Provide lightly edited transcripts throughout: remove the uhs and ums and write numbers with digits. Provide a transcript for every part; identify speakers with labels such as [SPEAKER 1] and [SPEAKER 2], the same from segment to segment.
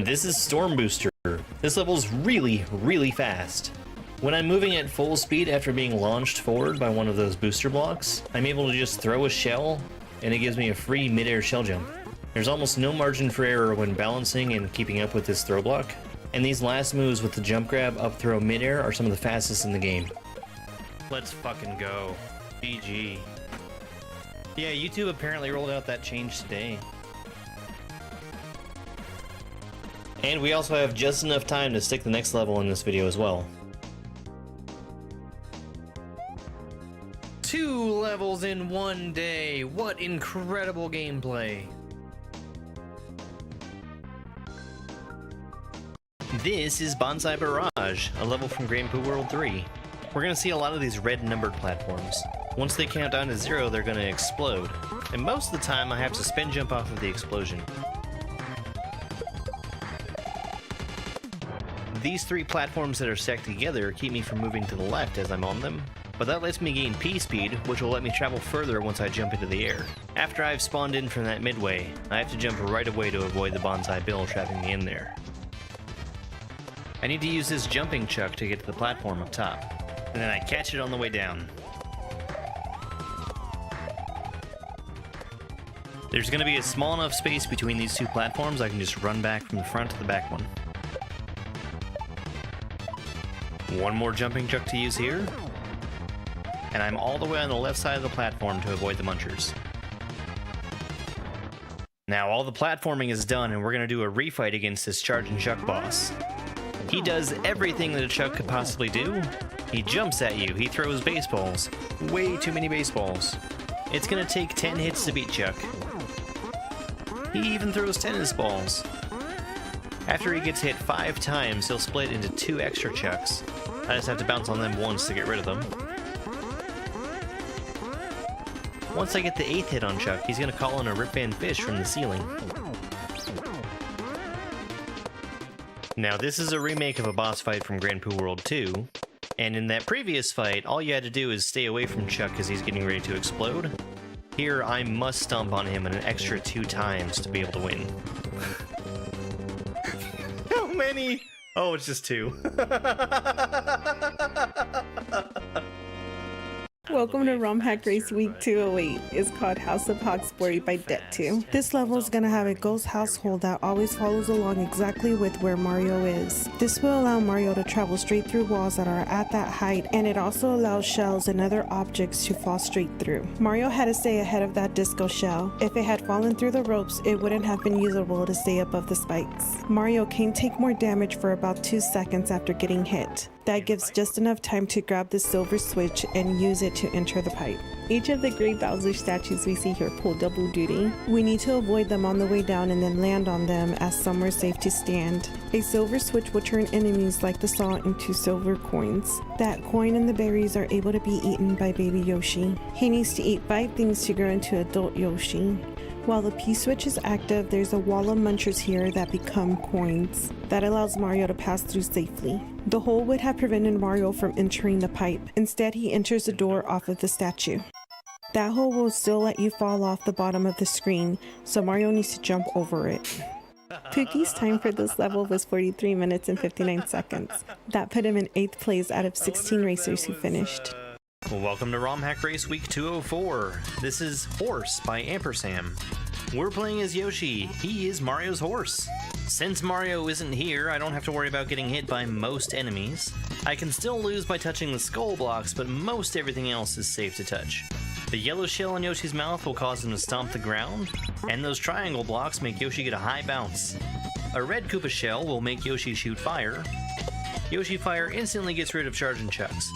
[SPEAKER 1] This is Storm Booster. This level's really, really fast. When I'm moving at full speed after being launched forward by one of those booster blocks, I'm able to just throw a shell, and it gives me a free mid-air shell jump. There's almost no margin for error when balancing and keeping up with this throw block, and these last moves with the jump grab, up throw, mid-air are some of the fastest in the game. Let's fucking go. GG. Yeah, YouTube apparently rolled out that change today. And we also have just enough time to stick the next level in this video as well. 2 levels in 1 day! What incredible gameplay! This is Bonsai Barrage, a level from Grand Poo World 3. We're gonna see a lot of these red numbered platforms. Once they count down to 0, they're gonna explode. And most of the time I have to spin jump off of the explosion. These 3 platforms that are stacked together keep me from moving to the left as I'm on them, but that lets me gain P-speed, which will let me travel further once I jump into the air. After I've spawned in from that midway, I have to jump right away to avoid the bonsai bill trapping me in there. I need to use this jumping chuck to get to the platform up top, and then I catch it on the way down. There's going to be a small enough space between these 2 platforms I can just run back from the front to the back one. One more jumping chuck to use here, and I'm all the way on the left side of the platform to avoid the munchers. Now all the platforming is done and we're going to do a refight against this Charge and Chuck boss. He does everything that a Chuck could possibly do. He jumps at you, he throws baseballs. Way too many baseballs. It's going to take 10 hits to beat Chuck. He even throws tennis balls. After he gets hit 5 times, he'll split into 2 extra Chucks. I just have to bounce on them once to get rid of them. Once I get the 8th hit on Chuck, he's going to call in a Rip Van Fish from the ceiling. Now this is a remake of a boss fight from Grand Poo World 2, and in that previous fight, all you had to do is stay away from Chuck as he's getting ready to explode. Here, I must stomp on him an extra 2 times to be able to win. How many? Oh, it's just 2.
[SPEAKER 2] Welcome to ROM Hack Race Week 208. It's called House of Hog Boy by Det2. This level is going to have a ghost household that always follows along exactly with where Mario is. This will allow Mario to travel straight through walls that are at that height, and it also allows shells and other objects to fall straight through. Mario had to stay ahead of that disco shell. If it had fallen through the ropes, it wouldn't have been usable to stay above the spikes. Mario can take more damage for about 2 seconds after getting hit. That gives just enough time to grab the silver switch and use it to enter the pipe. Each of the Great Bowser statues we see here pull double duty. We need to avoid them on the way down and then land on them as somewhere safe to stand. A silver switch will turn enemies like the saw into silver coins. That coin and the berries are able to be eaten by baby Yoshi. He needs to eat 5 things to grow into adult Yoshi. While the P-switch is active, there's a wall of munchers here that become coins. That allows Mario to pass through safely. The hole would have prevented Mario from entering the pipe. Instead, he enters the door off of the statue. That hole will still let you fall off the bottom of the screen, so Mario needs to jump over it. Pookie's time for this level was 43 minutes and 59 seconds. That put him in 8th place out of 16 racers who finished.
[SPEAKER 1] Well, welcome to ROM Hack Race Week 204. This is Horse by Ampersam. We're playing as Yoshi. He is Mario's horse. Since Mario isn't here, I don't have to worry about getting hit by most enemies. I can still lose by touching the skull blocks, but most everything else is safe to touch. The yellow shell in Yoshi's mouth will cause him to stomp the ground, and those triangle blocks make Yoshi get a high bounce. A red Koopa shell will make Yoshi shoot fire. Yoshi Fire instantly gets rid of Charge and Chucks.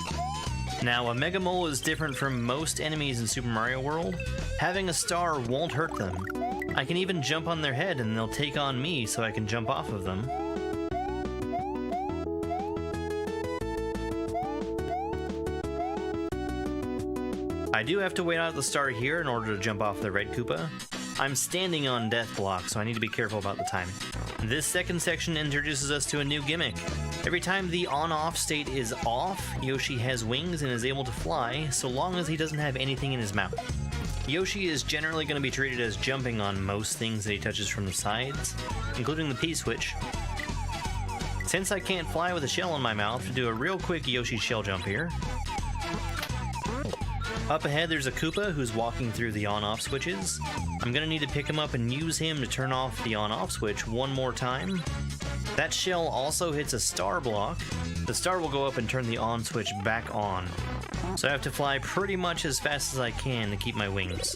[SPEAKER 1] Now, a Mega Mole is different from most enemies in Super Mario World. Having a star won't hurt them. I can even jump on their head and they'll take on me so I can jump off of them. I do have to wait out the star here in order to jump off the red Koopa. I'm standing on death block, so I need to be careful about the timing. This second section introduces us to a new gimmick. Every time the on-off state is off, Yoshi has wings and is able to fly, so long as he doesn't have anything in his mouth. Yoshi is generally going to be treated as jumping on most things that he touches from the sides, including the P-switch. Since I can't fly with a shell in my mouth, to do a real quick Yoshi shell jump here. Up ahead there's a Koopa who's walking through the on-off switches. I'm going to need to pick him up and use him to turn off the on-off switch one more time. That shell also hits a star block. The star will go up and turn the on switch back on. So I have to fly pretty much as fast as I can to keep my wings.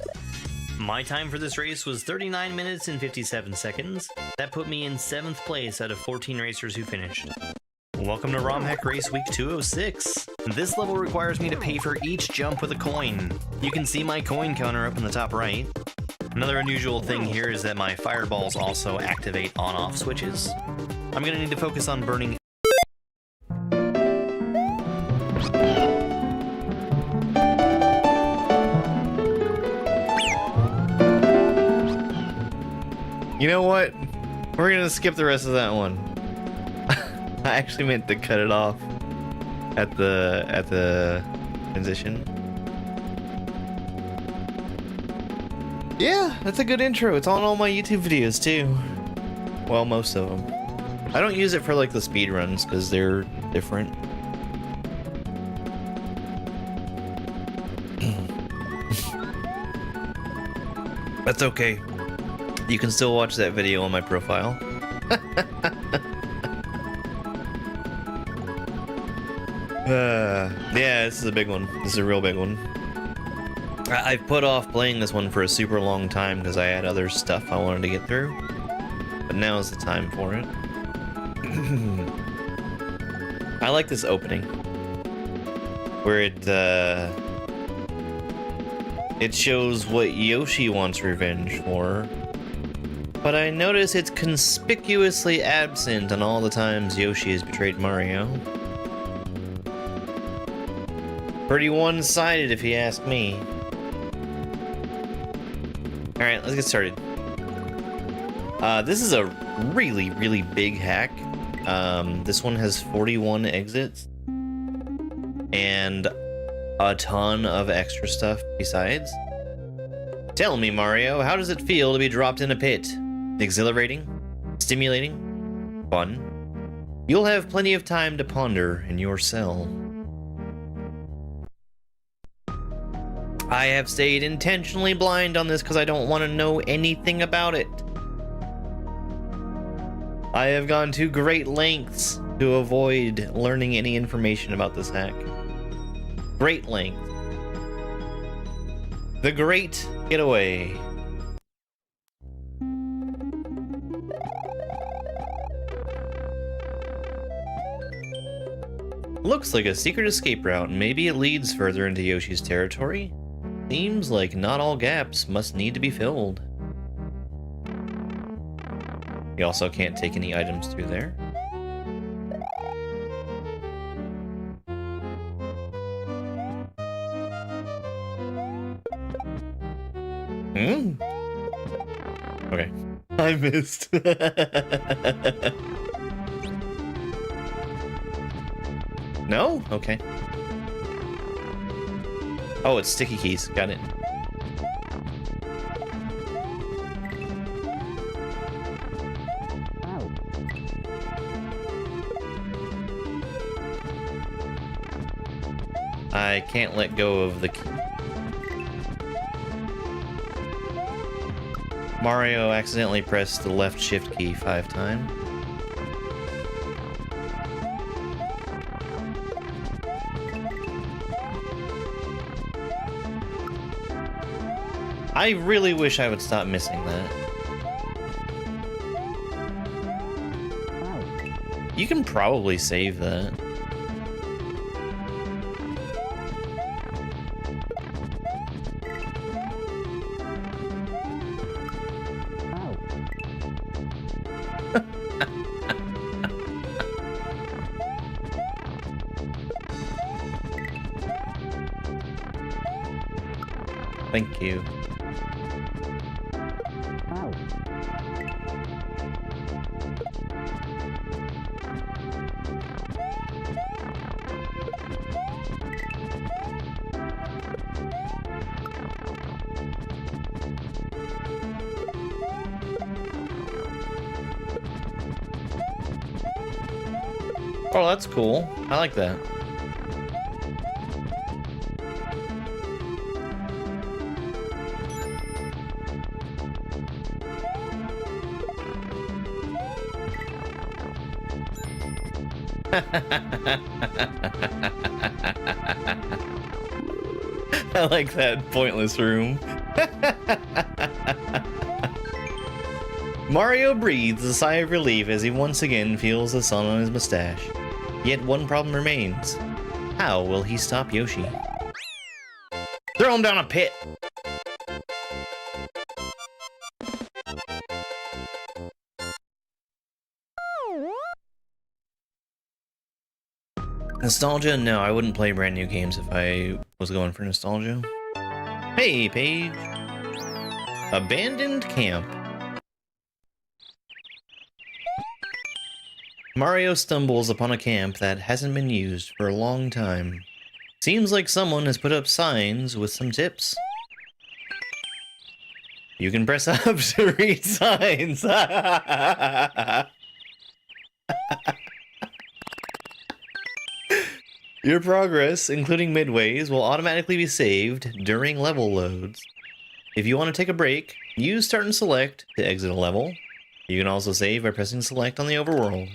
[SPEAKER 1] My time for this race was 39 minutes and 57 seconds. That put me in 7th place out of 14 racers who finished. Welcome to ROM Hack Race Week 206. This level requires me to pay for each jump with a coin. You can see my coin counter up in the top right. Another unusual thing here is that my fireballs also activate on-off switches. I'm gonna need to focus on burning.
[SPEAKER 3] You know what? We're gonna skip the rest of that one. I actually meant to cut it off at the transition. Yeah, that's a good intro. It's on all my YouTube videos too. Well, most of them. I don't use it for like the speed runs because they're different. That's okay. You can still watch that video on my profile. Yeah, this is a big one. This is a real big one. I've put off playing this one for a super long time because I had other stuff I wanted to get through. But now is the time for it. I like this opening. Where it shows what Yoshi wants revenge for. But I notice it's conspicuously absent on all the times Yoshi has betrayed Mario. Pretty one-sided if you ask me. Alright, let's get started. This is a really, really big hack. This one has 41 exits. And a ton of extra stuff besides. Tell me, Mario, how does it feel to be dropped in a pit? Exhilarating? Stimulating? Fun? You'll have plenty of time to ponder in your cell. I have stayed intentionally blind on this because I don't want to know anything about it. I have gone to great lengths to avoid learning any information about this hack. Great length. The Great Getaway. Looks like a secret escape route. Maybe it leads further into Yoshi's territory. Seems like not all gaps must need to be filled. You also can't take any items through there. Okay. I missed. No? Okay. Oh, it's sticky keys. Got it. I can't let go of the key. Mario accidentally pressed the left shift key 5 times. I really wish I would stop missing that. You can probably save that. Thank you. Oh, that's cool. I like that. I like that pointless room. Mario breathes a sigh of relief as he once again feels the sun on his mustache. Yet one problem remains. How will he stop Yoshi? Throw him down a pit! Nostalgia? No, I wouldn't play brand new games if I was going for nostalgia. Hey, Paige. Abandoned camp. Mario stumbles upon a camp that hasn't been used for a long time. Seems like someone has put up signs with some tips. You can press up to read signs. Your progress, including midways, will automatically be saved during level loads. If you want to take a break, use Start and Select to exit a level. You can also save by pressing Select on the overworld.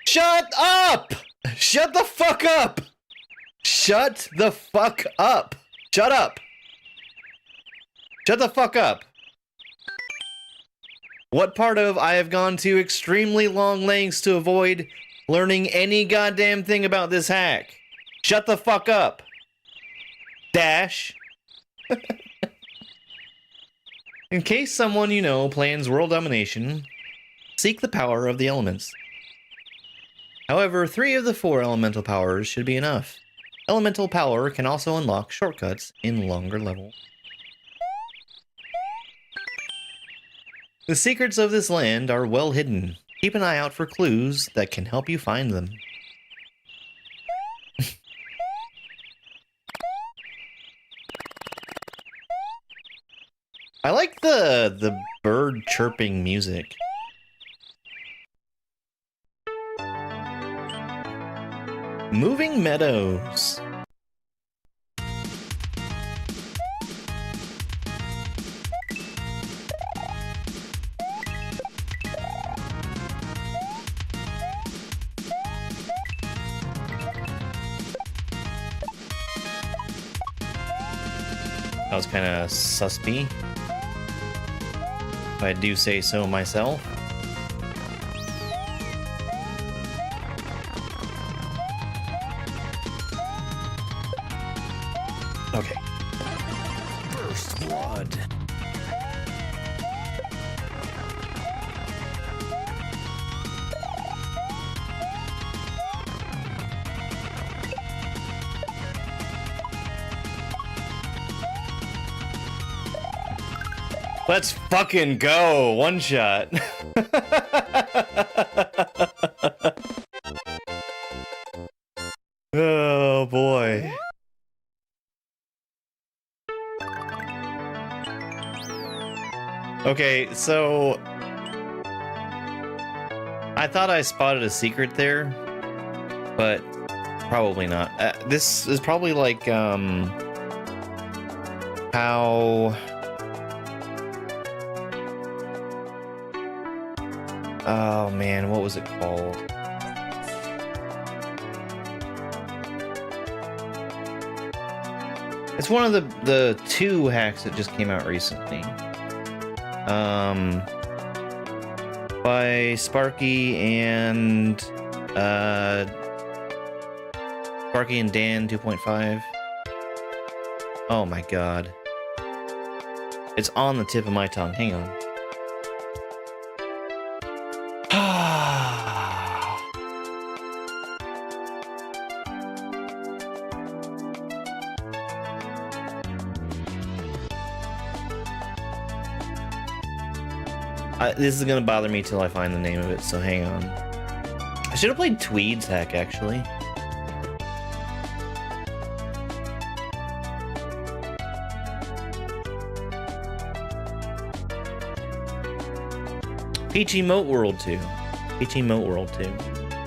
[SPEAKER 3] Shut up! Shut the fuck up! Shut the fuck up! Shut up! Shut the fuck up! What part of I have gone to extremely long lengths to avoid learning any goddamn thing about this hack? Shut the fuck up! Dash. In case someone you know plans world domination, seek the power of the elements. However, 3 of the 4 elemental powers should be enough. Elemental power can also unlock shortcuts in longer levels. The secrets of this land are well hidden. Keep an eye out for clues that can help you find them. I like the bird chirping music. Moving Meadows. That was kind of suspy, if I do say so myself. Okay. First blood. Let's fucking go! One shot. Oh boy. Okay, so I thought I spotted a secret there, but probably not. This is probably like how oh man, what was it called? It's one of the 2 hacks that just came out recently. By Sparky and Dan 2.5. Oh my god. It's on the tip of my tongue. Hang on. This is gonna bother me till I find the name of it, so hang on. I should have played Tweed's hack, actually. Peachy Moat World 2. Peachy Moat World 2.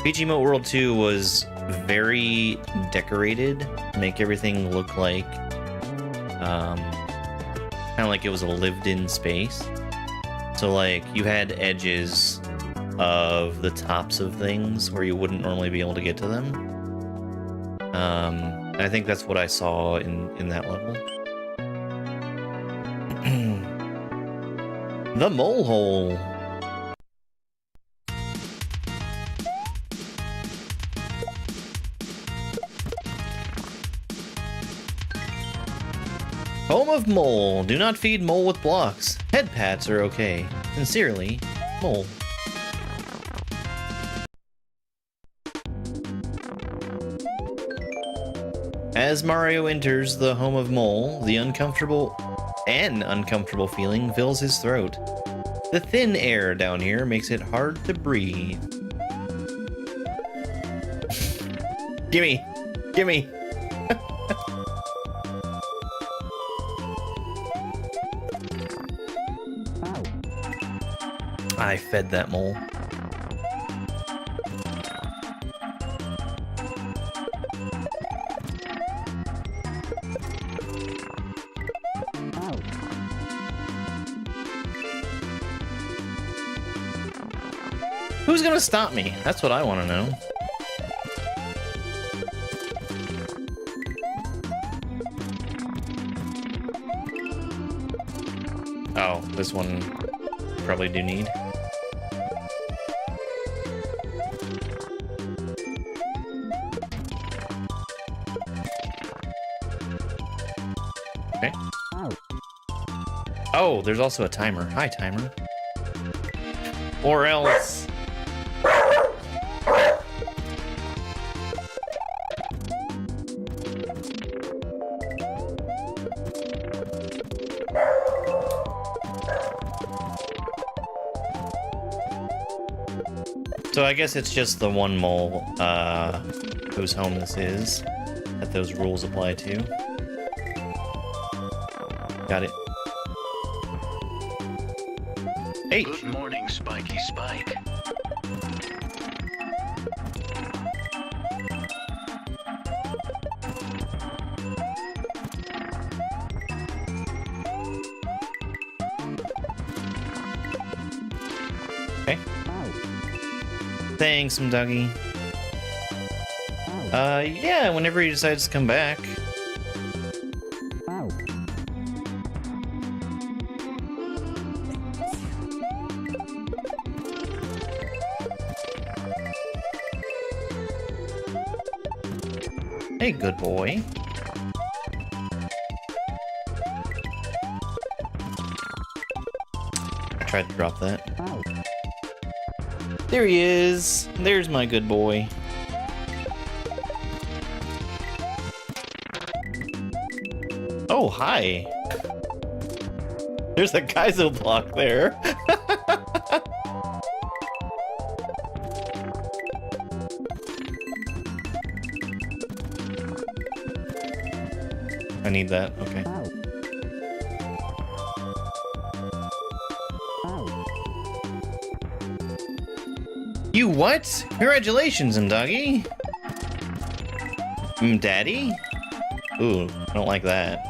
[SPEAKER 3] Peachy Moat World 2 was very decorated to make everything look like kind of like it was a lived-in space. So like you had edges of the tops of things where you wouldn't normally be able to get to them. And I think that's what I saw in that level. The Mole Hole. Home of Mole. Do not feed Mole with blocks. Head pats are okay. Sincerely, Mole. As Mario enters the home of Mole, the uncomfortable feeling fills his throat. The thin air down here makes it hard to breathe. Gimme! Gimme! I fed that mole. Who's gonna stop me? That's what I want to know. Oh, this one probably do need. Okay. Oh, there's also a timer. Hi, timer. Or else. So I guess it's just the one mole whose home this is that those rules apply to. Got it. Hey!
[SPEAKER 4] Good morning, Spiky Spike.
[SPEAKER 3] Okay. Thanks, Mduggy. Yeah, whenever he decides to come back. Hey, good boy. I tried to drop that. There he is. There's my good boy. Oh, hi. There's a kaizo block there. I need that. Okay. You what? Congratulations, Mduggy. Daddy? Ooh, I don't like that.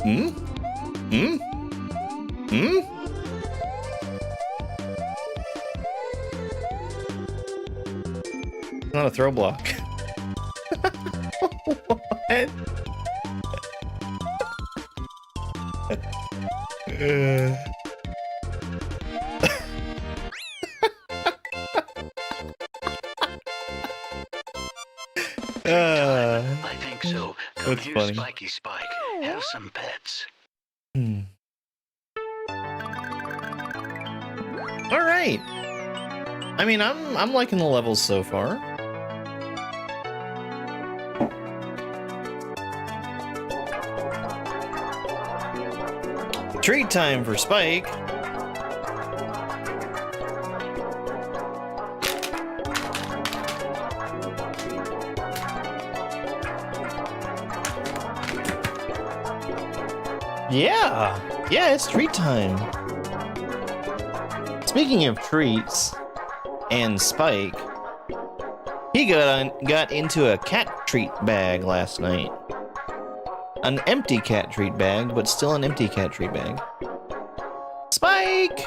[SPEAKER 3] Hmm? Hmm? Hmm? Not a throw block. What?
[SPEAKER 4] I think so. Come
[SPEAKER 3] That's
[SPEAKER 4] here,
[SPEAKER 3] funny.
[SPEAKER 4] Spiky Spike. Have some pets.
[SPEAKER 3] All right. I mean, I'm liking the levels so far. Treat time for Spike. Yeah, it's treat time. Speaking of treats and Spike, he got into a cat treat bag last night. An empty cat treat bag, but still an empty cat treat bag. Spike!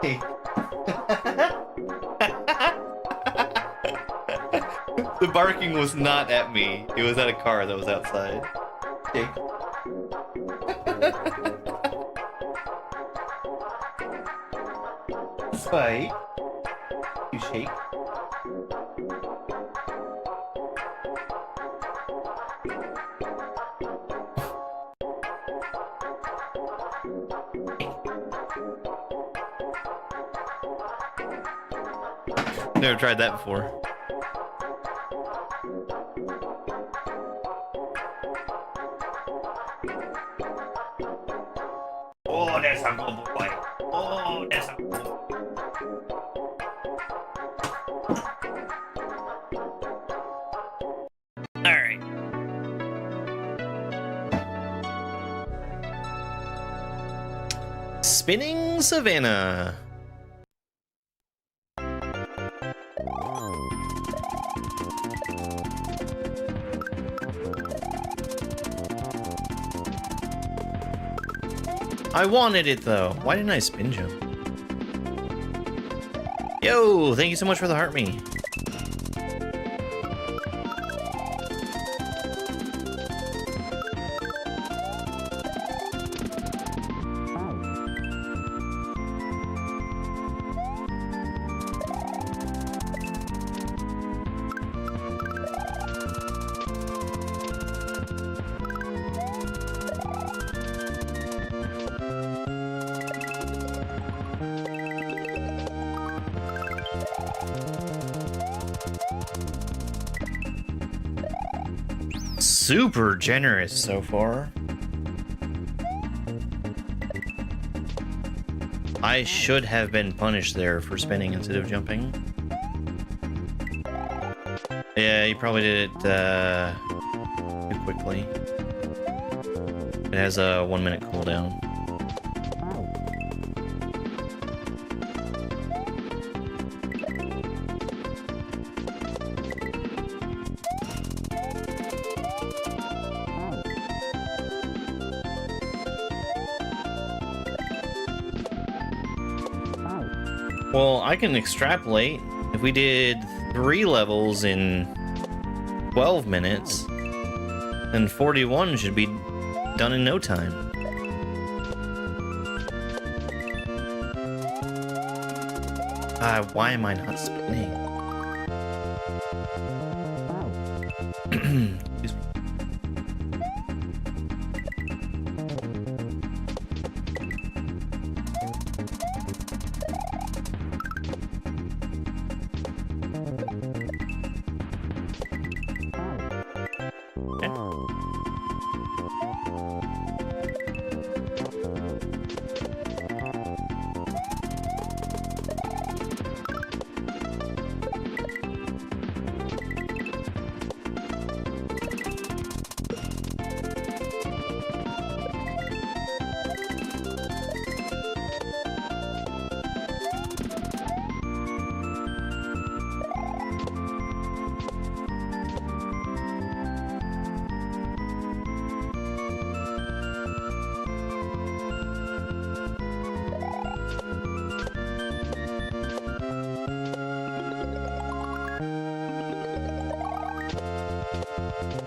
[SPEAKER 3] Hey. The barking was not at me. It was at a car that was outside. Hey. Spike. You shake. Never tried that before. Oh, that's a good boy. Oh, that's a good boy. Alright. Spinning Savannah. I wanted it though. Why didn't I spin jump? Yo, thank you so much for the heart me. Super generous so far. I should have been punished there for spinning instead of jumping. Yeah, you probably did it too quickly. It has a 1 minute cooldown. Well, I can extrapolate. If we did 3 levels in 12 minutes, then 41 should be done in no time. Why am I not spinning? Excuse me.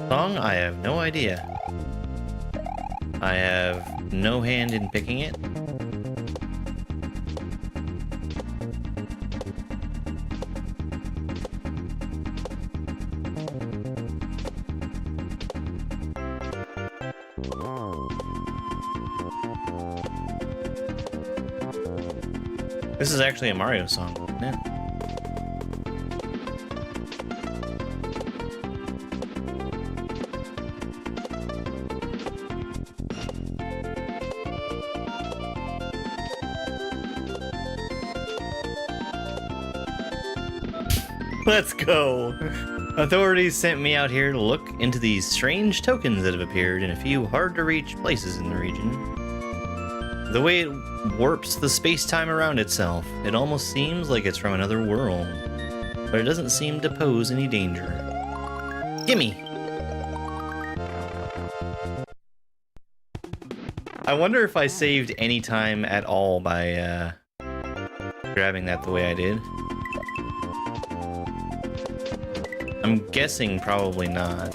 [SPEAKER 3] Song? I have no idea. I have no hand in picking it. This is actually a Mario song, isn't it? Let's go. Authorities sent me out here to look into these strange tokens that have appeared in a few hard-to-reach places in the region. The way it warps the space-time around itself, it almost seems like it's from another world, but it doesn't seem to pose any danger. Gimme! I wonder if I saved any time at all by grabbing that the way I did. I'm guessing probably not.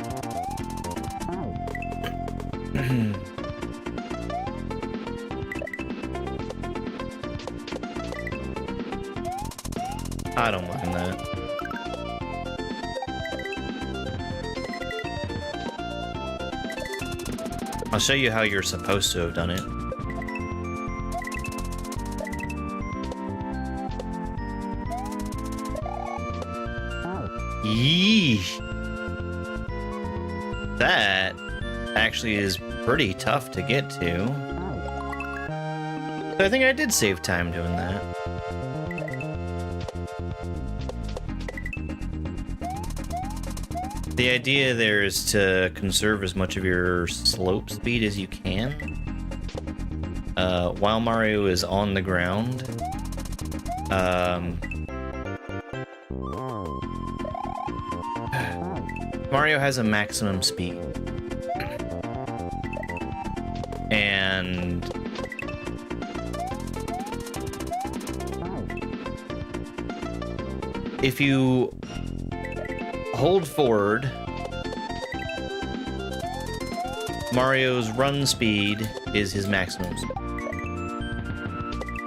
[SPEAKER 3] I don't mind that. I'll show you how you're supposed to have done it. Yeesh. That actually is pretty tough to get to. So I think I did save time doing that. The idea there is to conserve as much of your slope speed as you can. While Mario is on the ground, Mario has a maximum speed. And if you hold forward, Mario's run speed is his maximum speed.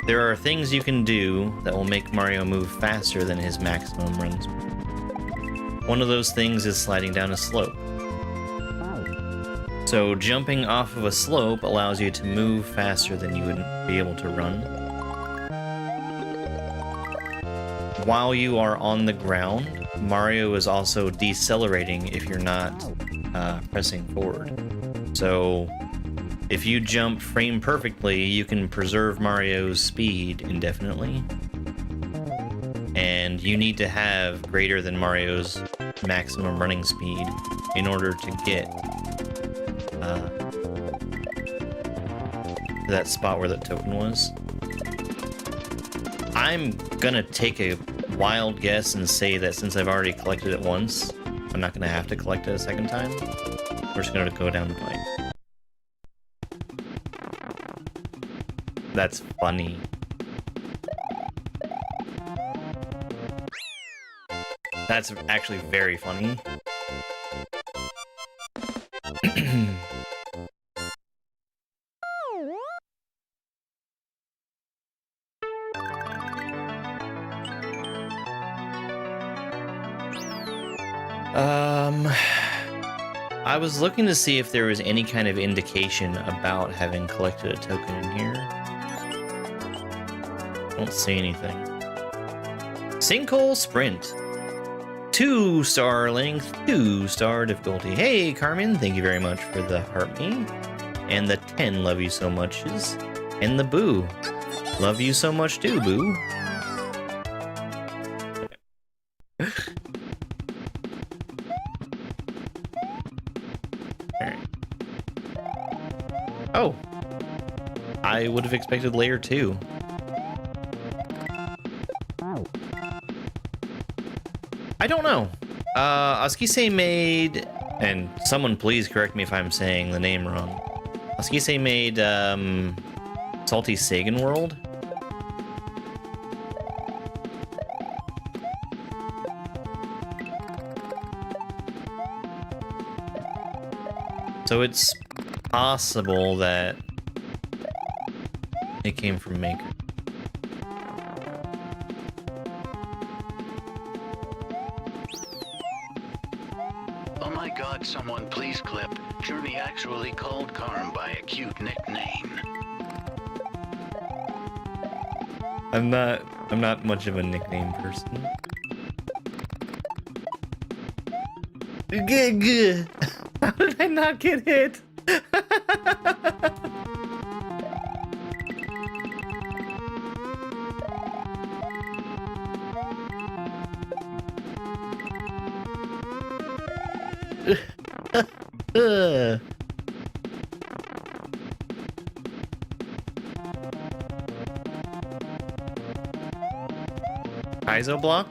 [SPEAKER 3] There are things you can do that will make Mario move faster than his maximum run speed. One of those things is sliding down a slope. So jumping off of a slope allows you to move faster than you would be able to run. While you are on the ground, Mario is also decelerating if you're not pressing forward. So if you jump frame perfectly, you can preserve Mario's speed indefinitely. And you need to have greater than Mario's maximum running speed in order to get to that spot where that token was. I'm gonna take a wild guess and say that since I've already collected it once, I'm not gonna have to collect it a second time. We're just gonna go down the pipe. That's funny. That's actually very funny. I was looking to see if there was any kind of indication about having collected a token in here. Don't see anything. Sinkhole Sprint. 2-star length, 2-star difficulty. Hey, Carmen, thank you very much for the heart me. And the 10 love you so muches. And the boo. Love you so much too, boo. Oh. I would have expected layer 2. I don't know. Oskise made, and someone please correct me if I'm saying the name wrong. Oskise made Salty Sagan World. So it's possible that it came from Maker.
[SPEAKER 4] Oh my god, someone please clip. Journey actually called Carm by a cute nickname.
[SPEAKER 3] I'm not much of a nickname person. Good. How did I not get hit? Kaizo block?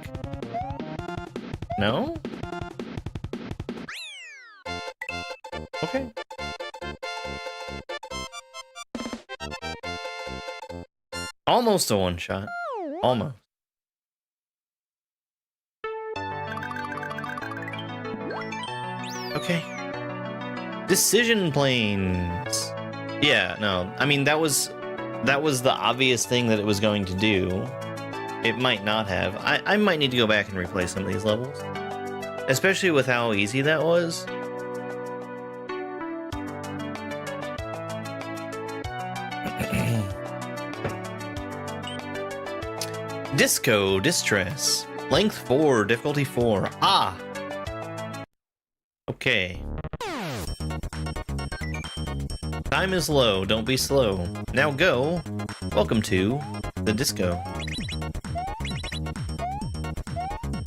[SPEAKER 3] No? Okay. Almost a one shot. Almost. Okay. Decision planes. Yeah, no. I mean, that was the obvious thing that it was going to do. It might not have. I might need to go back and replay some of these levels. Especially with how easy that was. Disco Distress. Length 4, difficulty 4. Ah! Okay. Time is low, don't be slow. Now go. Welcome to the disco.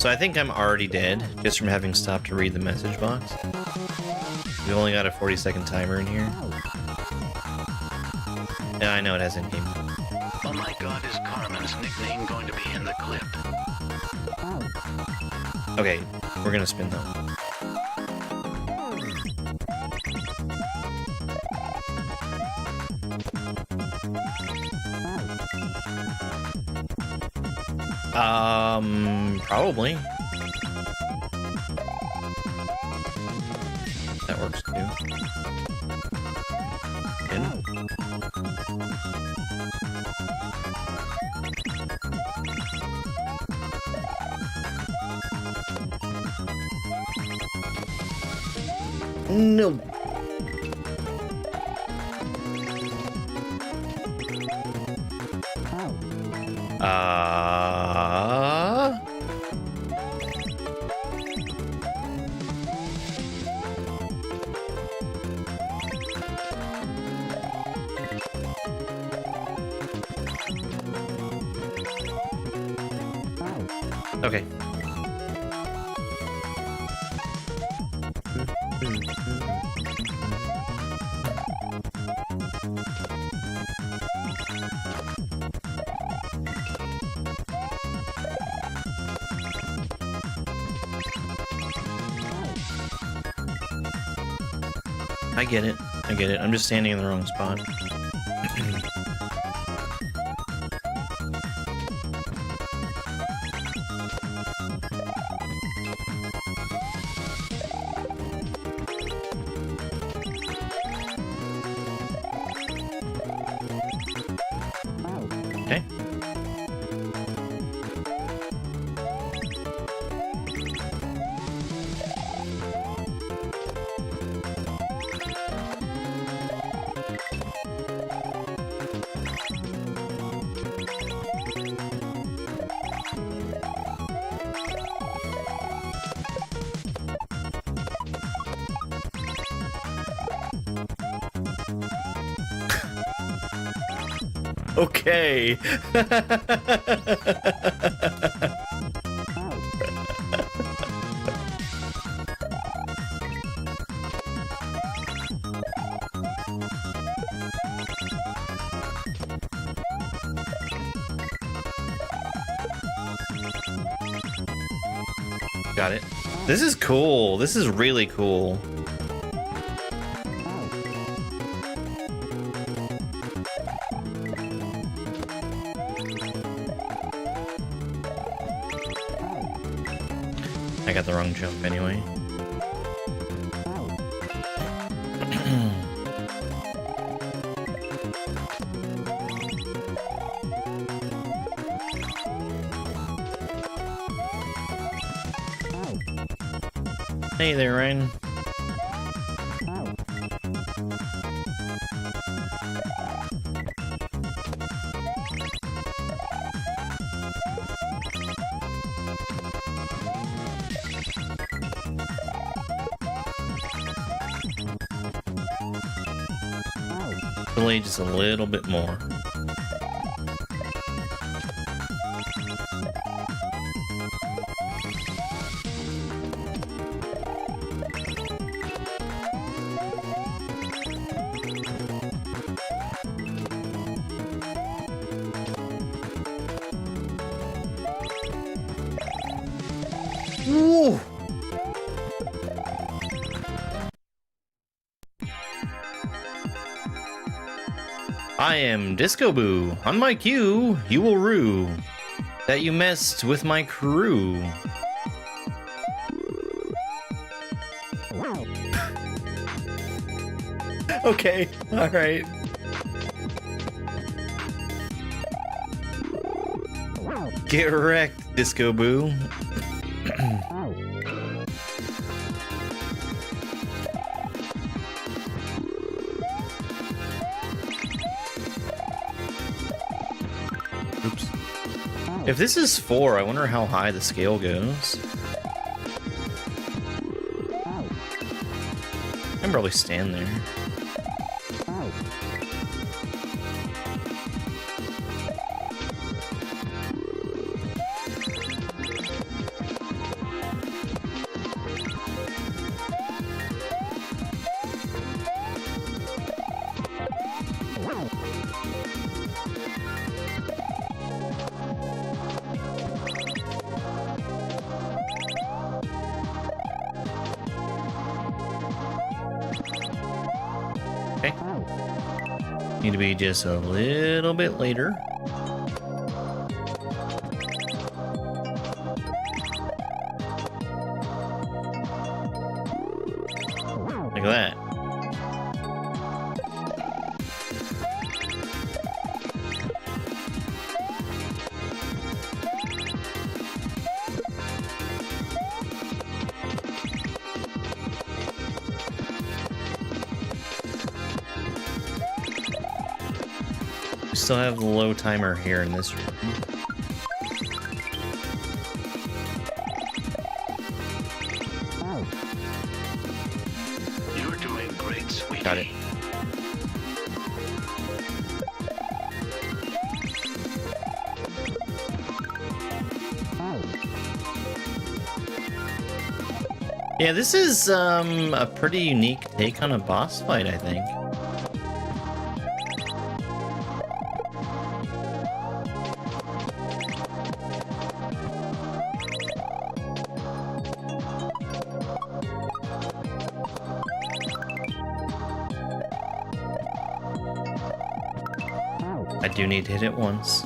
[SPEAKER 3] So I think I'm already dead, just from having stopped to read the message box. We've only got a 40-second timer in here. Yeah, I know it has in-game.
[SPEAKER 4] Oh my god, is Carmen's nickname going to be in the clip?
[SPEAKER 3] Okay, we're gonna spin though. Probably. That works too. In. No. Okay. I get it. I get it. I'm just standing in the wrong spot. Okay. Okay. Got it. This is cool. This is really cool. I got the wrong jump anyway. Hey there, Ryan. Delay just a little bit more. Woo! I am Disco Boo. On my cue, you will rue that you messed with my crew. Okay, alright. Get wrecked, Disco Boo. Oops. If this is 4, I wonder how high the scale goes. I can probably stand there. Okay. Need to be just a little bit later. Look at that. We still have the low timer here in this room.
[SPEAKER 4] You're doing great, sweetie.
[SPEAKER 3] Got it. Yeah, this is a pretty unique take on a boss fight, I think. I do need to hit it once.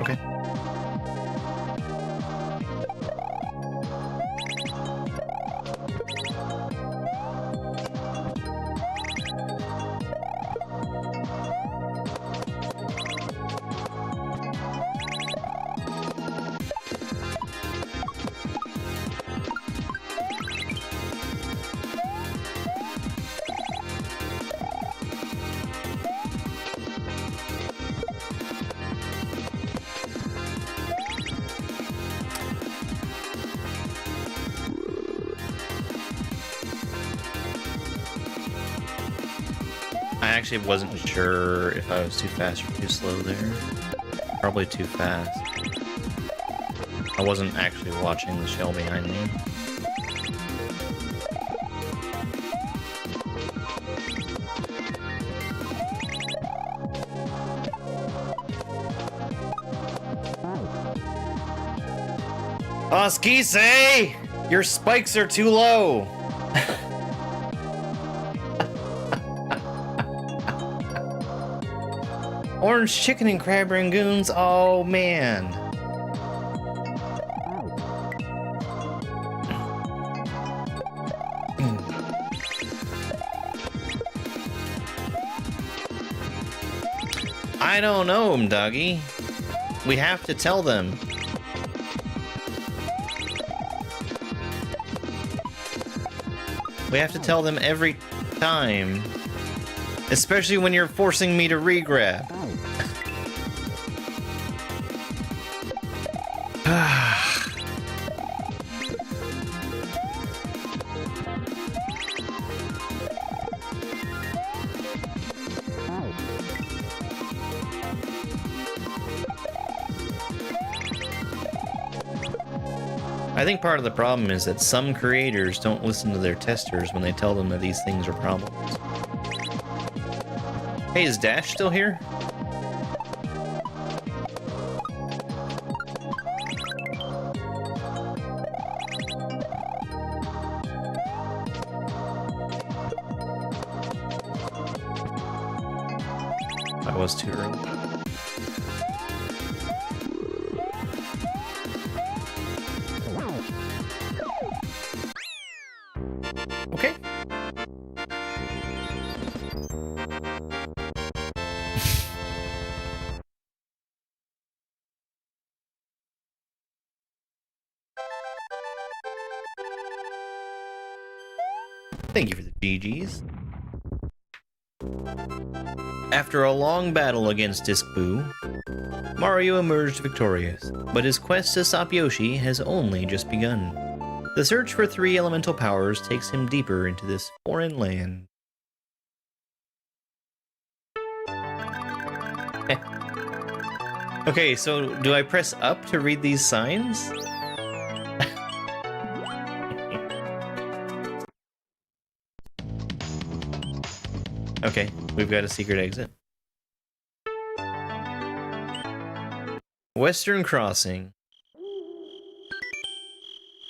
[SPEAKER 3] Okay. I actually wasn't sure if I was too fast or too slow there. Probably too fast. I wasn't actually watching the shell behind me. Oskise! Your spikes are too low! Orange chicken and crab rangoons, oh man. I don't know 'em, doggy. We have to tell them. We have to tell them every time. Especially when you're forcing me to regrab. I think part of the problem is that some creators don't listen to their testers when they tell them that these things are problems. Hey, is Dash still here? I was too early. Okay. Thank you for the GGs. After a long battle against Disc Boo, Mario emerged victorious, but his quest to stop Yoshi has only just begun. The search for 3 elemental powers takes him deeper into this foreign land. Okay, so do I press up to read these signs? Okay, we've got a secret exit. Western Crossing.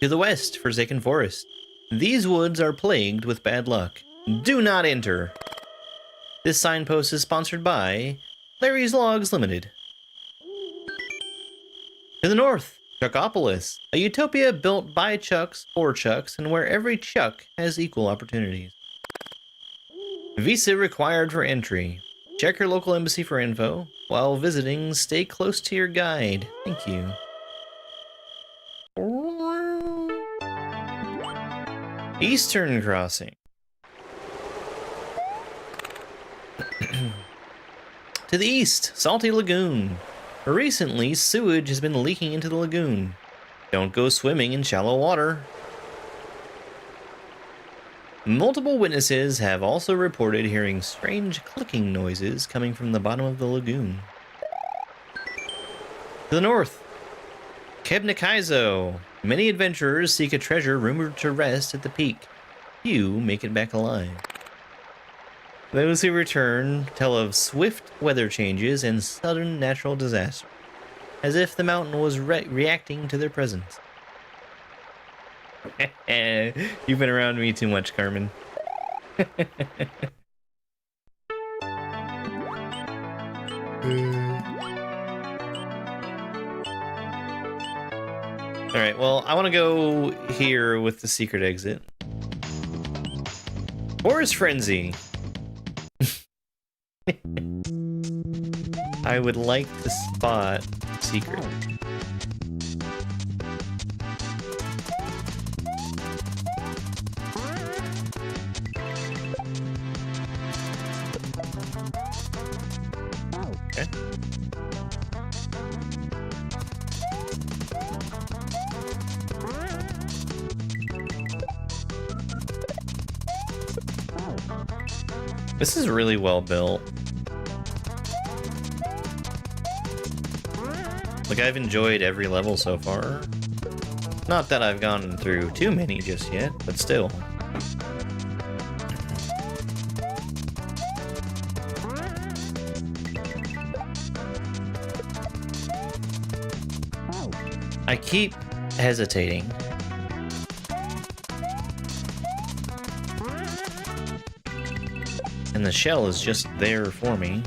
[SPEAKER 3] To the west, Forsaken Forest. These woods are plagued with bad luck. Do not enter. This signpost is sponsored by Larry's Logs Limited. To the north, Chuckopolis, a utopia built by Chucks for Chucks and where every Chuck has equal opportunities. Visa required for entry. Check your local embassy for info. While visiting, stay close to your guide. Thank you. Eastern Crossing. To the east, Salty Lagoon. Recently, sewage has been leaking into the lagoon. Don't go swimming in shallow water. Multiple witnesses have also reported hearing strange clicking noises coming from the bottom of the lagoon. To the north, Kaizo. Many adventurers seek a treasure rumored to rest at the peak. Few make it back alive. Those who return tell of swift weather changes and sudden natural disaster, as if the mountain was reacting to their presence. You've been around me too much, Carmen. Alright, well, I want to go here with the secret exit. Forest Frenzy! I would like to spot secret. Okay. This is really well built. Like, I've enjoyed every level so far. Not that I've gone through too many just yet, but still. I keep hesitating. And the shell is just there for me.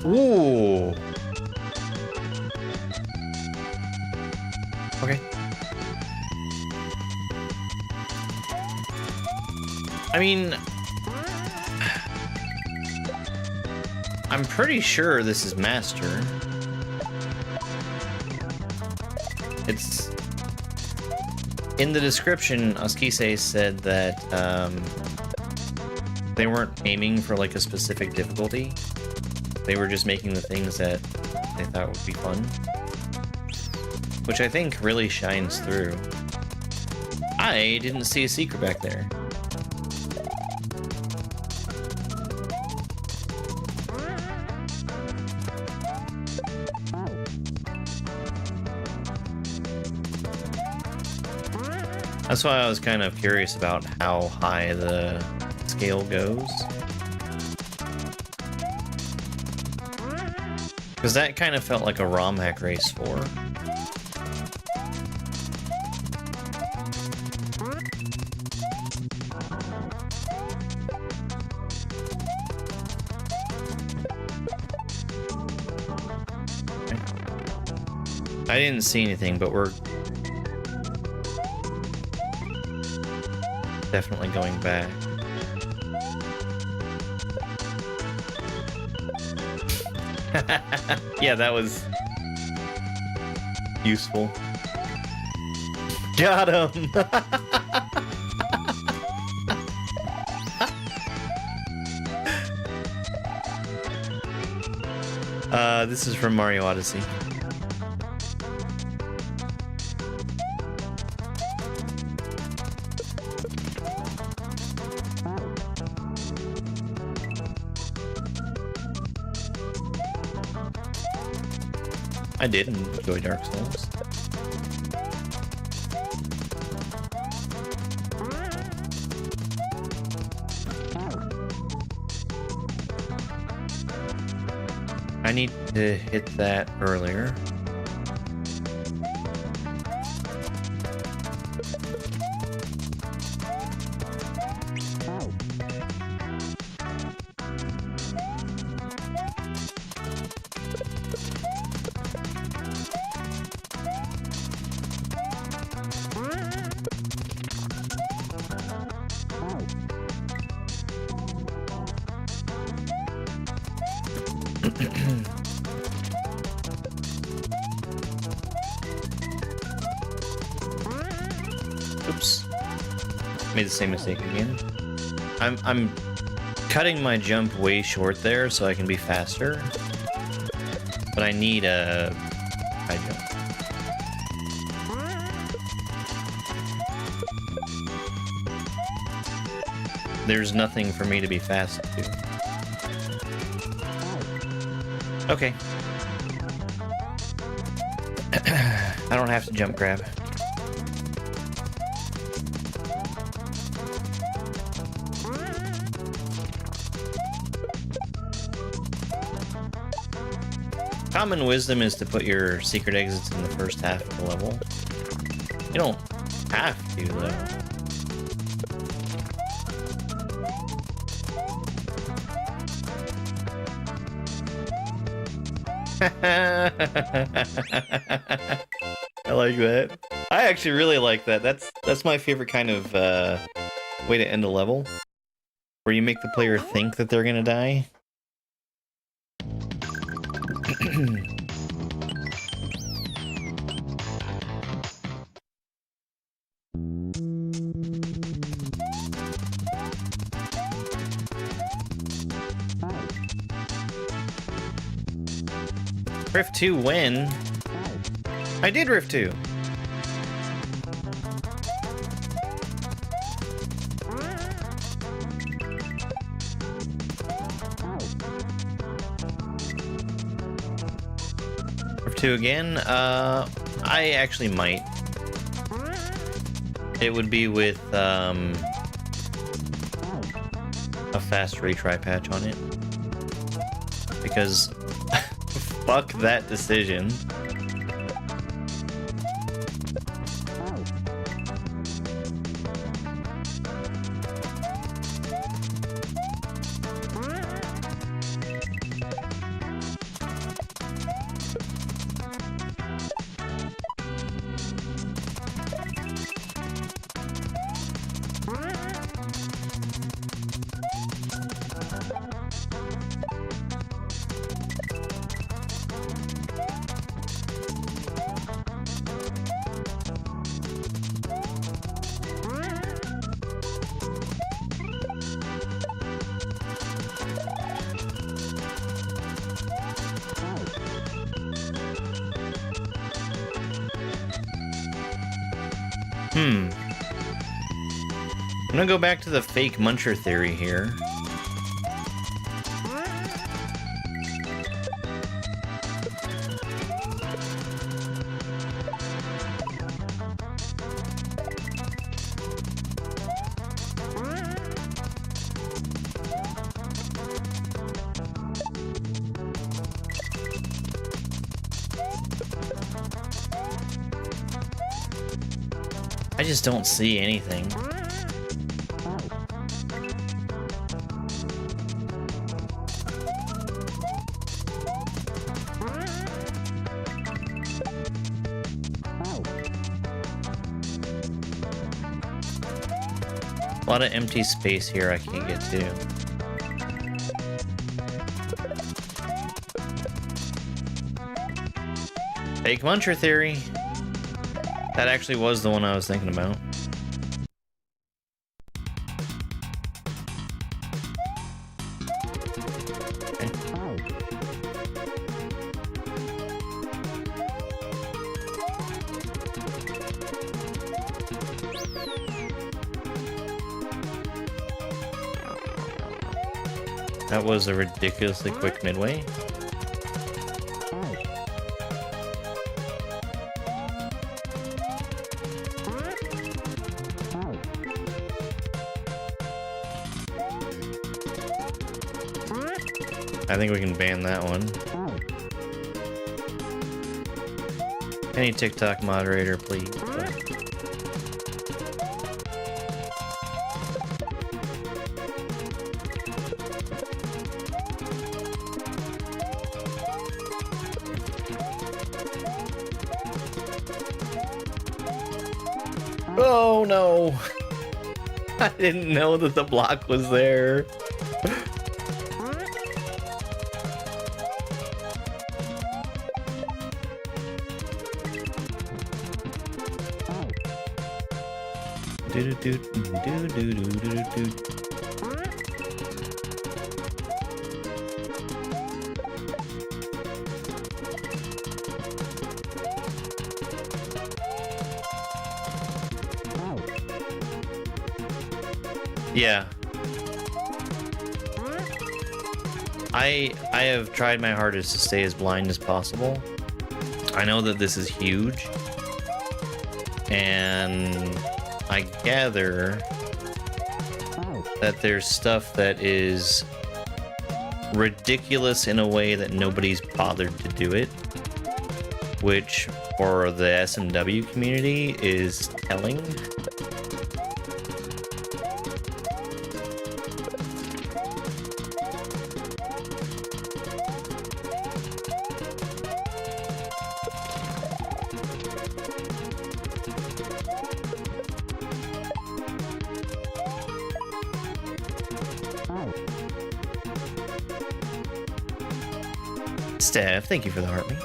[SPEAKER 3] Ooh. Okay. I mean, I'm pretty sure this is master. It's in the description. Oskise said that they weren't aiming for like a specific difficulty. They were just making the things that they thought would be fun, which I think really shines through. I didn't see a secret back there. That's why I was kind of curious about how high the scale goes. Because that kind of felt like a ROM hack race 4. I didn't see anything, but we're definitely going back. Yeah, that was useful. Got him! This is from Mario Odyssey. I did enjoy Dark Souls. I need to hit that earlier. Oops. Made the same mistake again. I'm cutting my jump way short there so I can be faster. But I need a high jump. There's nothing for me to be fast to. Okay. I don't have to jump grab. Common wisdom is to put your secret exits in the first half of the level. You don't have to, though. I like that. I actually really like that. That's my favorite kind of way to end a level, where you make the player think that they're gonna die. Rift 2 when? I did Rift 2. Rift 2 again? I actually might. It would be with a fast retry patch on it. Because fuck that decision. I'm gonna go back to the fake muncher theory here. I just don't see anything. A lot of empty space here I can't get to. Fake muncher theory. That actually was the one I was thinking about. Okay. That was a ridiculously quick midway. I think we can ban that one. Any TikTok moderator, please. Oh no! I didn't know that the block was there. Yeah. I have tried my hardest to stay as blind as possible. I know that this is huge. And I gather that there's stuff that is ridiculous in a way that nobody's bothered to do it, which for the SMW community is telling. Steph, thank you for the heart me.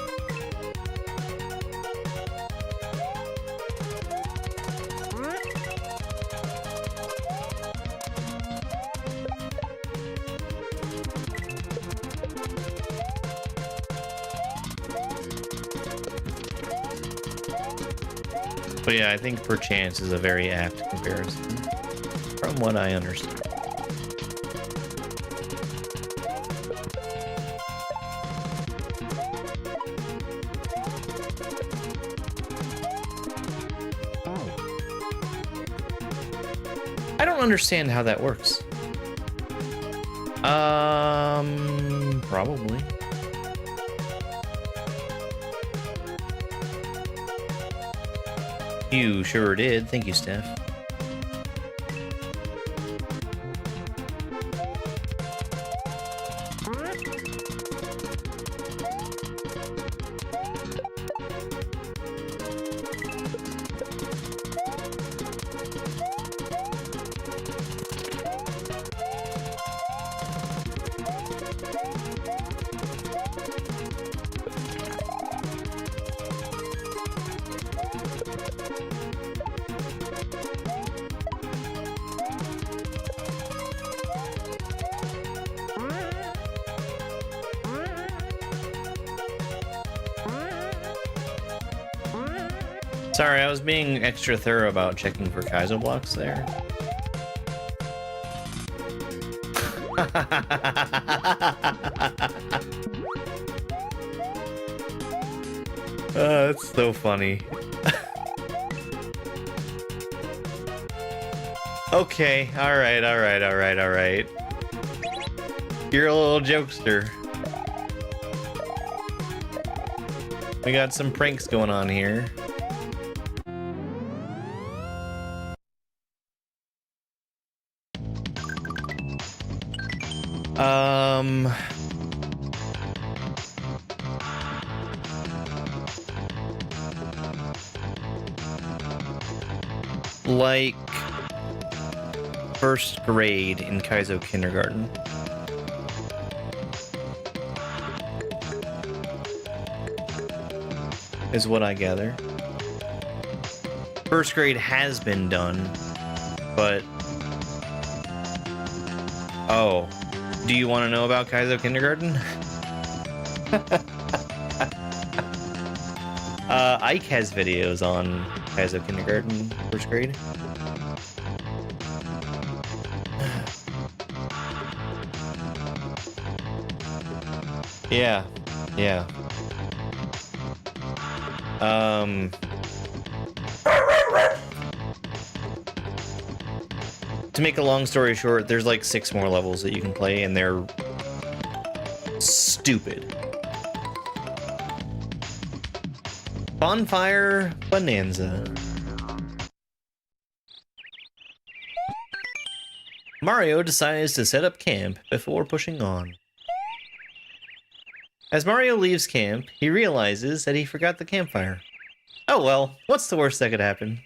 [SPEAKER 3] But yeah, I think perchance is a very apt comparison, from what I understand. I don't understand how that works. Probably. You sure did. Thank you, Steph. Sorry, I was being extra thorough about checking for kaizo blocks there. That's so funny. Okay, alright. You're a little jokester. We got some pranks going on here. Like first grade in Kaizo kindergarten. Is what I gather. First grade has been done, but... Oh. Do you want to know about Kaizo kindergarten? Ike has videos on Kaizo kindergarten first grade. Yeah. To make a long story short, there's like 6 more levels that you can play, and they're stupid. Bonfire Bonanza. Mario decides to set up camp before pushing on. As Mario leaves camp, he realizes that he forgot the campfire. Oh well, what's the worst that could happen?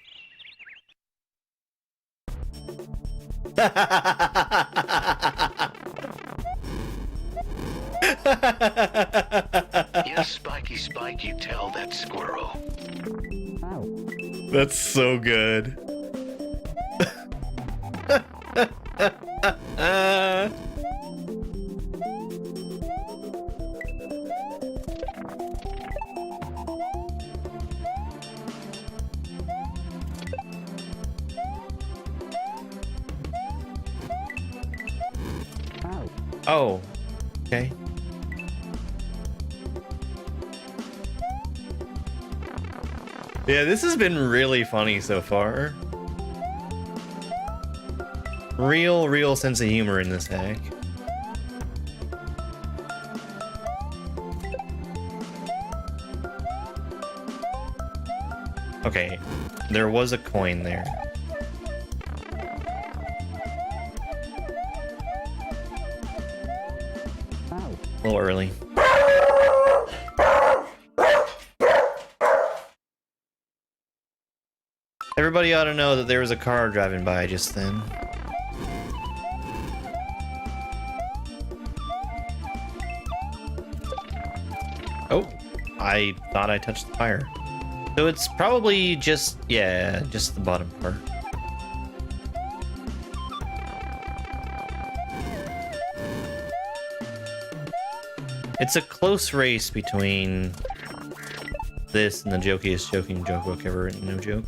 [SPEAKER 4] Yes, Spiky Spike, you tell that squirrel.
[SPEAKER 3] That's so good. Oh, okay. Yeah, this has been really funny so far. Real sense of humor in this hack. Okay, there was a coin there. A little early. Everybody ought to know that there was a car driving by just then. Oh, I thought I touched the fire. So it's probably just, yeah, just the bottom part. It's a close race between this and the jokiest joking joke book ever written, no joke.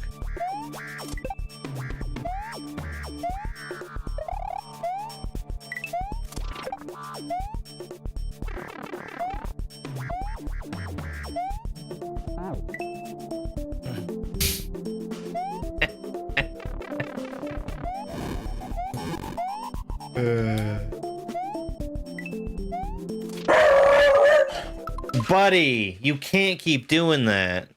[SPEAKER 3] Buddy, you can't keep doing that.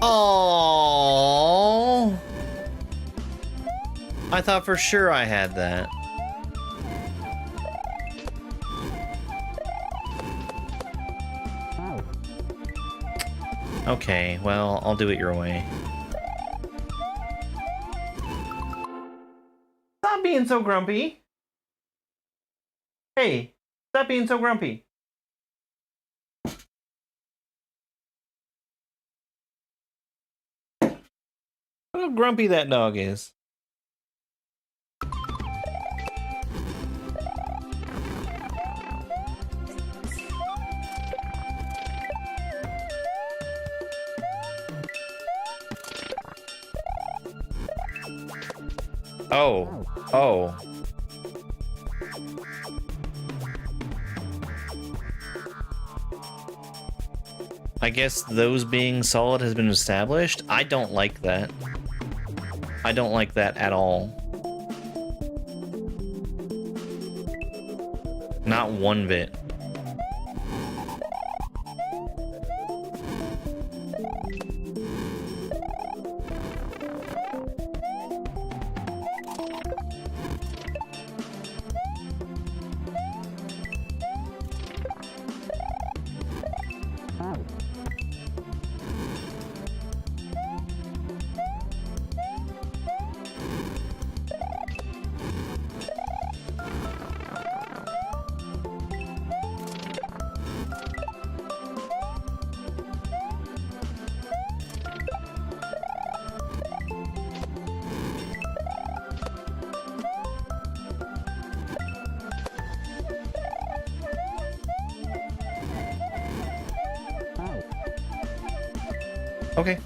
[SPEAKER 3] Oh, I thought for sure I had that. Okay, well, I'll do it your way.
[SPEAKER 1] Stop being so grumpy. Hey, stop being so grumpy. Look how grumpy that dog is. Oh. Oh. I guess those being solid has been established. I don't like that. I don't like that at all. Not one bit. Okay.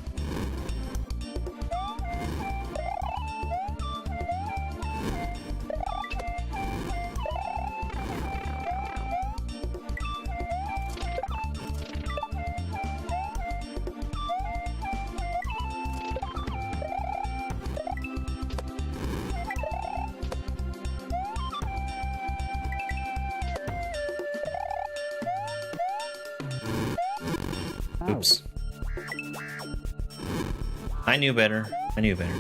[SPEAKER 1] Oops. I knew better. I knew better.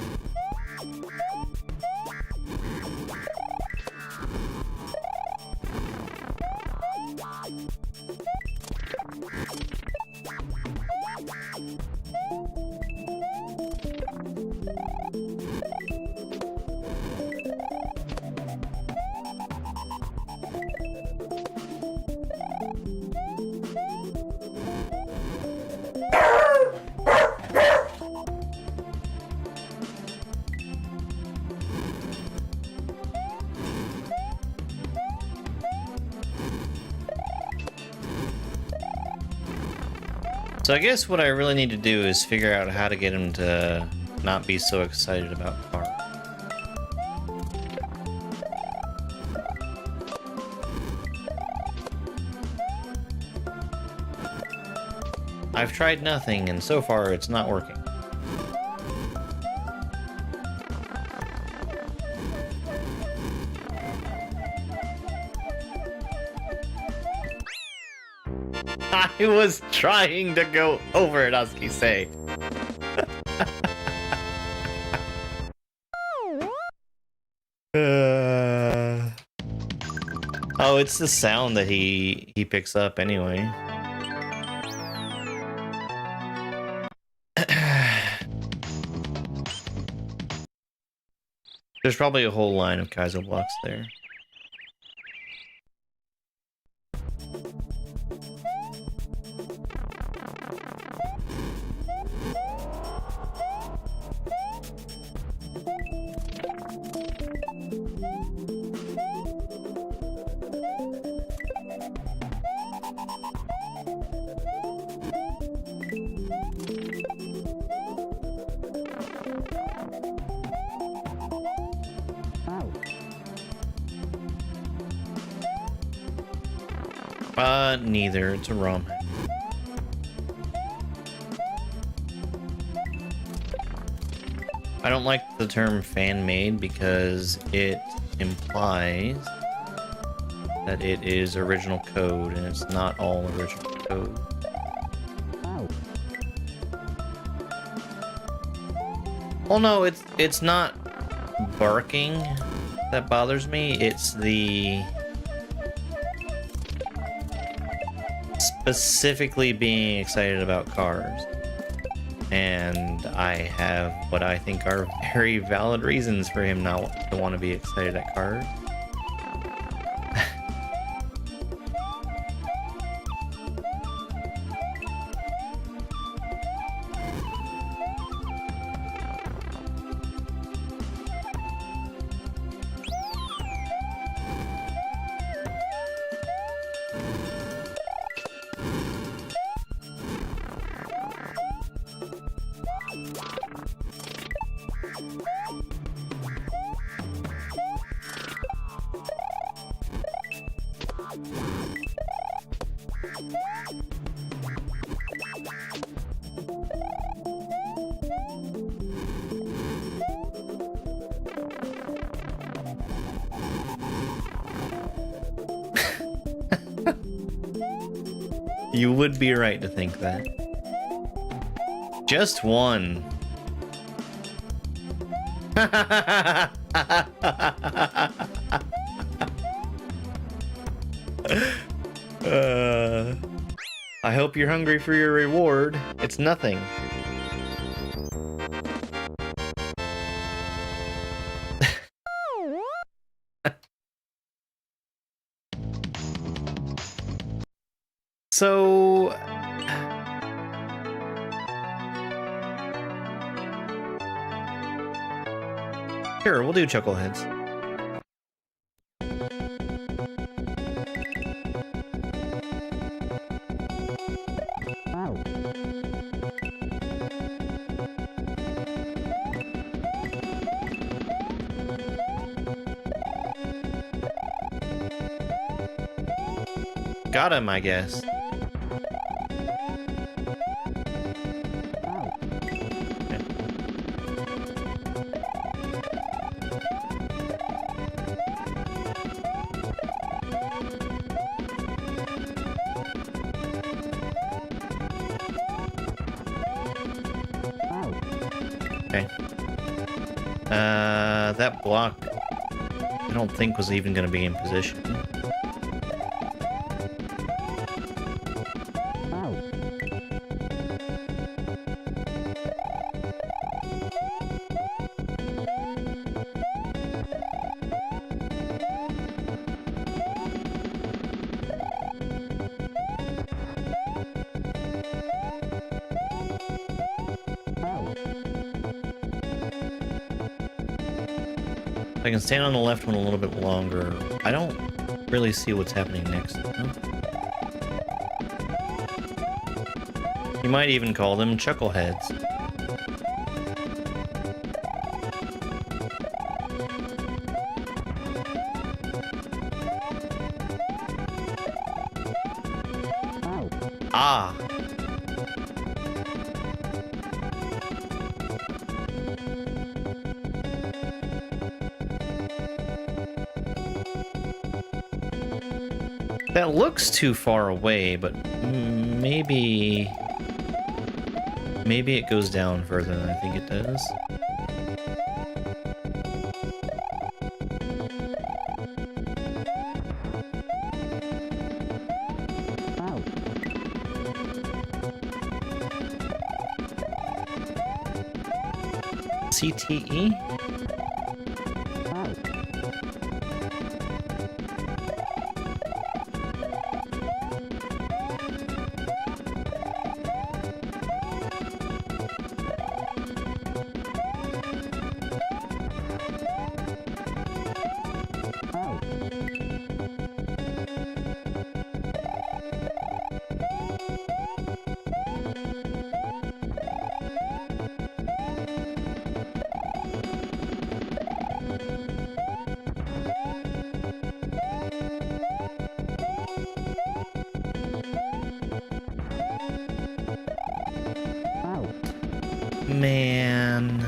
[SPEAKER 1] So I guess what I really need to do is figure out how to get him to not be so excited about cars. I've tried nothing, and so far it's not working. I was trying to go over it, Oskise. Oh, it's the sound that he picks up anyway. There's probably a whole line of kaizo blocks there. Neither. It's a ROM hack. I don't like the term fan-made because it implies that it is original code, and it's not all original code. Well, no, it's not barking that bothers me. It's the specifically being excited about cars.
[SPEAKER 3] And I have what I think are very valid reasons for him not to want to be excited at cars. You would be right to think that. Just one. I hope you're hungry for your reward. It's nothing. So... Sure, we'll do chuckleheads. Got him, I guess. Okay. That block, I don't think was even going to be in position. I can stand on the left one a little bit longer. I don't really see what's happening next. Huh? You might even call them chuckleheads. Ah! That looks too far away, but maybe it goes down further than I think it does. CTE? Man.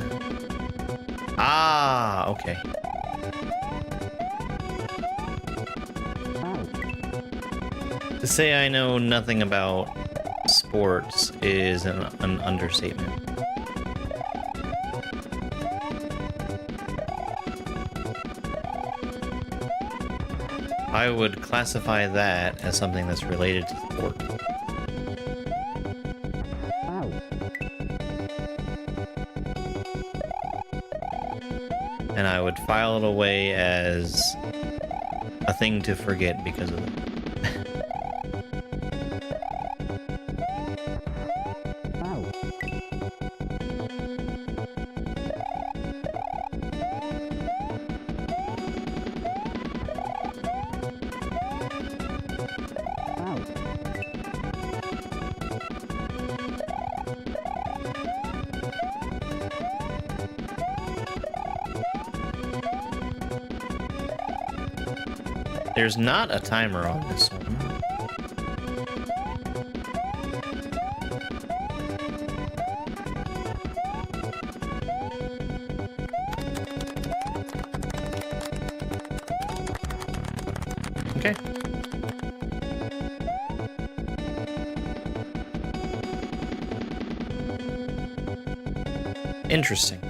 [SPEAKER 3] Ah, okay. To say I know nothing about sports is an understatement. I would classify that as something that's related to sport. would file it away as a thing to forget because of it. There's not a timer on this one. Okay. Interesting.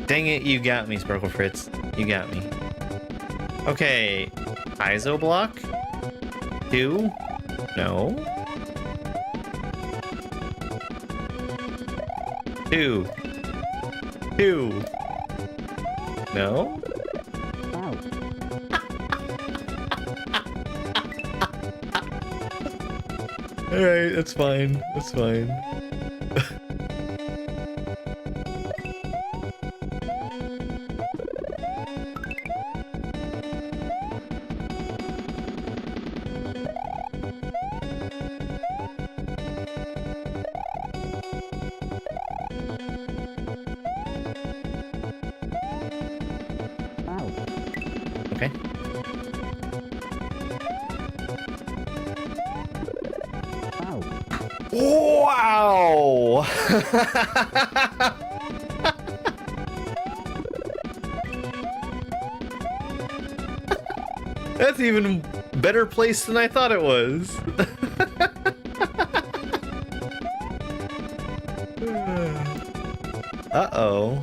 [SPEAKER 3] Dang it, you got me, Sparkle Fritz. You got me. Okay. Kaizo block? 2? No. 2. 2. No. Alright, that's fine. That's fine. Okay. Wow! That's even better place than I thought it was. Uh-oh.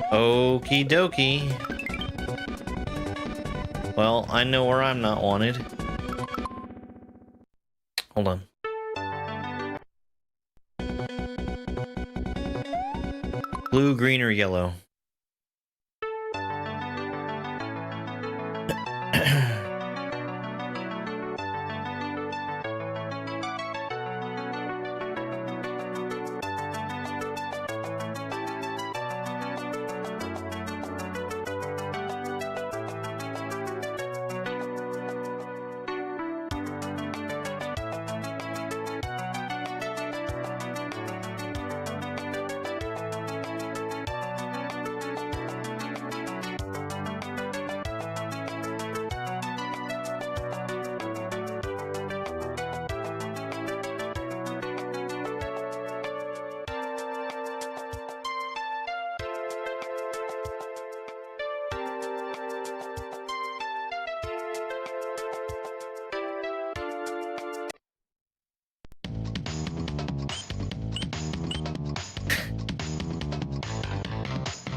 [SPEAKER 3] Okie dokie. Well, I know where I'm not wanted. Hold on. Blue, green, or yellow?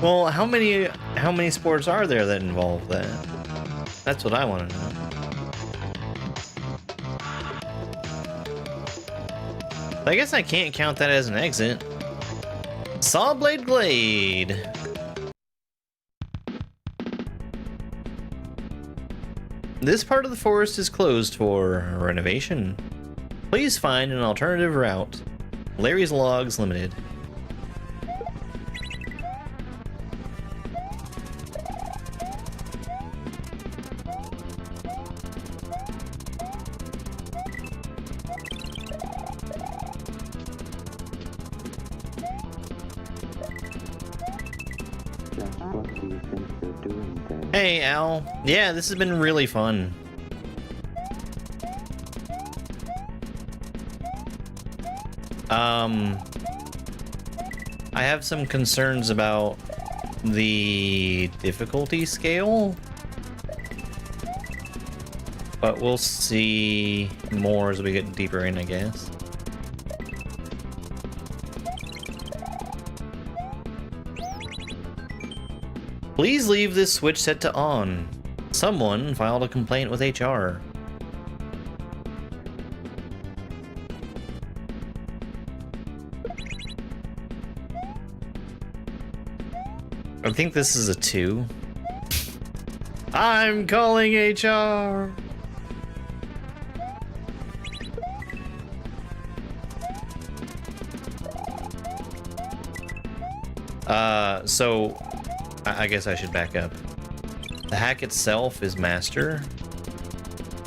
[SPEAKER 3] Well, how many sports are there that involve that? That's what I want to know. I guess I can't count that as an exit. Sawblade Glade. This part of the forest is closed for renovation. Please find an alternative route. Larry's Logs Limited. Hey, Al. Yeah, this has been really fun. I have some concerns about the difficulty scale, but we'll see more as we get deeper in, I guess. Please leave this switch set to on. Someone filed a complaint with HR. I think this is a 2. I'm calling HR. So I guess I should back up. The hack itself is master,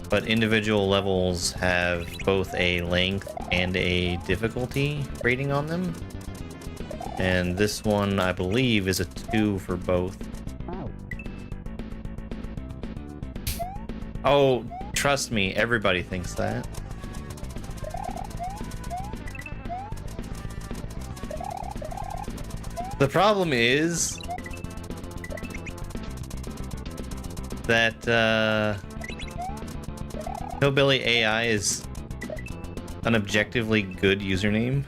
[SPEAKER 3] but individual levels have both a length and a difficulty rating on them. And this one, I believe, is a 2 for both. Oh, trust me, everybody thinks that. The problem is that Hillbilly AI is an objectively good username.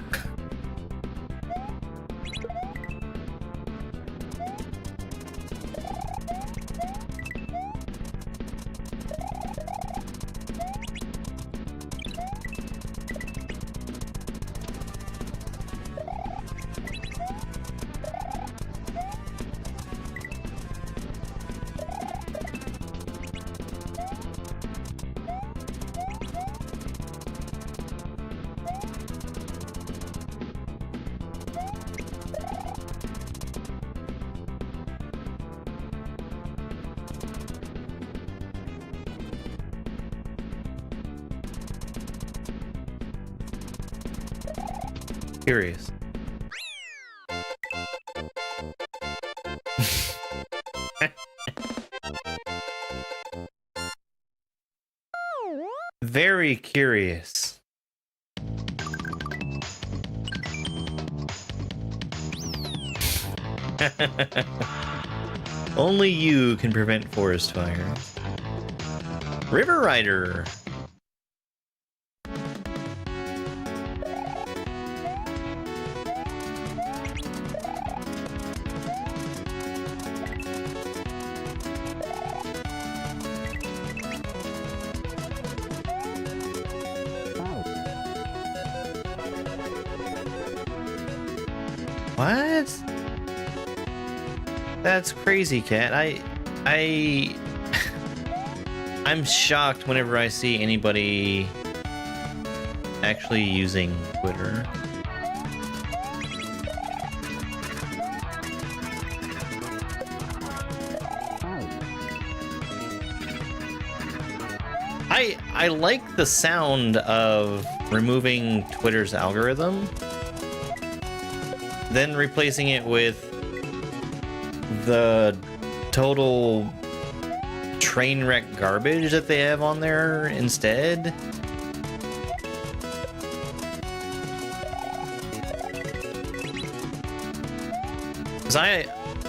[SPEAKER 3] Curious. Very curious. Only you can prevent forest fires. River Rider. What? That's crazy, Cat. I'm shocked whenever I see anybody actually using Twitter. I like the sound of removing Twitter's algorithm, then replacing it with the total train wreck garbage that they have on there instead.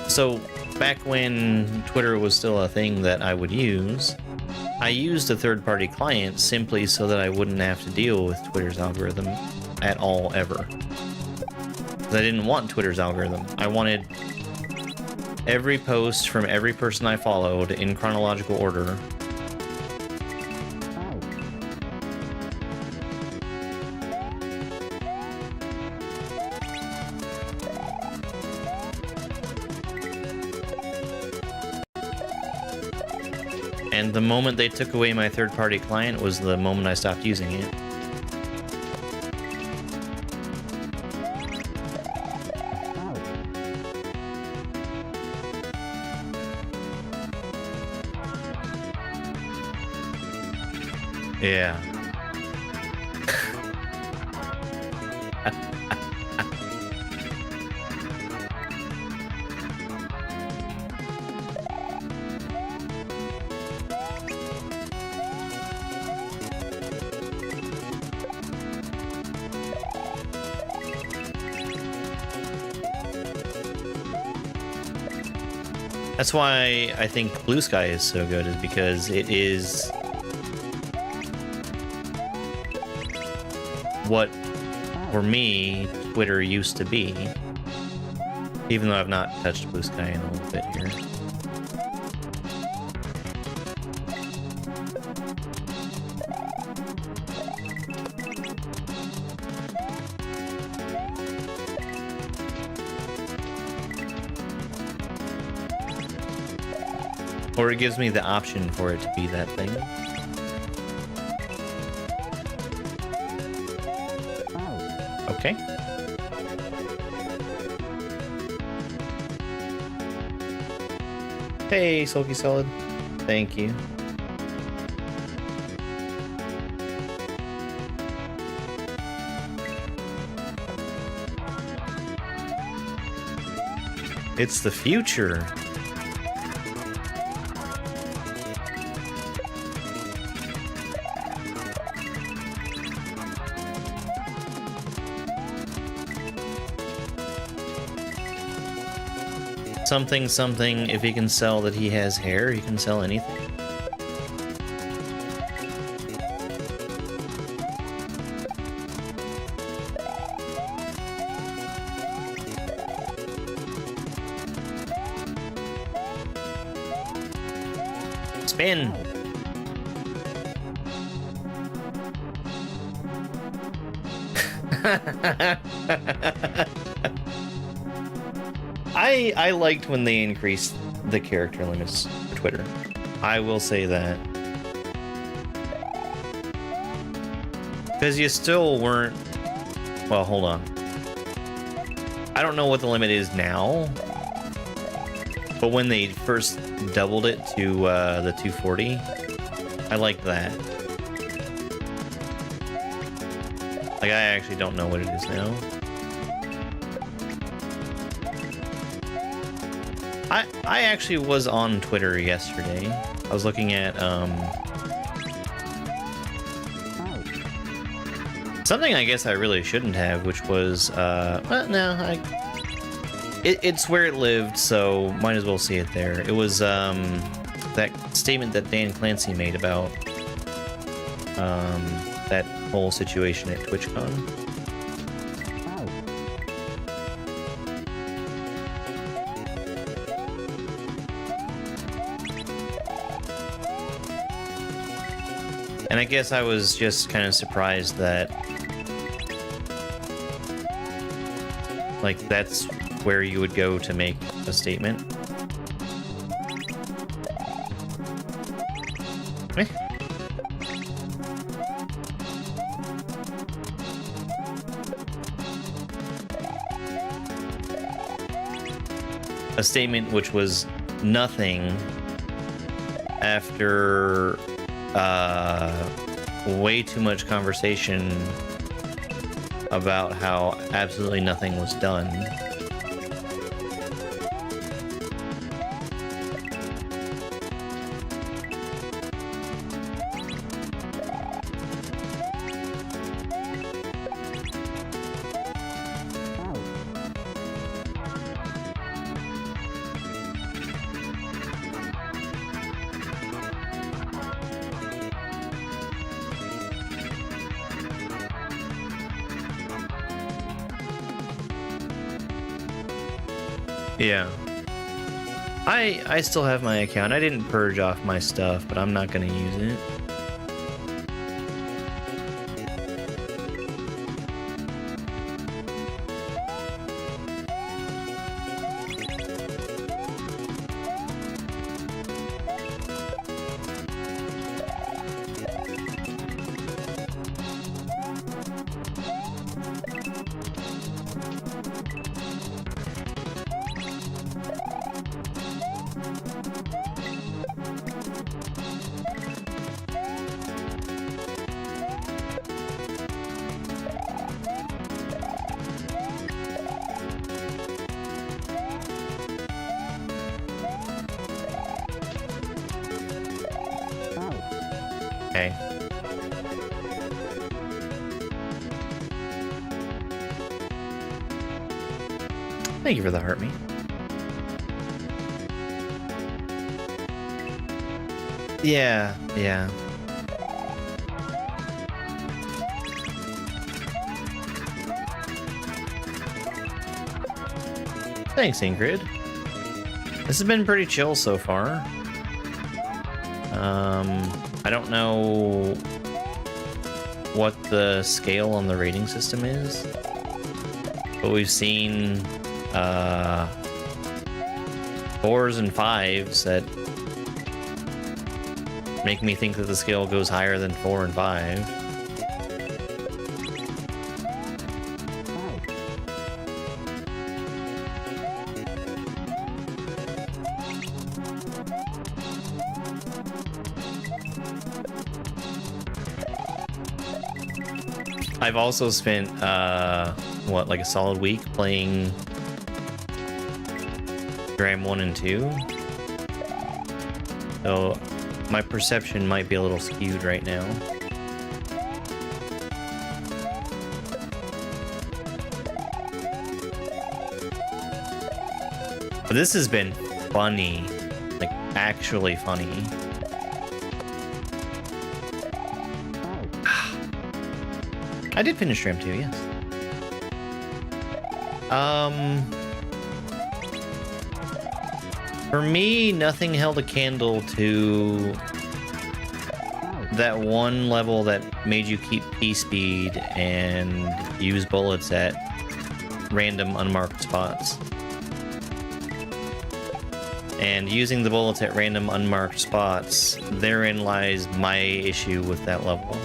[SPEAKER 3] So back when Twitter was still a thing that I would use, I used a third-party client simply so that I wouldn't have to deal with Twitter's algorithm at all, ever. Because I didn't want Twitter's algorithm. I wanted every post from every person I followed in chronological order. And the moment they took away my third-party client was the moment I stopped using it. Yeah. That's why I think Blue Sky is so good, is because it is what, for me, Twitter used to be. Even though I've not touched Blue Sky in a little bit here. Or it gives me the option for it to be that thing. Okay. Hey, Sulky Solid. Thank you. It's the future. Something, something, if he can sell that he has hair, he can sell anything. Spin! I liked when they increased the character limits for Twitter. I will say that. Because you still weren't... Well, hold on. I don't know what the limit is now. But when they first doubled it to the 240, I liked that. Like, I actually don't know what it is now. I actually was on Twitter yesterday. I was looking at something I guess I really shouldn't have, which was well, no, it's where it lived, so might as well see it there. It was that statement that Dan Clancy made about that whole situation at TwitchCon. And I guess I was just kind of surprised that, like, that's where you would go to make a statement. Eh. A statement which was nothing after way too much conversation about how absolutely nothing was done. Yeah. I still have my account. I didn't purge off my stuff, but I'm not gonna use it. Okay. Thank you for the heart me. Yeah, yeah. Thanks, Ingrid. This has been pretty chill so far. I don't know what the scale on the rating system is, but we've seen 4s and 5s that make me think that the scale goes higher than 4 and 5. I've also spent, what, like a solid week playing Gram 1 and 2. So my perception might be a little skewed right now. But this has been funny, like actually funny. I did finish Ram 2, yes. For me, nothing held a candle to that one level that made you keep P-speed and use bullets at random unmarked spots. And using the bullets at random unmarked spots, therein lies my issue with that level.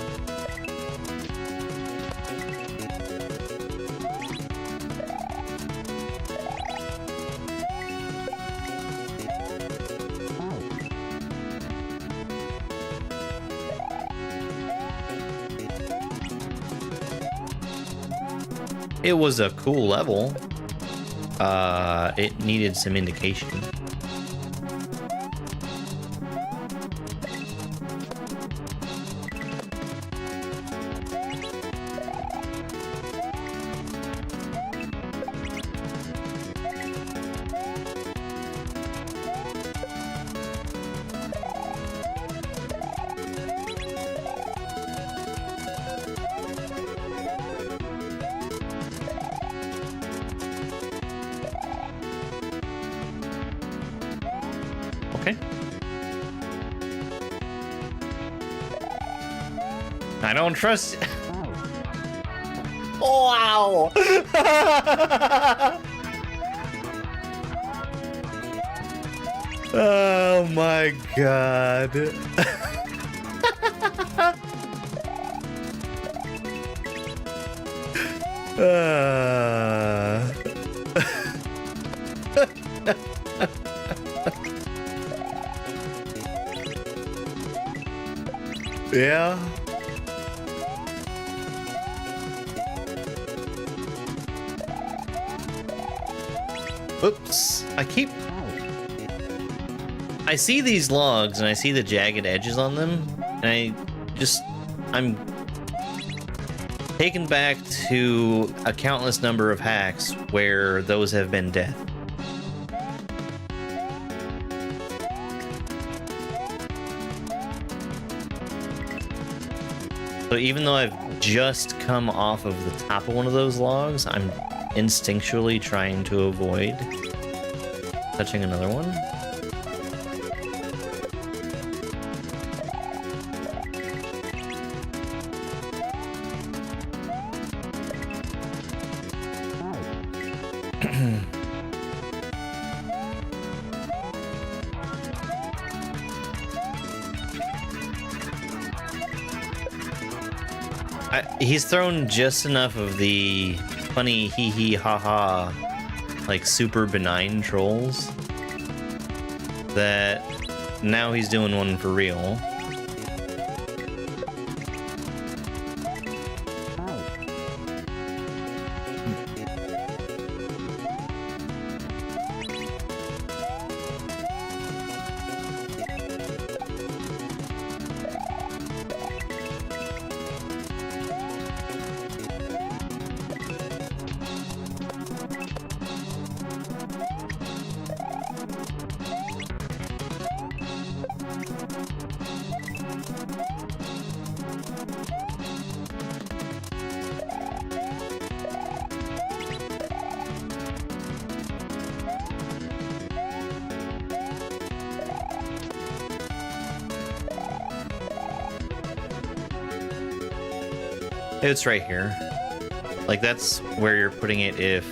[SPEAKER 3] It was a cool level. It needed some indication. Okay. I don't trust. Wow. Oh my god. Yeah. Oops. I see these logs and I see the jagged edges on them, and I'm taken back to a countless number of hacks where those have been death. So even though I've just come off of the top of one of those logs, I'm instinctually trying to avoid touching another one. He's thrown just enough of the funny hee hee ha ha, like super benign trolls, that now he's doing one for real. It's right here. Like, that's where you're putting it if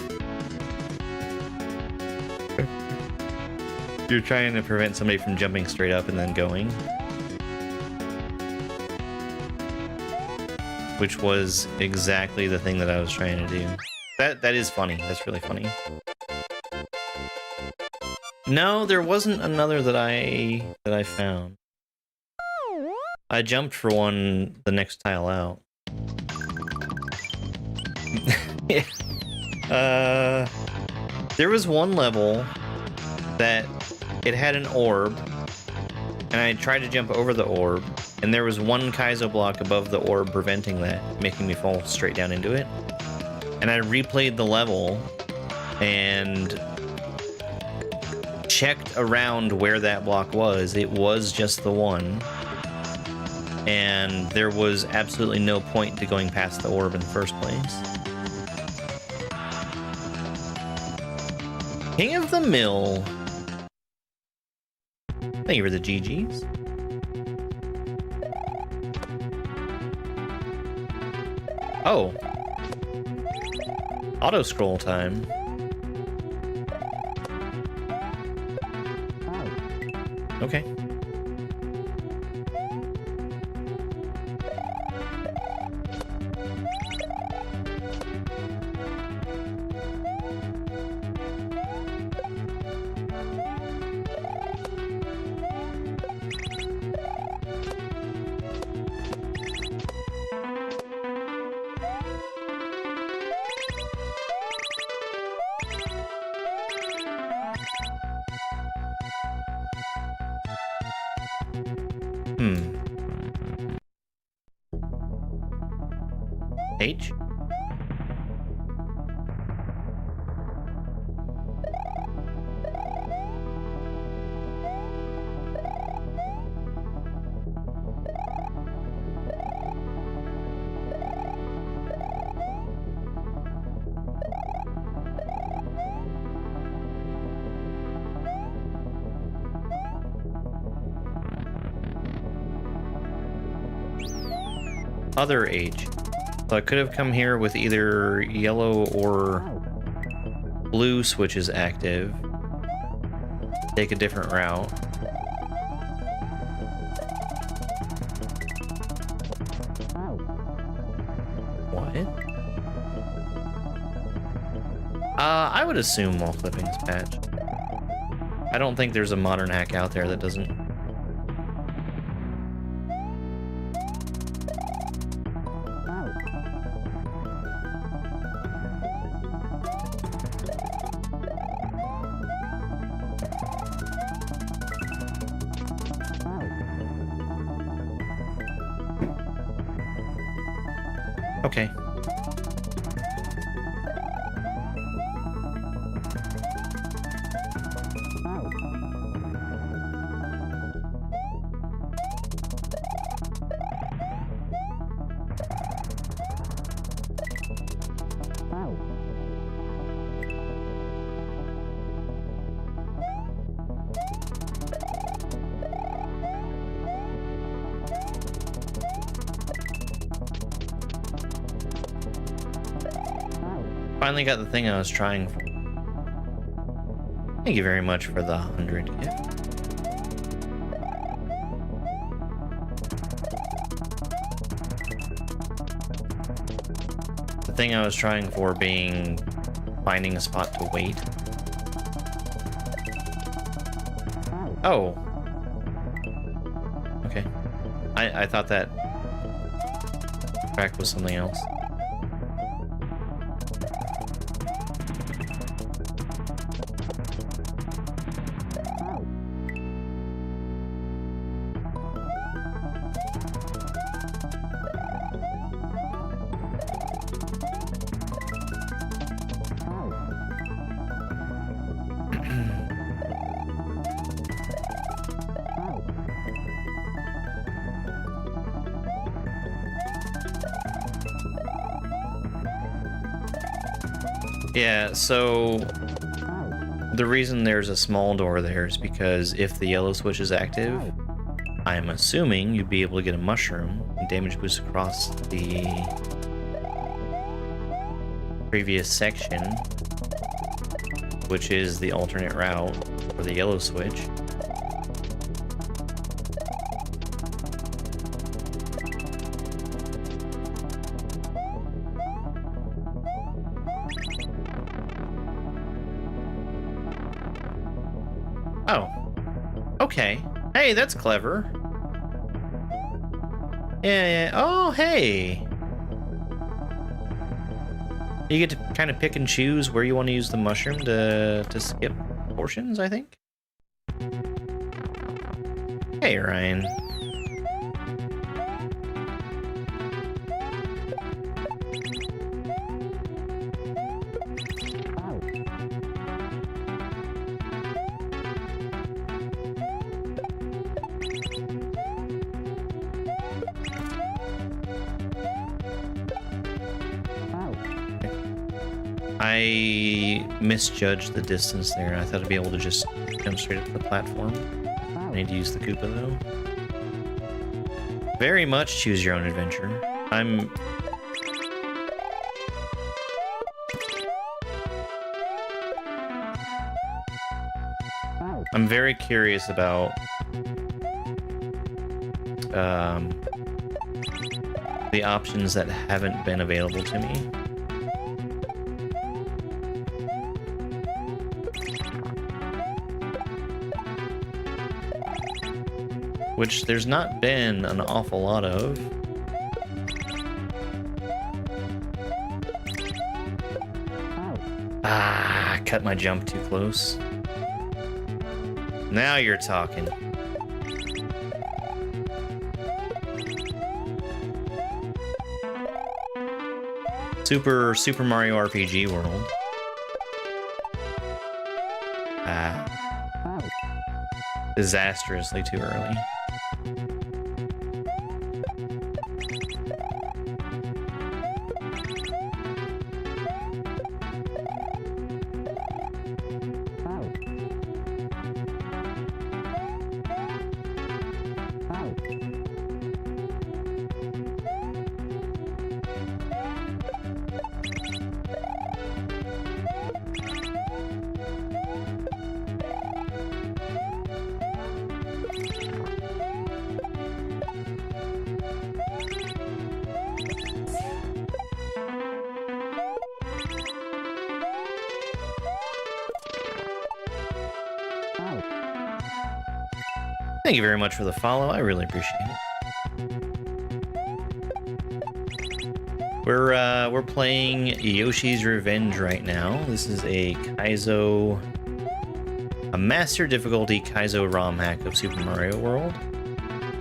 [SPEAKER 3] you're trying to prevent somebody from jumping straight up and then going. Which was exactly the thing that I was trying to do. That is funny. That's really funny. No, there wasn't another that I found. I jumped for one the next tile out. Yeah. There was one level that it had an orb, and I tried to jump over the orb, and there was one kaizo block above the orb preventing that, making me fall straight down into it. And I replayed the level and checked around where that block was. It was just the one. And there was absolutely no point to going past the orb in the first place. King of the Mill. Thank you for the GGs. Oh. Auto scroll time. Okay. H? Other H. So I could have come here with either yellow or blue switches active. Take a different route. What? I would assume wall flipping is patched. I don't think there's a modern hack out there that doesn't. Okay. Finally got the thing I was trying for. Thank you very much for the 100 gift. The thing I was trying for being finding a spot to wait. Oh. Okay. I thought that track was something else. Yeah, so the reason there's a small door there is because if the yellow switch is active, I'm assuming you'd be able to get a mushroom and damage boost across the previous section, which is the alternate route for the yellow switch. Oh. Okay. Hey, that's clever. Yeah. Oh, hey. You get to kind of pick and choose where you want to use the mushroom to skip portions, I think. Hey, Ryan. I misjudged the distance there. I thought I'd be able to just come straight up to the platform. I need to use the Koopa though. Very much choose your own adventure. I'm very curious about the options that haven't been available to me. Which there's not been an awful lot of. Ah, cut my jump too close. Now you're talking. Super Mario RPG World. Ah. Disastrously too early. Thank you very much for the follow. I really appreciate it. We're playing Yoshi's Revenge right now. This is a kaizo, a master difficulty kaizo ROM hack of Super Mario World.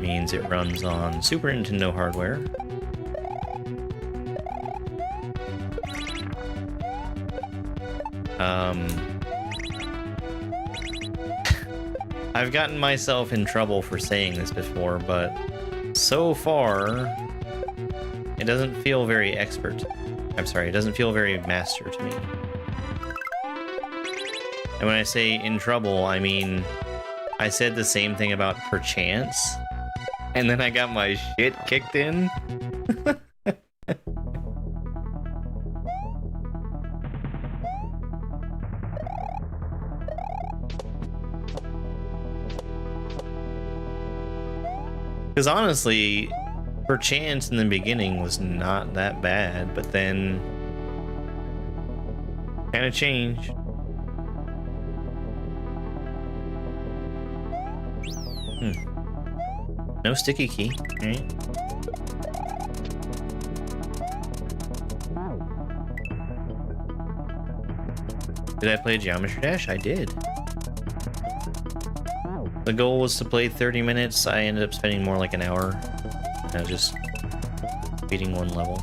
[SPEAKER 3] Means it runs on Super Nintendo hardware. I've gotten myself in trouble for saying this before, but so far, it doesn't feel very expert. I'm sorry, it doesn't feel very master to me. And when I say in trouble, I mean, I said the same thing about perchance, and then I got my shit kicked in. Because honestly, perchance in the beginning was not that bad, but then kind of changed. No sticky key, right? Did I play Geometry Dash? I did. The goal was to play 30 minutes. I ended up spending more like an hour. I was just beating one level.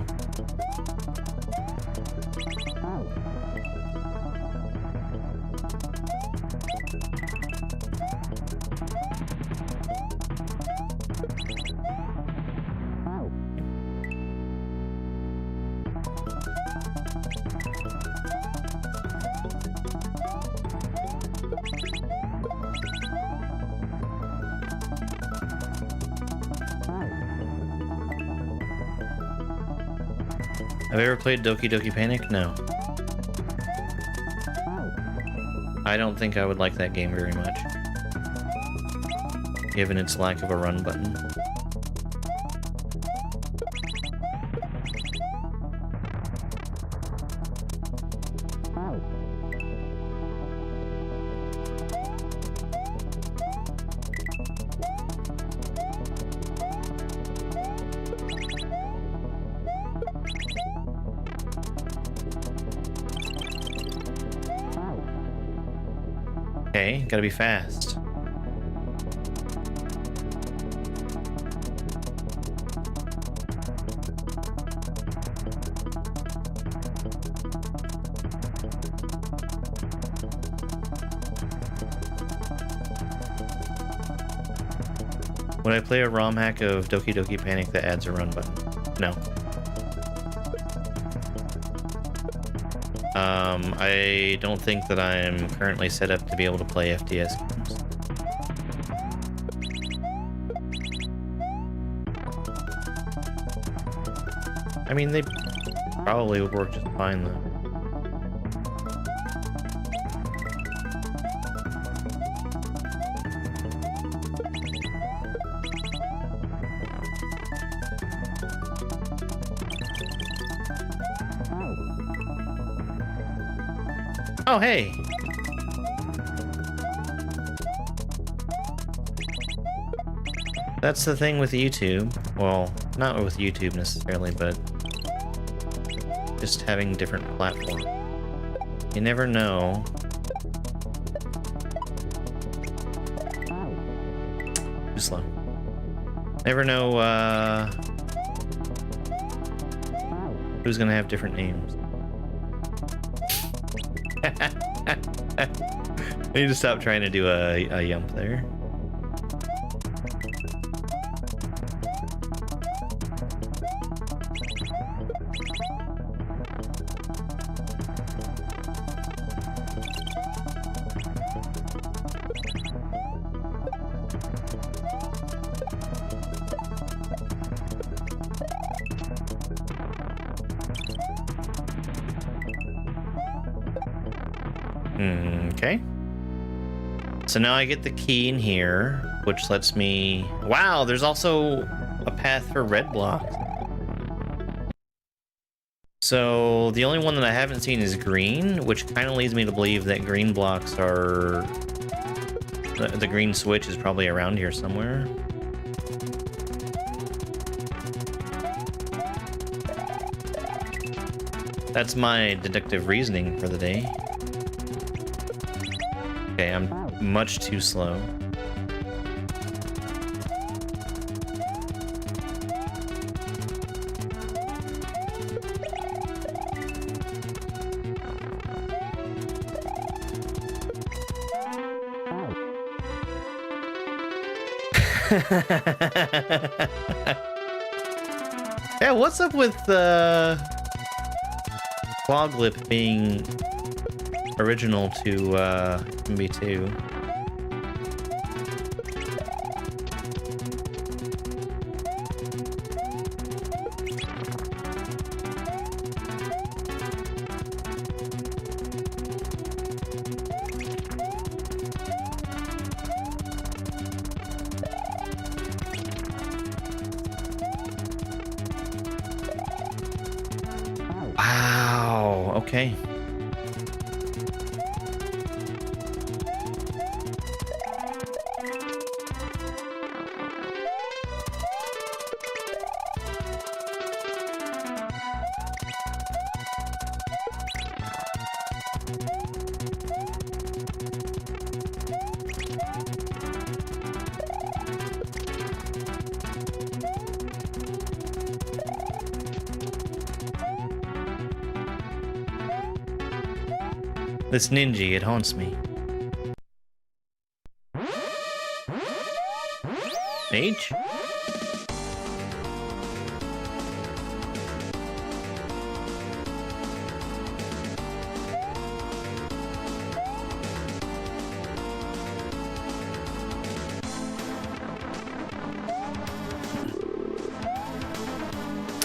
[SPEAKER 3] Have you ever played Doki Doki Panic? No. I don't think I would like that game very much, given its lack of a run button. Okay, gotta be fast. Would I play a ROM hack of Doki Doki Panic that adds a run button? No. I don't think that I'm currently set up to be able to play FTS games. I mean, they probably would work just fine though. Oh, hey! That's the thing with YouTube. Well, not with YouTube necessarily, but just having different platforms. You never know. Too slow. Never know, who's gonna have different names. I need to stop trying to do a yump there. Okay. So now I get the key in here, which lets me... Wow, there's also a path for red blocks. So the only one that I haven't seen is green, which kind of leads me to believe that green blocks are... The green switch is probably around here somewhere. That's my deductive reasoning for the day. Okay, I'm much too slow. Yeah, what's up with Quaglip being original to MB2? Wow, okay. This ninja, it haunts me. Mage?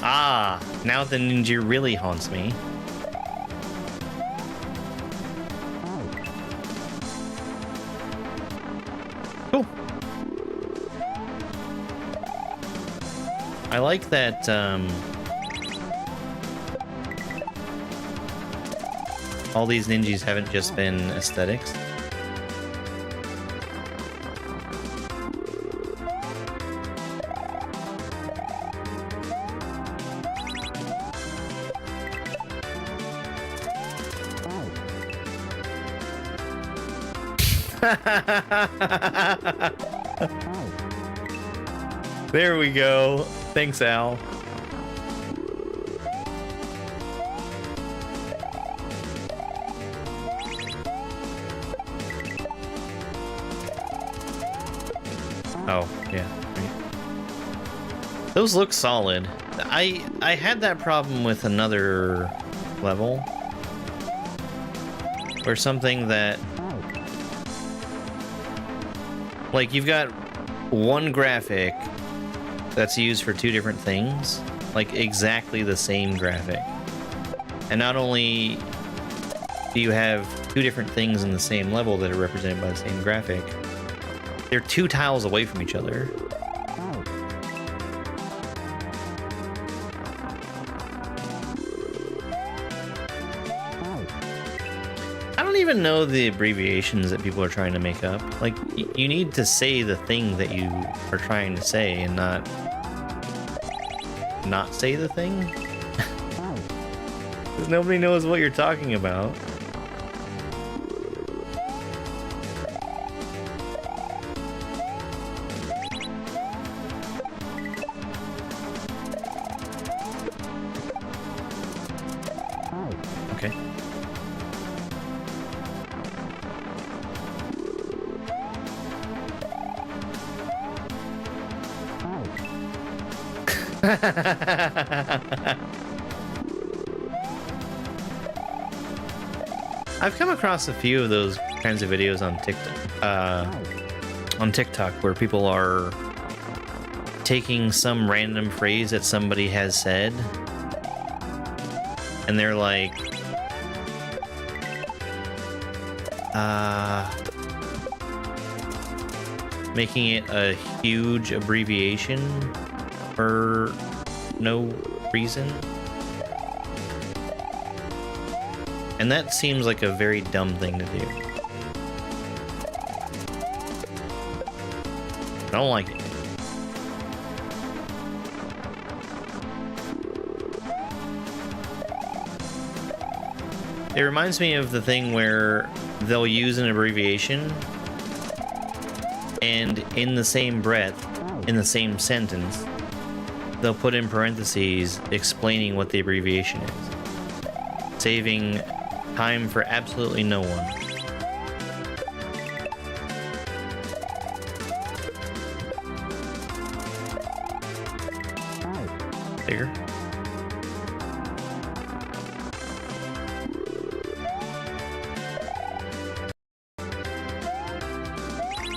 [SPEAKER 3] Ah, now the ninja really haunts me. I like that, all these ninjas haven't just been aesthetics. There we go. Thanks, Al. Oh, yeah. Those look solid. I had that problem with another level where something that, like, you've got one graphic that's used for two different things, like exactly the same graphic. And not only do you have two different things in the same level that are represented by the same graphic, they're two tiles away from each other. I don't even know the abbreviations that people are trying to make up. Like, you need to say the thing that you are trying to say and not say the thing. Because nobody knows what you're talking about. Okay. I've come across a few of those kinds of videos on TikTok where people are taking some random phrase that somebody has said, and they're like, making it a huge abbreviation for no reason. And that seems like a very dumb thing to do. I don't like it. It reminds me of the thing where they'll use an abbreviation and in the same breath, in the same sentence, they'll put in parentheses explaining what the abbreviation is, saving time for absolutely no one. Bigger.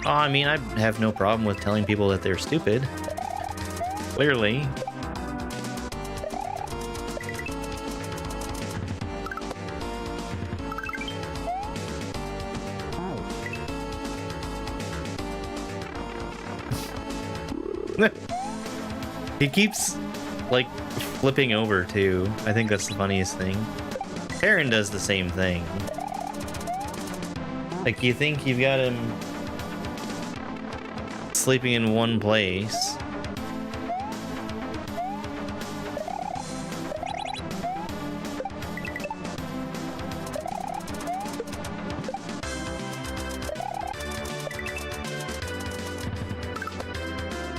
[SPEAKER 3] Oh, I mean, I have no problem with telling people that they're stupid. Clearly. He keeps, like, flipping over, too. I think that's the funniest thing. Aaron does the same thing. Like, you think you've got him sleeping in one place.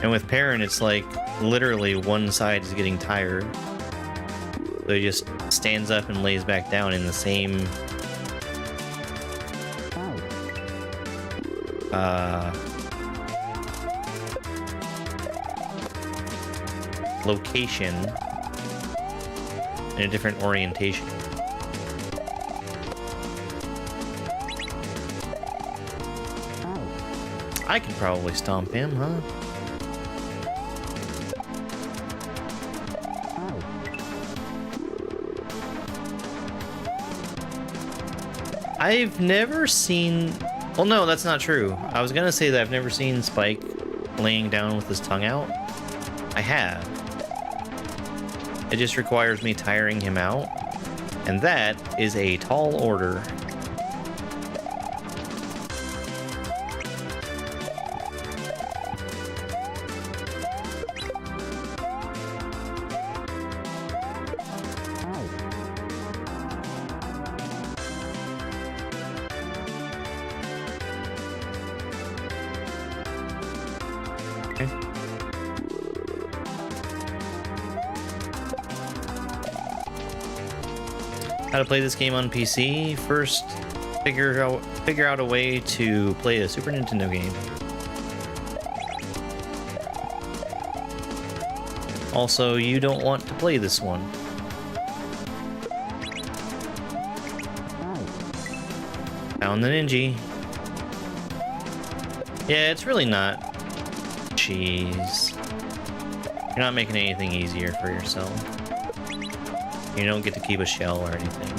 [SPEAKER 3] And with Perrin, it's like literally one side is getting tired. So he just stands up and lays back down in the same location in a different orientation. I could probably stomp him, huh? I've never seen... Well, no, that's not true. I was gonna say that I've never seen Spike laying down with his tongue out. I have. It just requires me tiring him out, and that is a tall order. How to play this game on PC? First, figure out a way to play a Super Nintendo game. Also, you don't want to play this one. Found the ninja. Yeah, it's really not. Jeez. You're not making anything easier for yourself. You don't get to keep a shell or anything.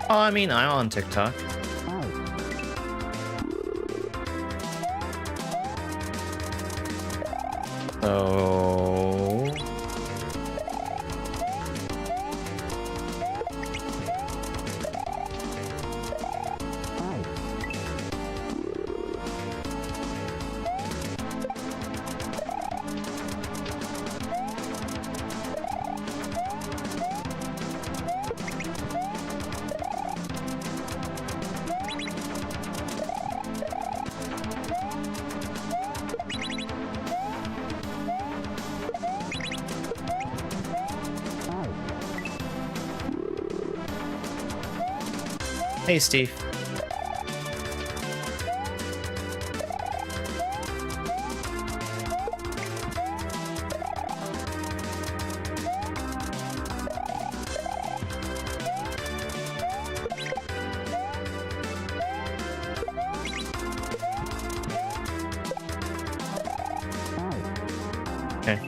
[SPEAKER 3] Oh, I mean, I'm on TikTok. So... Hey, Steve. Okay.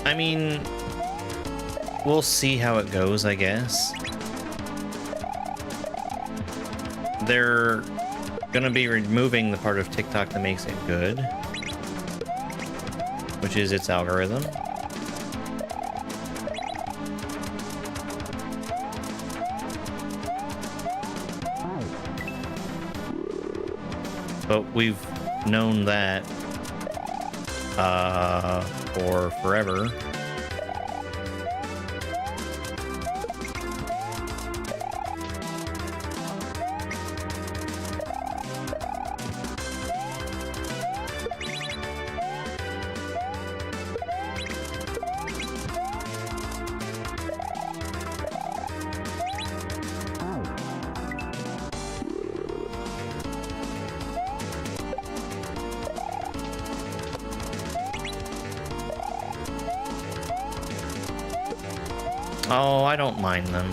[SPEAKER 3] I mean, we'll see how it goes, I guess. They're gonna be removing the part of TikTok that makes it good, which is its algorithm. But we've known that for forever. Oh, I don't mind them.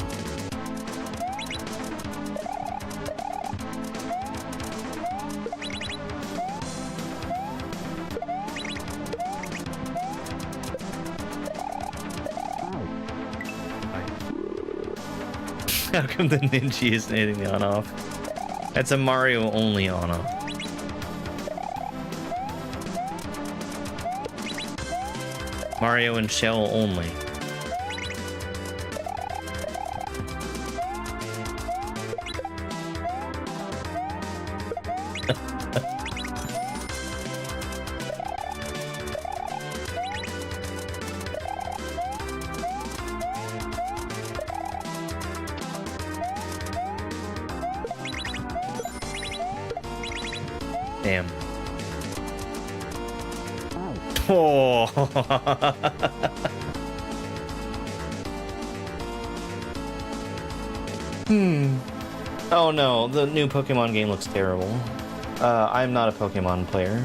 [SPEAKER 3] How come the ninja isn't hitting the on-off? That's a Mario only on-off. Mario and Shell only. Damn. Oh. Oh no, the new Pokemon game looks terrible. I'm not a Pokemon player.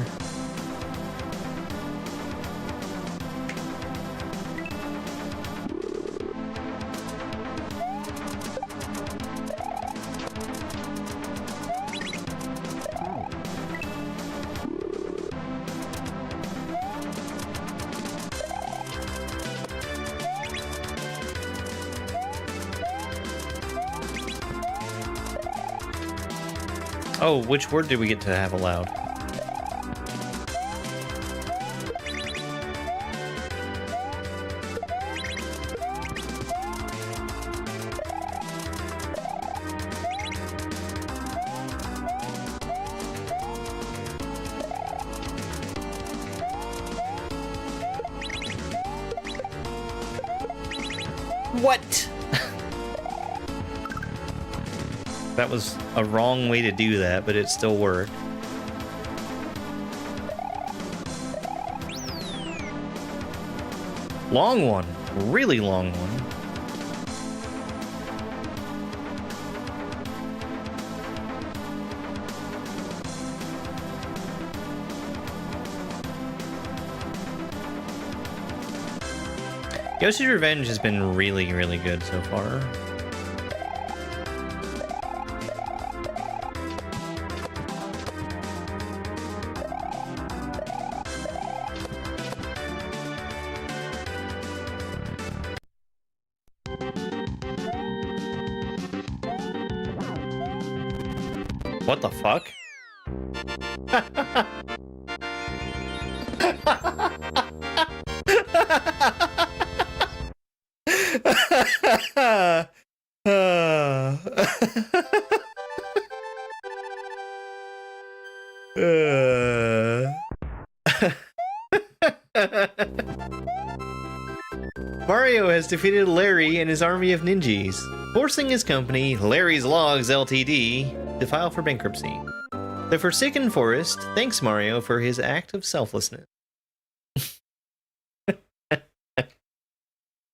[SPEAKER 3] Oh, which word did we get to have allowed? What? That was a wrong way to do that, but it still worked. Long one. Really long one. Yoshi's Revenge has been really, really good so far. What the fuck? Mario has defeated Larry and his army of ninjas, forcing his company, Larry's Logs Ltd., to file for bankruptcy. The Forsaken Forest thanks Mario for his act of selflessness.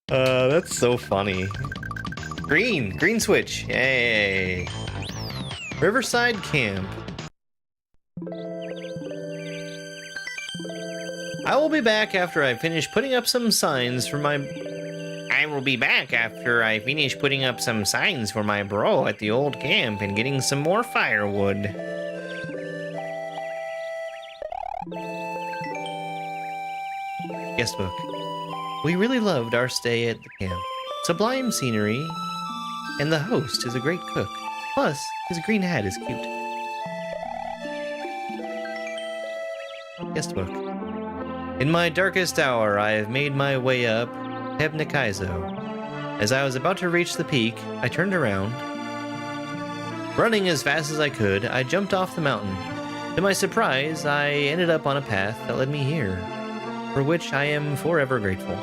[SPEAKER 3] That's so funny. Green switch, yay! Riverside Camp. I will be back after I finish putting up some signs for my... bro at the old camp and getting some more firewood. Guestbook. We really loved our stay at the camp. Sublime scenery, and the host is a great cook. Plus, his green hat is cute. Guestbook. In my darkest hour, I have made my way up kaizo. As I was about to reach the peak, I turned around. Running as fast as I could, I jumped off the mountain. To my surprise, I ended up on a path that led me here, for which I am forever grateful.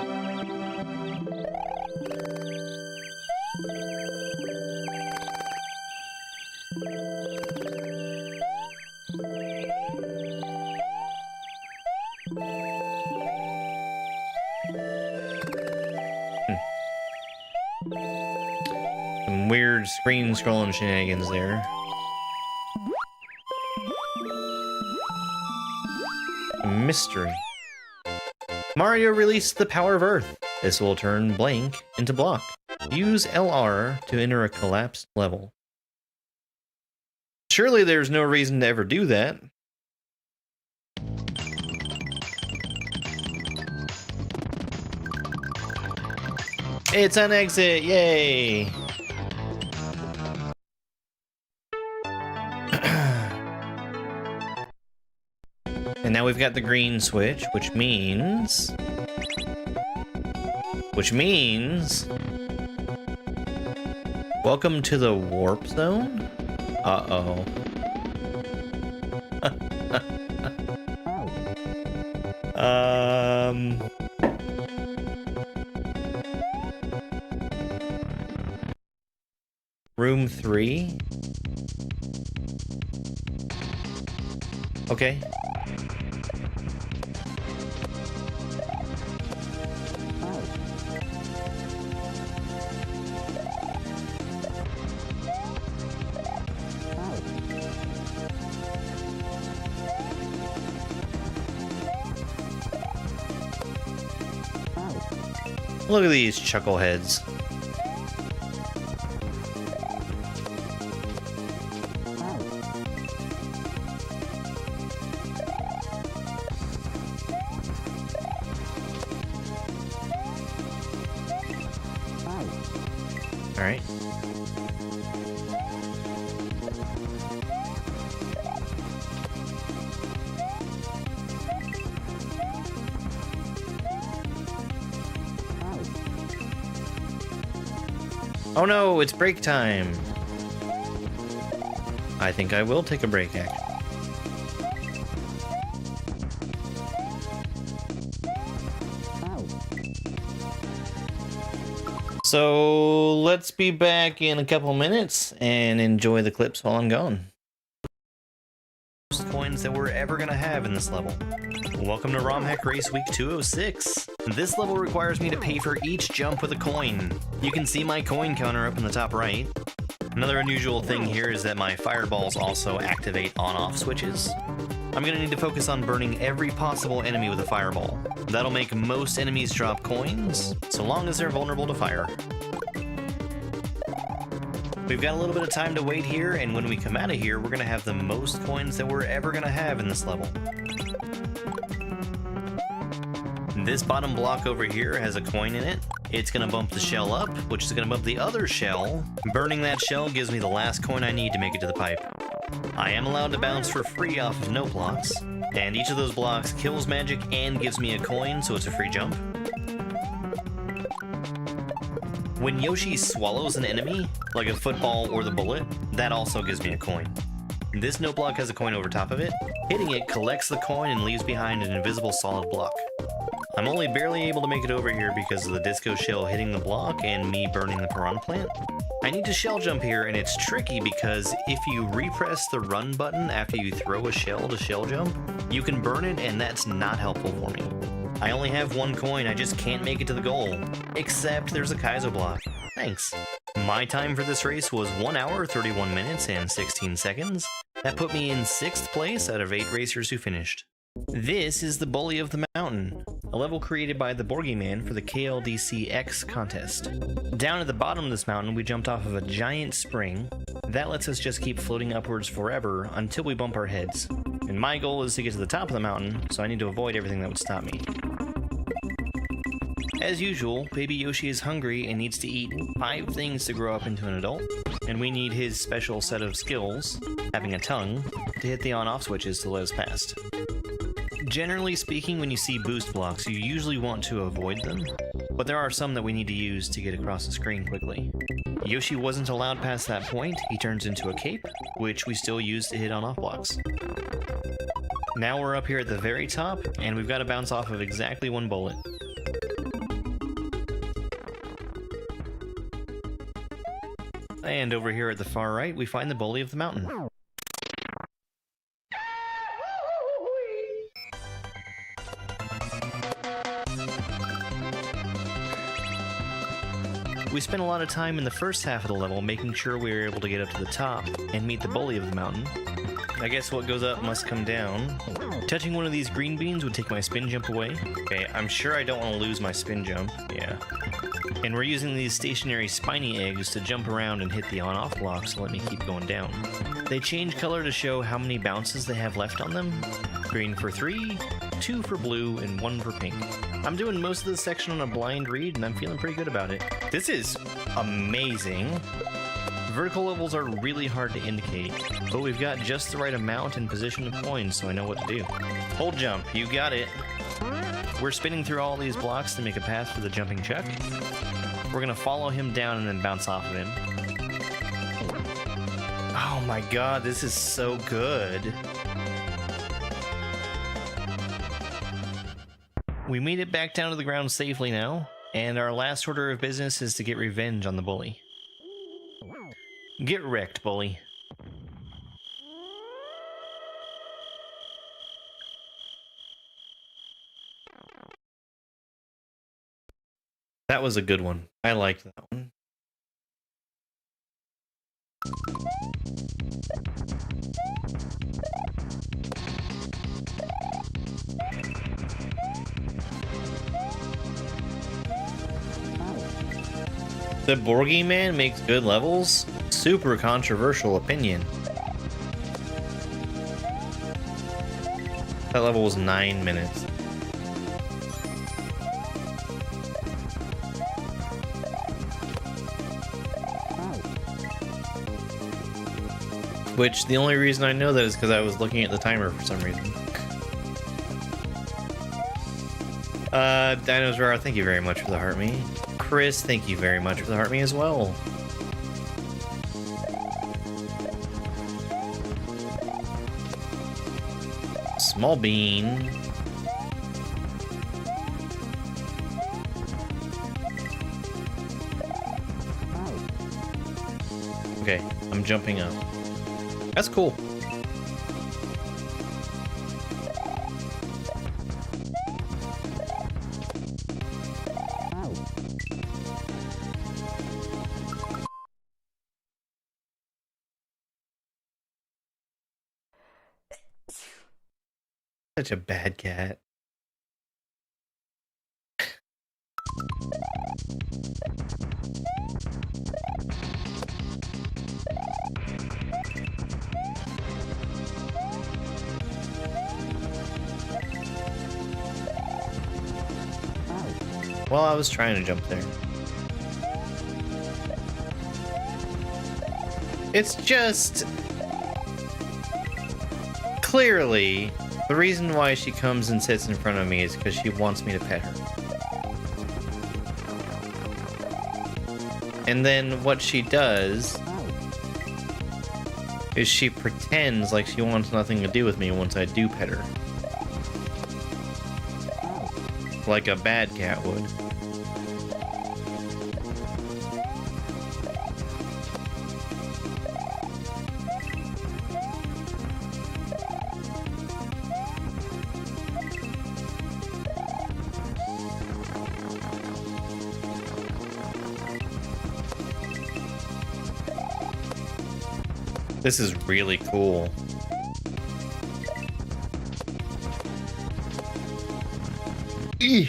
[SPEAKER 3] Some weird screen scrolling shenanigans there. Mystery. Mario released the power of Earth. This will turn blank into block. Use LR to enter a collapsed level. Surely there's no reason to ever do that. It's an exit, yay! And now we've got the green switch, which means... Welcome to the warp zone? Uh-oh. Room 3? Okay. Look at these chuckleheads. All right. Oh no, it's break time. I think I will take a break, actually. So let's be back in a couple minutes and enjoy the clips while I'm gone.
[SPEAKER 1] Most coins that we're ever gonna have in this level. Welcome to ROM Hack Race Week 206. This level requires me to pay for each jump with a coin. You can see my coin counter up in the top right. Another unusual thing here is that my fireballs also activate on-off switches. I'm gonna need to focus on burning every possible enemy with a fireball. That'll make most enemies drop coins, so long as they're vulnerable to fire. We've got a little bit of time to wait here, and when we come out of here, we're gonna have the most coins that we're ever gonna have in this level. This bottom block over here has a coin in it. It's gonna bump the shell up, which is gonna bump the other shell. Burning that shell gives me the last coin I need to make it to the pipe. I am allowed to bounce for free off of no blocks, and each of those blocks kills magic and gives me a coin, so it's a free jump. When Yoshi swallows an enemy, like a football or the bullet, that also gives me a coin. This note block has a coin over top of it. Hitting it collects the coin and leaves behind an invisible solid block. I'm only barely able to make it over here because of the disco shell hitting the block and me burning the piranha plant. I need to shell jump here, and it's tricky because if you repress the run button after you throw a shell to shell jump, you can burn it, and that's not helpful for me. I only have one coin, I just can't make it to the goal. Except there's a kaizo block. Thanks. My time for this race was 1 hour, 31 minutes, and 16 seconds. That put me in 6th place out of 8 racers who finished. This is the Bully of the Mountain, a level created by the Boogeyman for the KLDC-X contest. Down at the bottom of this mountain, we jumped off of a giant spring. That lets us just keep floating upwards forever until we bump our heads. And my goal is to get to the top of the mountain, so I need to avoid everything that would stop me. As usual, Baby Yoshi is hungry and needs to eat 5 things to grow up into an adult, and we need his special set of skills, having a tongue, to hit the on-off switches to let us past. Generally speaking, when you see boost blocks, you usually want to avoid them, but there are some that we need to use to get across the screen quickly. Yoshi wasn't allowed past that point. He turns into a cape, which we still use to hit on-off blocks. Now we're up here at the very top, and we've got to bounce off of exactly 1 bullet. And over here at the far right, we find the Bully of the Mountain. We spent a lot of time in the first half of the level making sure we were able to get up to the top and meet the Bully of the Mountain. I guess what goes up must come down. Touching one of these green beans would take my spin jump away. Okay, I'm sure I don't want to lose my spin jump. Yeah. And we're using these stationary spiny eggs to jump around and hit the on-off blocks to let me keep going down. They change color to show how many bounces they have left on them. Green for 3, 2 for blue, and 1 for pink. I'm doing most of this section on a blind read, and I'm feeling pretty good about it. This is amazing. Vertical levels are really hard to indicate, but we've got just the right amount and position of coins, so I know what to do. Hold jump, you got it. We're spinning through all these blocks to make a path for the jumping chuck. We're gonna follow him down and then bounce off of him. Oh my god, this is so good. We made it back down to the ground safely now, and our last order of business is to get revenge on the bully. Get wrecked, bully. That was a good one. I liked that one. The Boogeyman makes good levels? Super controversial opinion. That level was 9 minutes. Which, the only reason I know that is because I was looking at the timer for some reason.
[SPEAKER 3] Dinosaur, thank you very much for the heart me. Chris, thank you very much for the heart me as well. Small bean. Okay, I'm jumping up. That's cool. Such a bad cat. Well, I was trying to jump there. It's just... clearly, the reason why she comes and sits in front of me is because she wants me to pet her. And then what she does is she pretends like she wants nothing to do with me once I do pet her. Like a bad cat would. This is really cool. Eeh.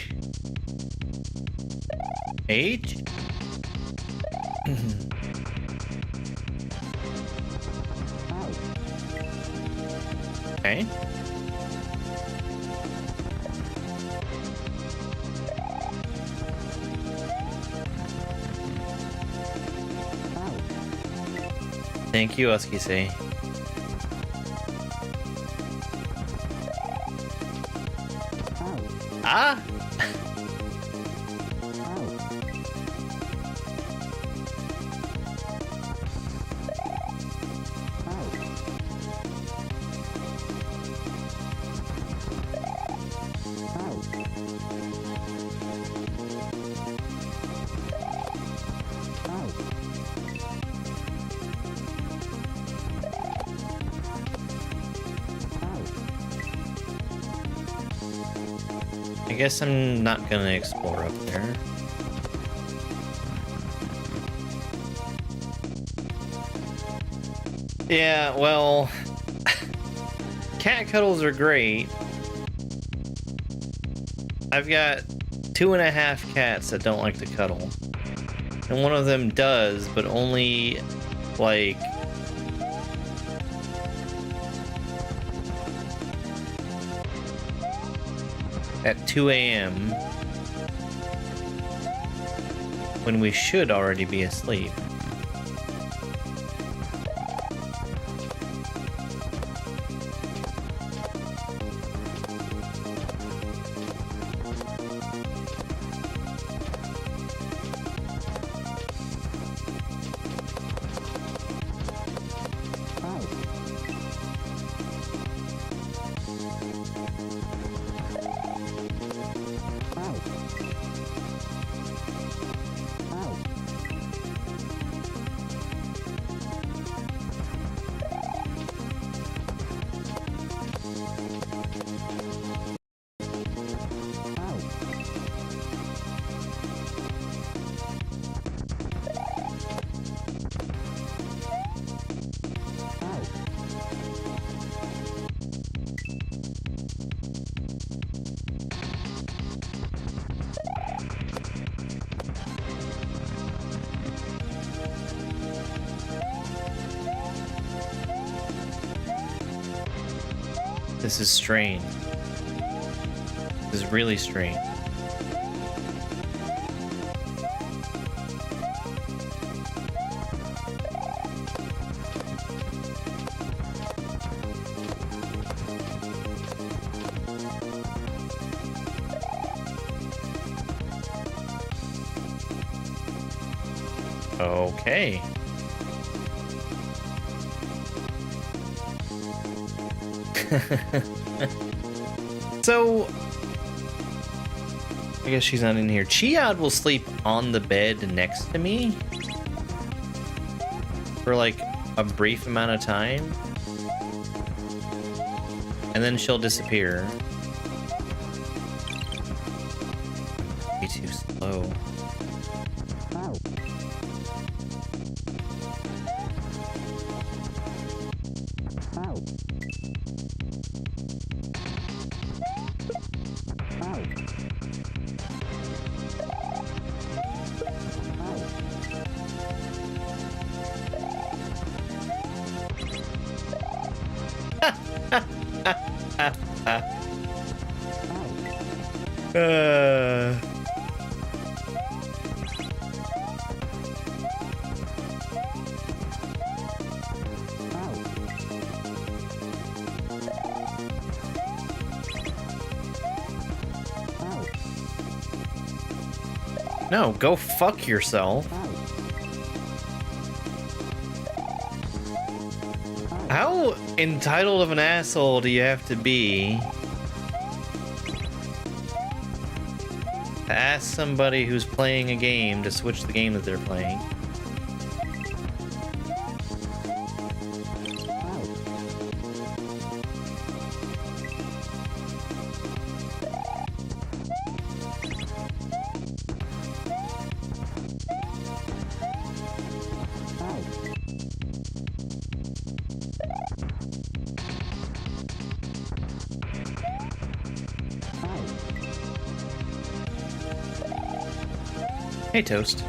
[SPEAKER 3] H? Okay. Thank you, Oskise. Ah! I guess I'm not gonna explore up there. Yeah, well, cat cuddles are great. I've got 2.5 cats that don't like to cuddle. And one of them does, but only, like, at 2 a.m. when we should already be asleep. This is strange. This is really strange. Okay. So, I guess she's not in here. Chiad will sleep on the bed next to me for like a brief amount of time, and then she'll disappear. Be too slow. No, go fuck yourself. How entitled of an asshole do you have to be to ask somebody who's playing a game to switch the game that they're playing? Hey, Toast.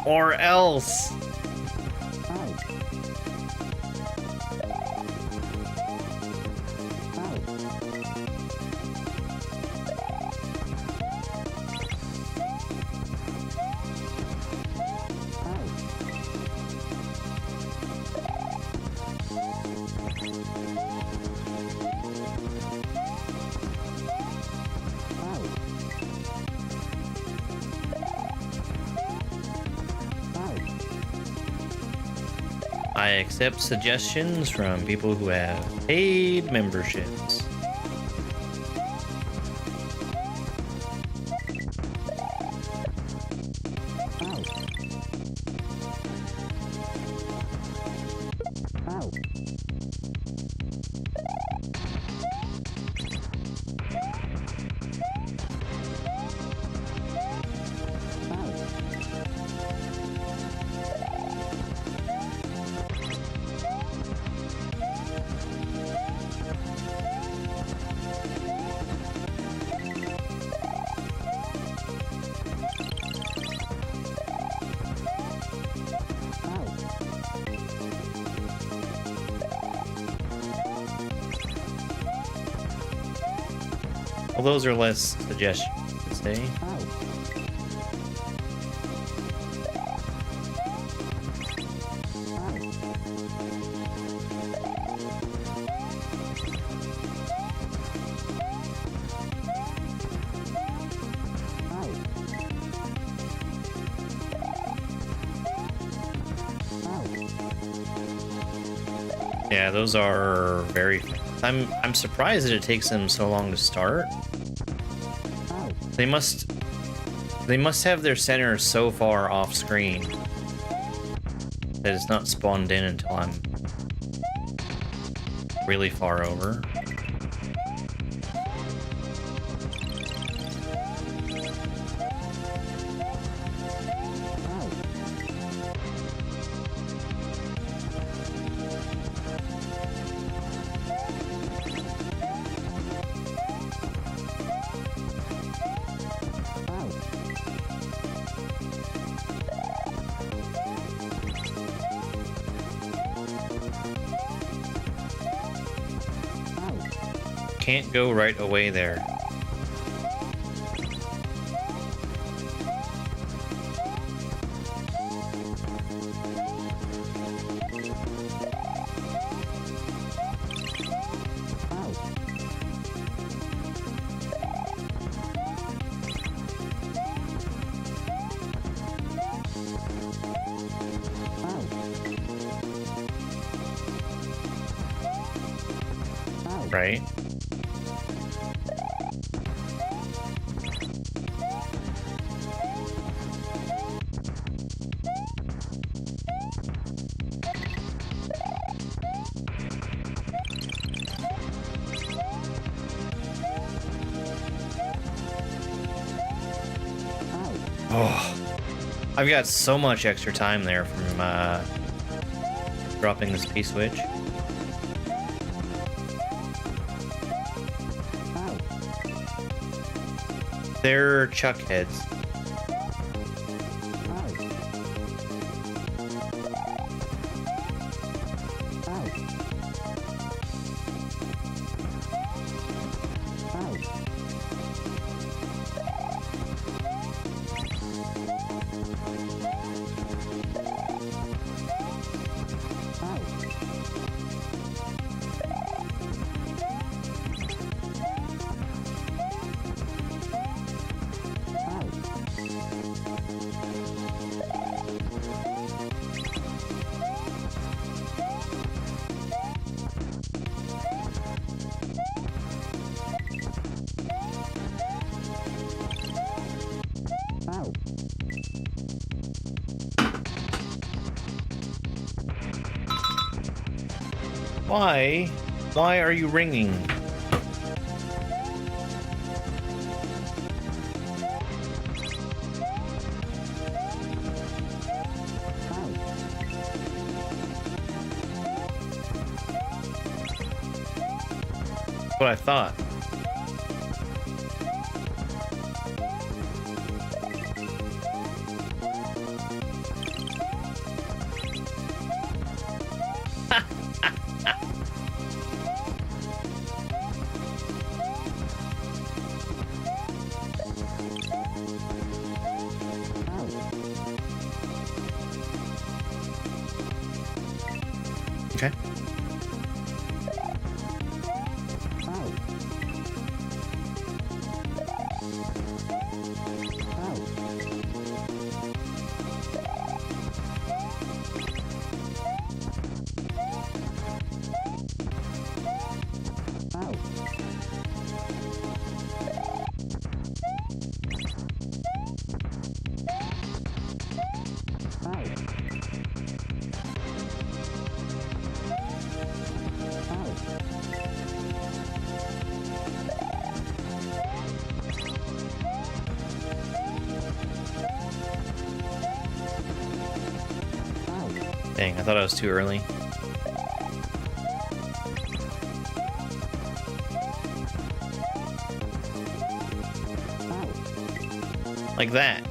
[SPEAKER 3] Or else. I accept suggestions from people who have paid memberships. Well, those are less suggestions to say. Yeah, those are very... I'm surprised that it takes them so long to start. They must have their center so far off screen that it's not spawned in until I'm really far over. Can't go right away there. right? Oh, I've got so much extra time there from dropping this P-switch. They're chuck heads. Why? Why are you ringing? That's what I thought. Okay. Dang, I thought I was too early. Like that.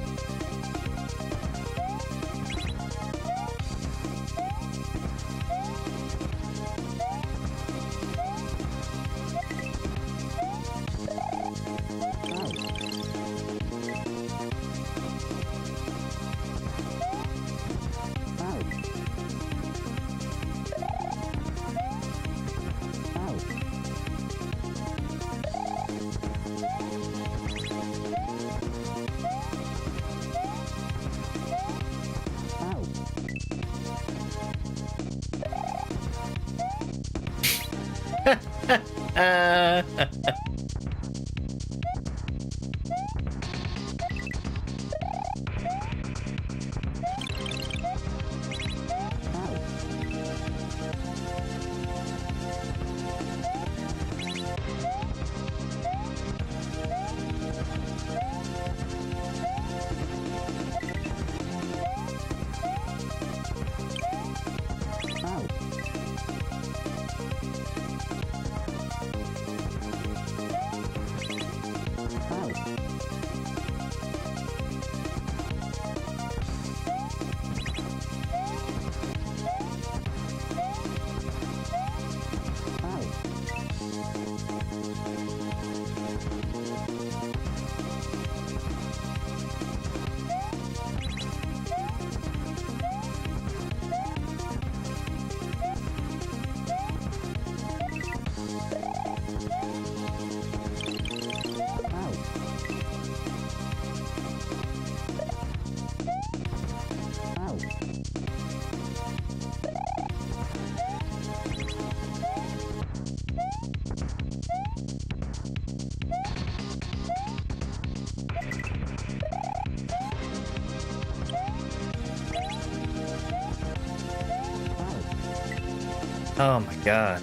[SPEAKER 3] Oh my god.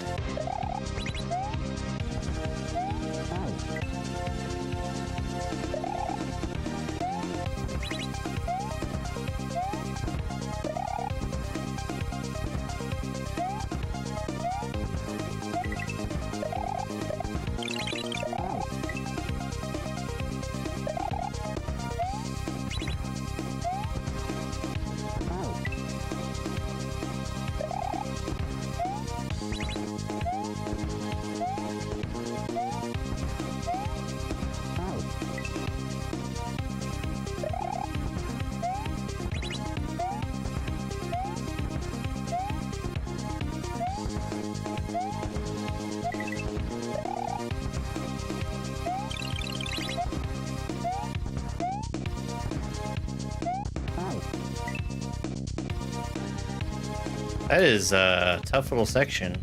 [SPEAKER 3] That is a tough little section.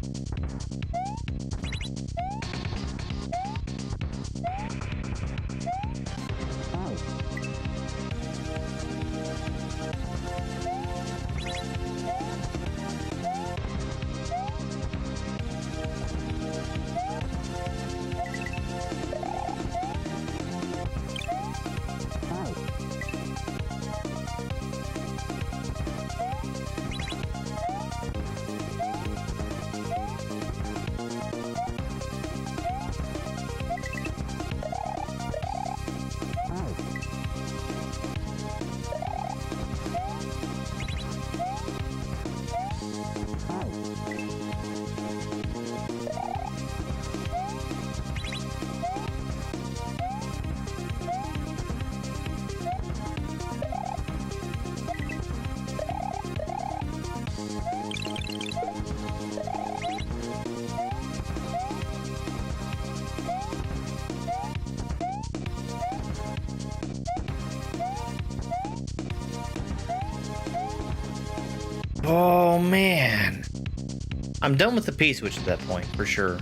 [SPEAKER 3] Oh man. I'm done with the P-switch at that point, for sure.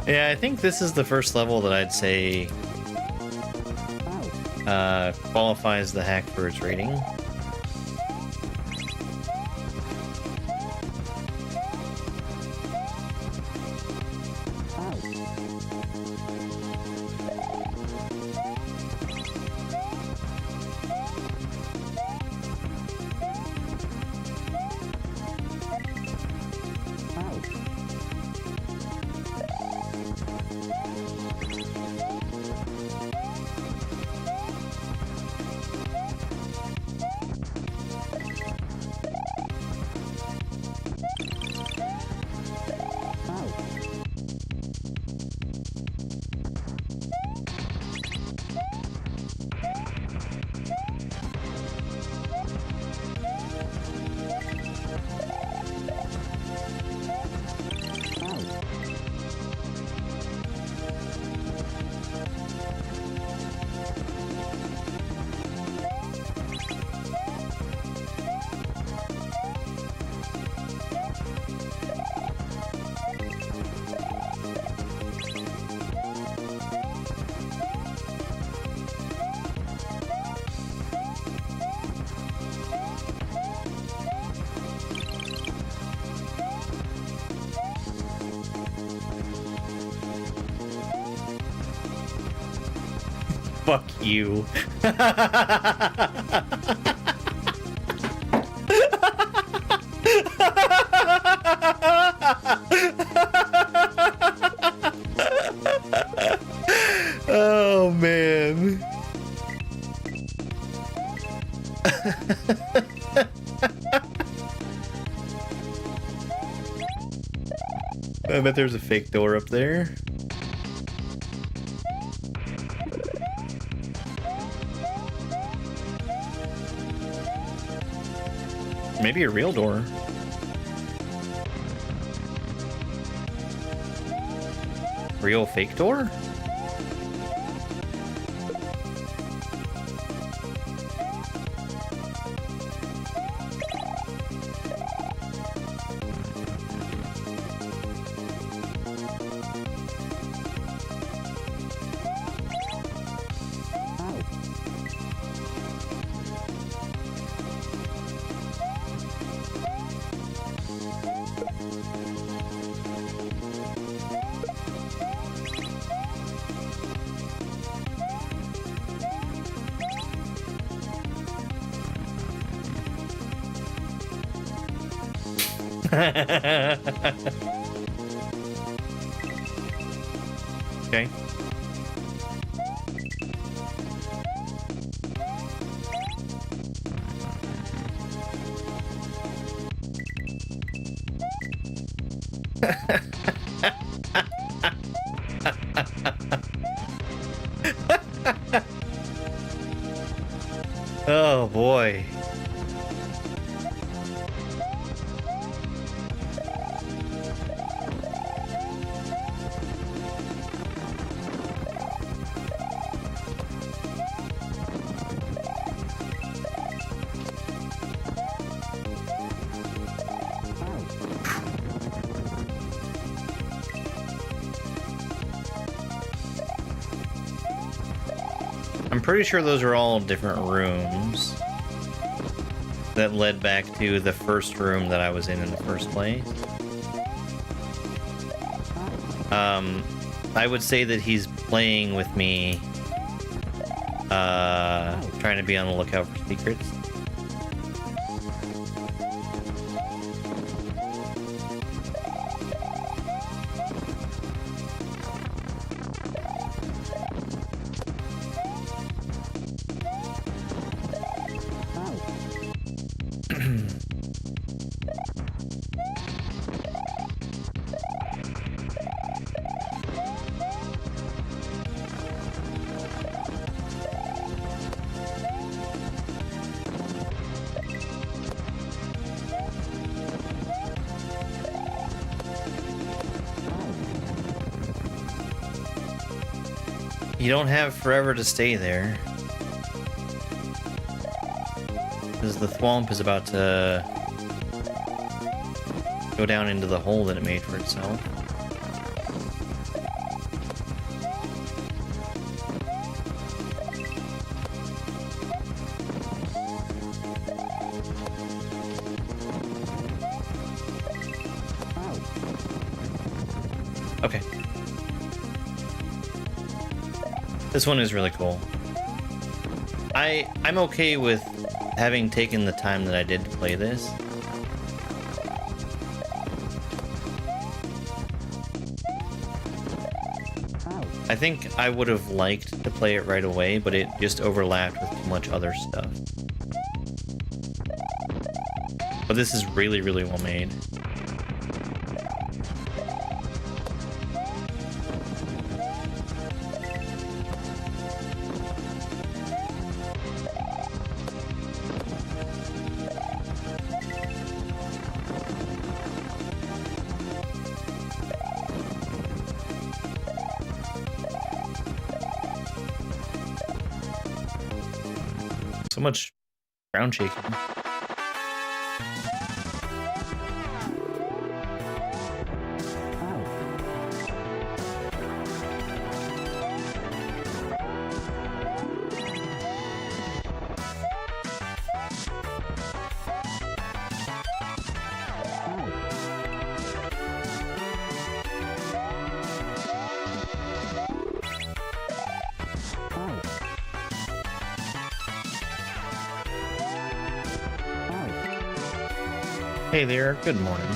[SPEAKER 3] Yeah, I think this is the first level that I'd say qualifies the hack for its rating. Fuck you. Oh man. I bet there's a fake door up there. Maybe a real door. Real fake door? Okay. Oh boy. I'm pretty sure those are all different rooms that led back to the first room that I was in the first place. I would say that he's playing with me, trying to be on the lookout for secrets. You don't have forever to stay there, because the thwomp is about to go down into the hole that it made for itself. Okay. This one is really cool. I'm okay with having taken the time that I did to play this. I think I would have liked to play it right away, but it just overlapped with too much other stuff. But this is really, really well made. So much ground shaking. Hey there, good morning.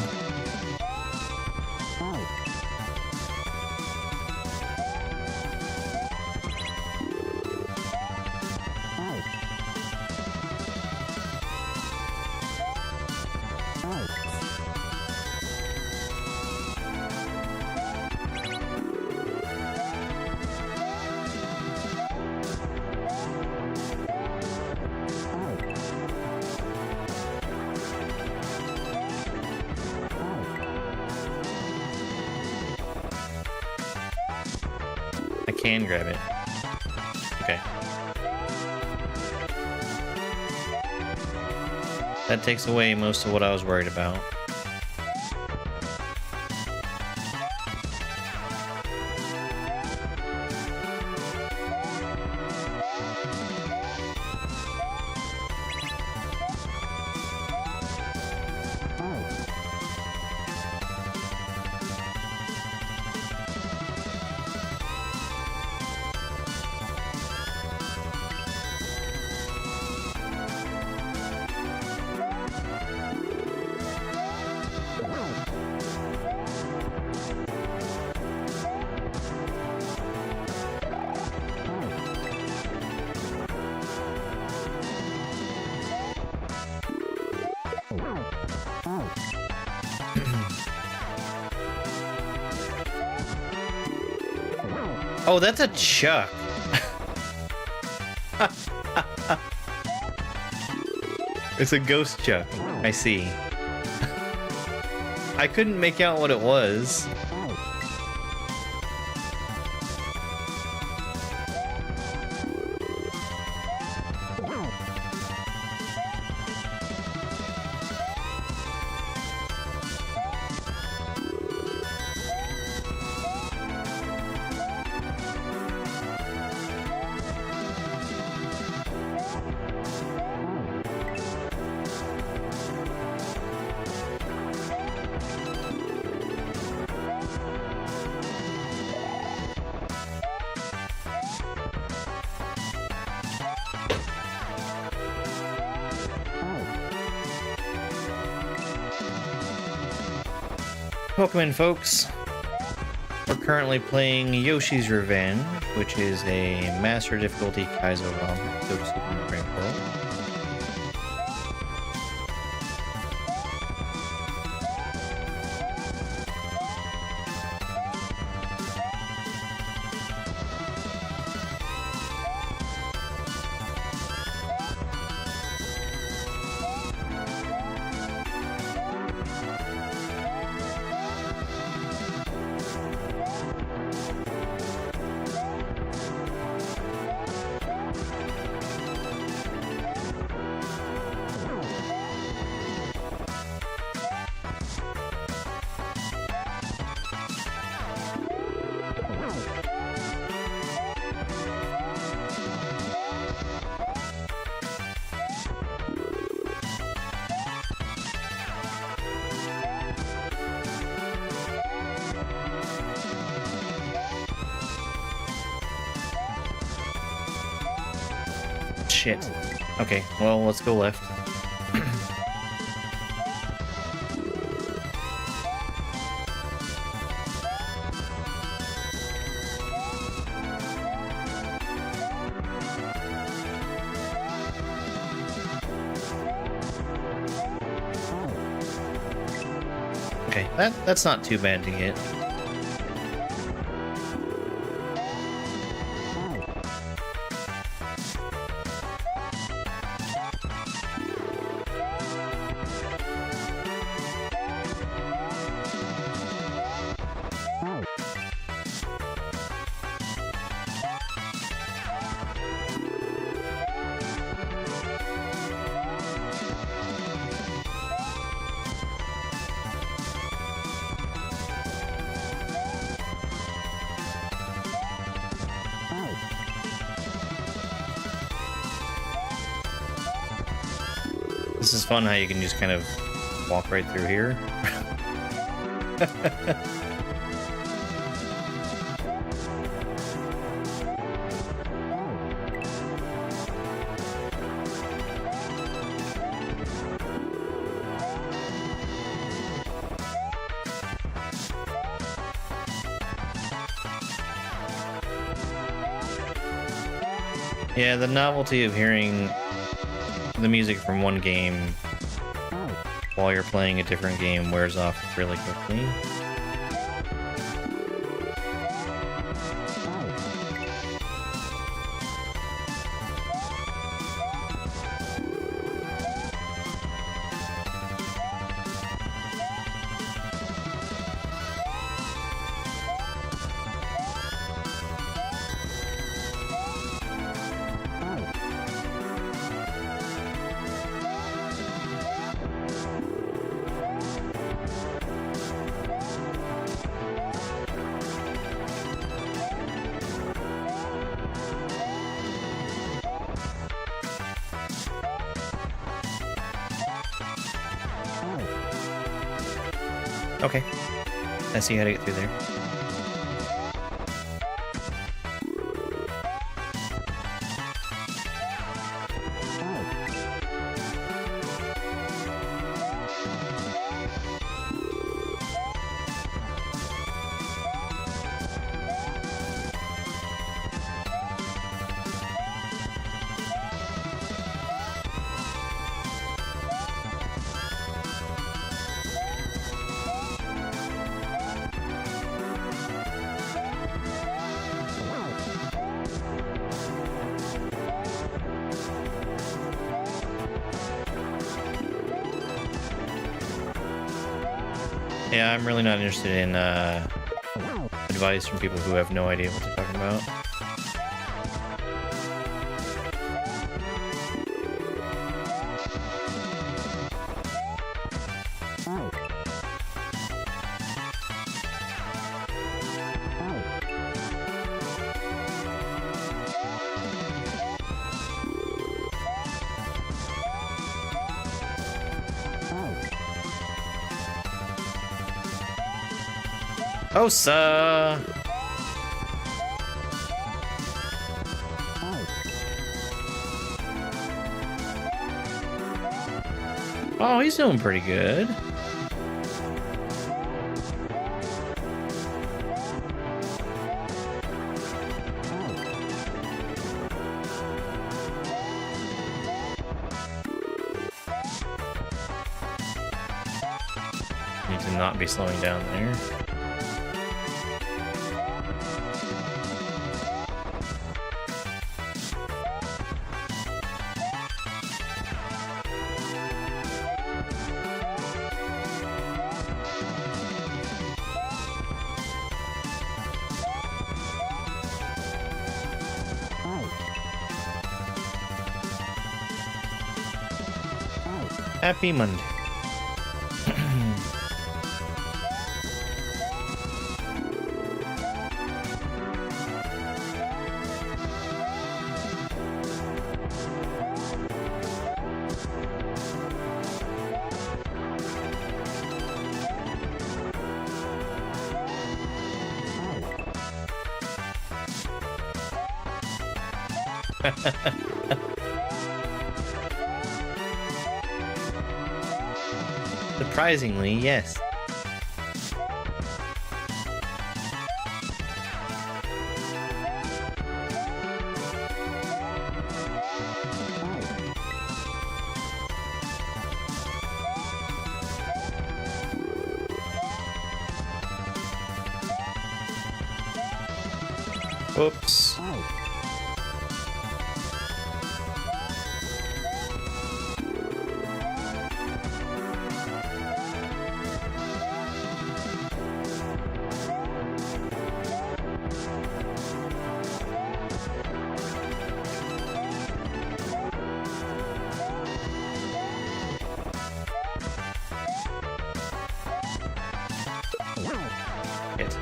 [SPEAKER 3] I can grab it. Okay. That takes away most of what I was worried about. Oh, that's a chuck. It's a ghost chuck. I see. I couldn't make out what it was. Welcome in, folks. We're currently playing Yoshi's Revenge, which is a master difficulty kaizo ROM of Super Mario World. Shit. Okay, well, let's go left. Okay, that's not too bad to get. This is fun how you can just kind of walk right through here. Yeah, the novelty of hearing the music from one game while you're playing a different game wears off really quickly. Okay, I see how to get through there. Yeah, I'm really not interested in advice from people who have no idea what they're talking about. Osa! Oh, he's doing pretty good. Need to not be slowing down there. Happy Monday. Surprisingly, yes. Oops. Hit.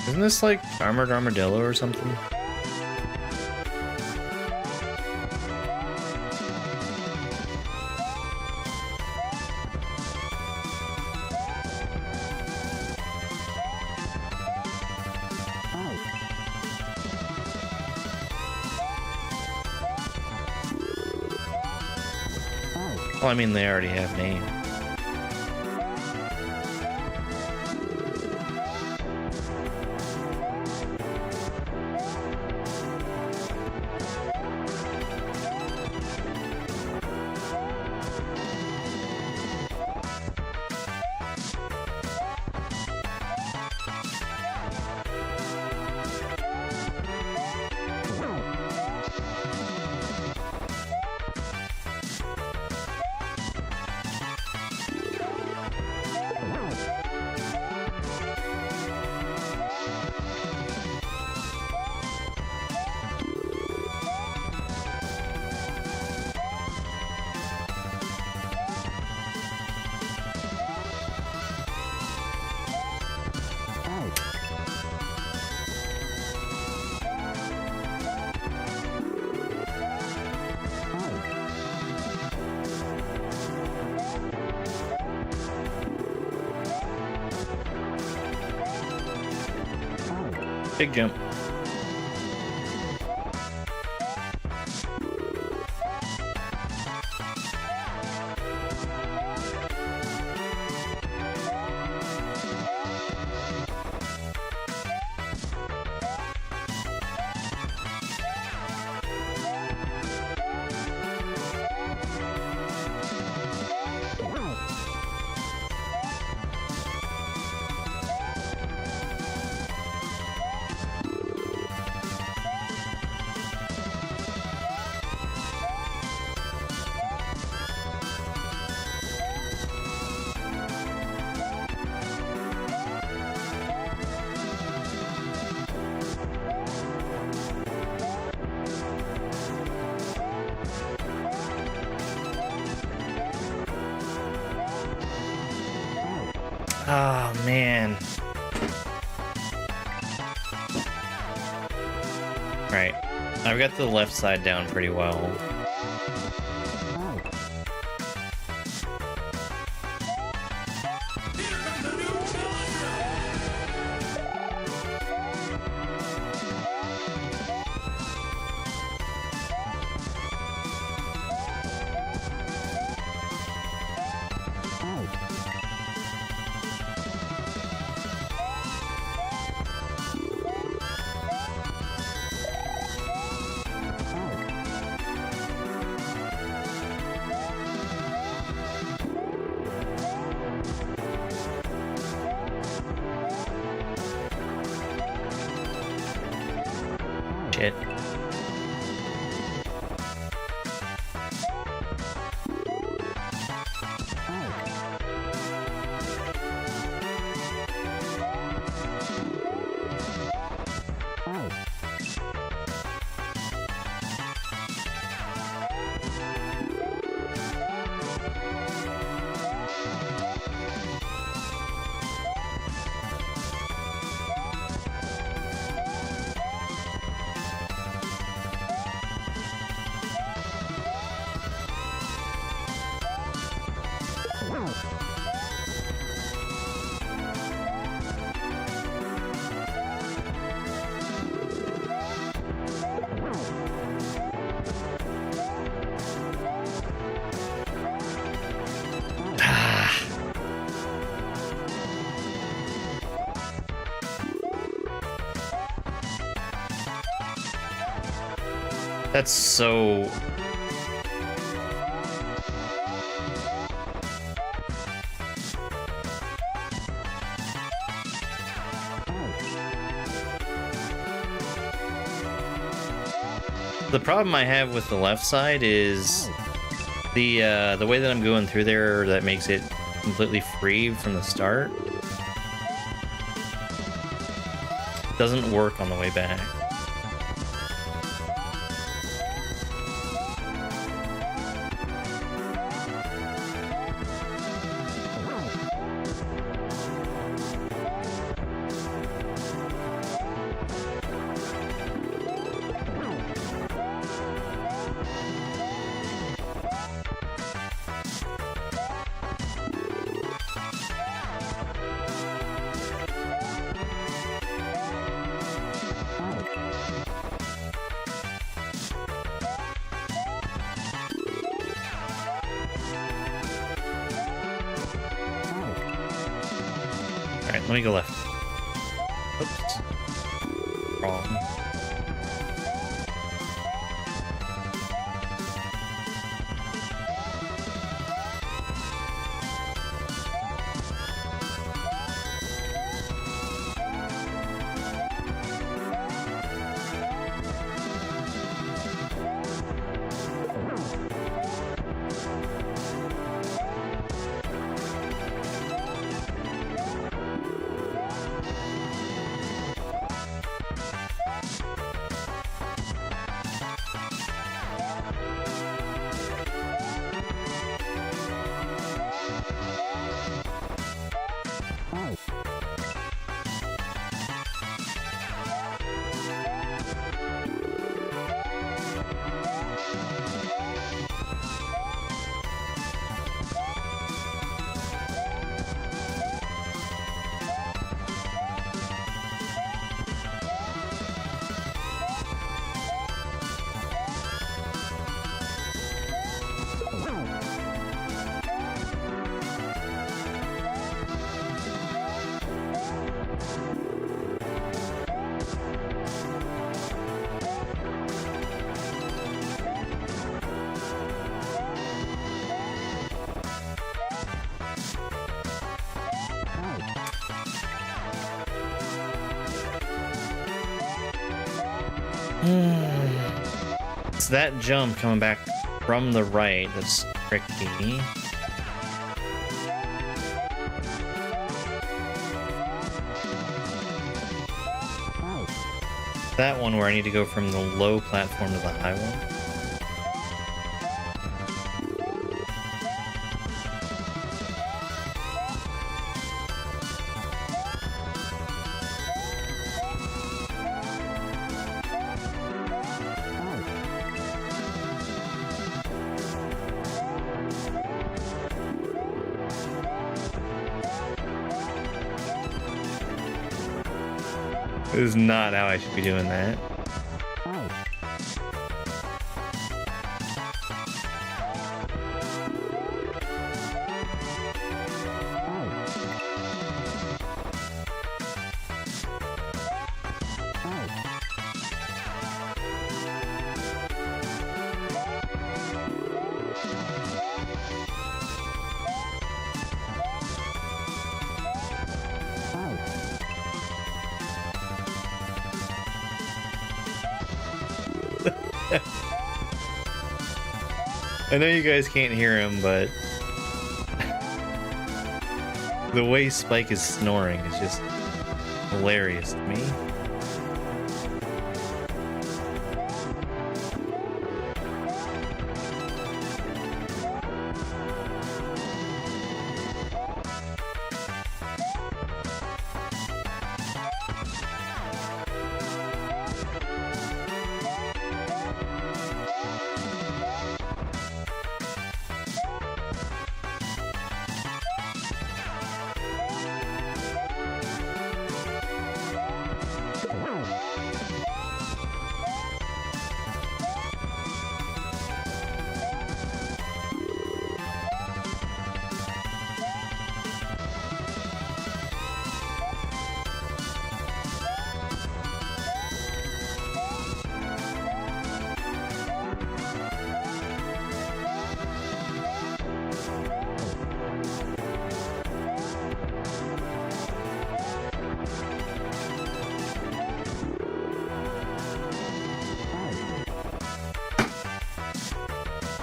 [SPEAKER 3] Isn't this like Armored Armadillo or something? Well, I mean, they already have names. Big jump. Oh, man. Alright. I've got the left side down pretty well. Shit. That's so... The problem I have with the left side is the way that I'm going through there that makes it completely free from the start doesn't work on the way back. Alright, let me go left. Oops. Wrong. It's that jump coming back from the right that's tricky. That one where I need to go from the low platform to the high one. This is not how I should be doing that. I know you guys can't hear him, but the way Spike is snoring is just hilarious to me.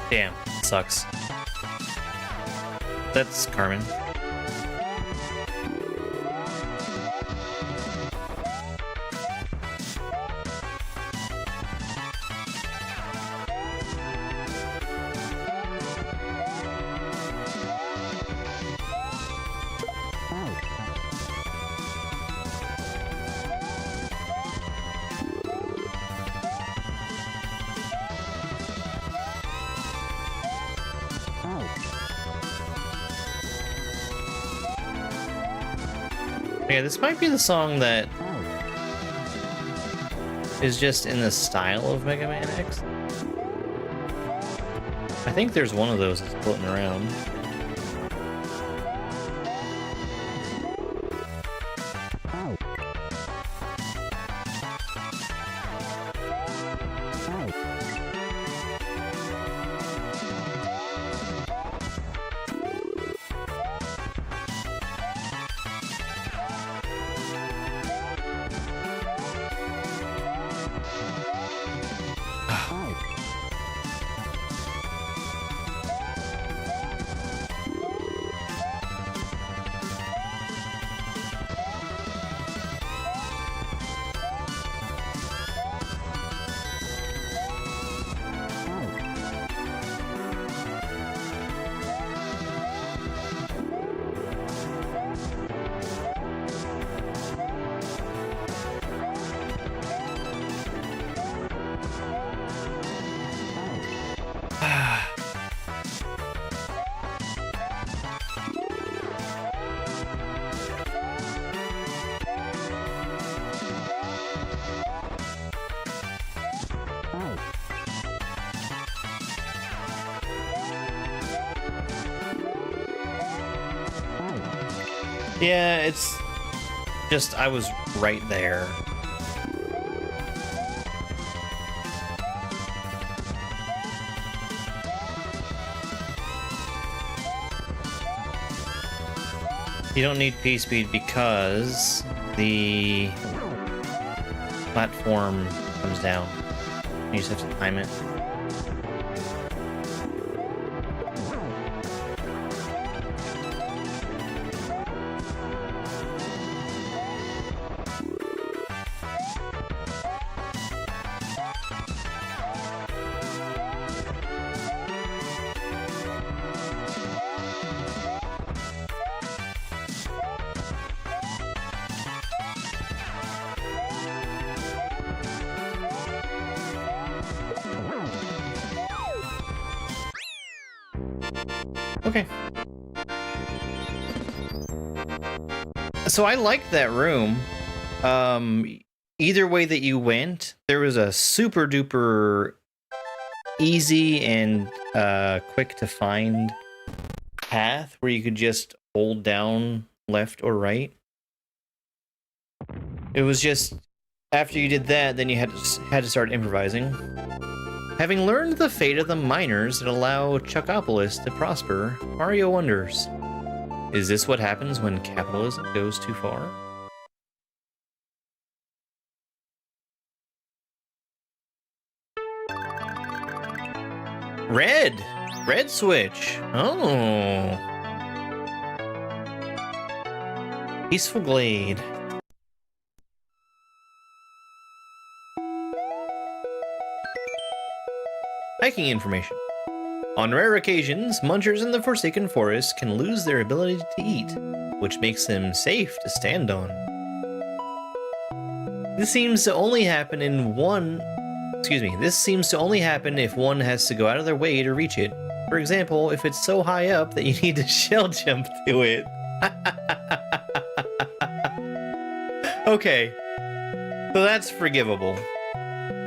[SPEAKER 3] Damn, sucks. That's Carmen. Yeah, this might be the song that is just in the style of Mega Man X. I think there's one of those that's floating around. Yeah, it's just I was right there. You don't need P-Speed because the platform comes down. You just have to time it. Okay. So I like that room. either way that you went, there was a super duper easy and quick to find path where you could just hold down left or right. It was just after you did that, then you had to start improvising. Having learned the fate of the miners that allow Chuckopolis to prosper, Mario wonders, is this what happens when capitalism goes too far? Red! Red switch! Oh! Peaceful Glade. Hiking information. On rare occasions, munchers in the Forsaken Forest can lose their ability to eat, which makes them safe to stand on. This seems to only happen if one has to go out of their way to reach it. For example, if it's so high up that you need to shell jump to it. Okay, so that's forgivable.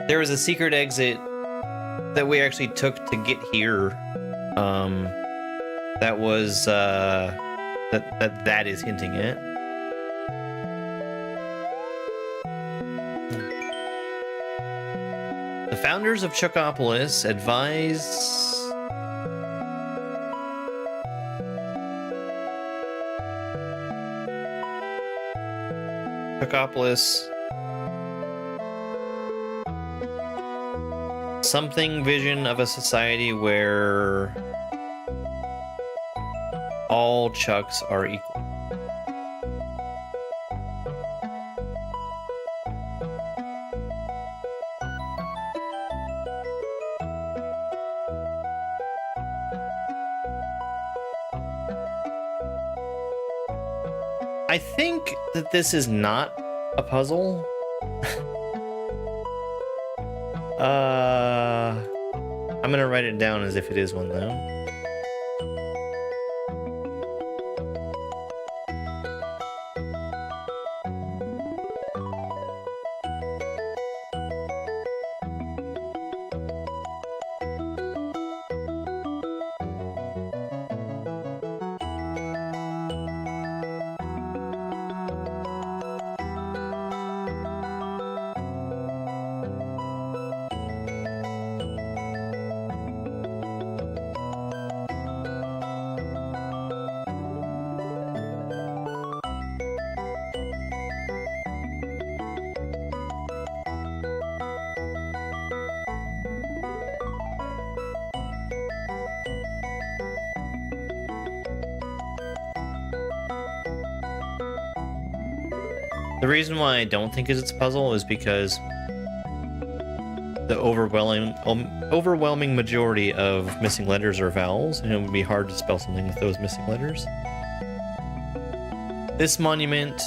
[SPEAKER 3] There was a secret exit that we actually took to get here. That was that is hinting at. The founders of Chuckopolis advise Chuckopolis something vision of a society where all Chucks are equal. I think that this is not a puzzle. I'm gonna write it down as if it is one though. The reason why I don't think it's a puzzle is because the overwhelming majority of missing letters are vowels, and it would be hard to spell something with those missing letters. This monument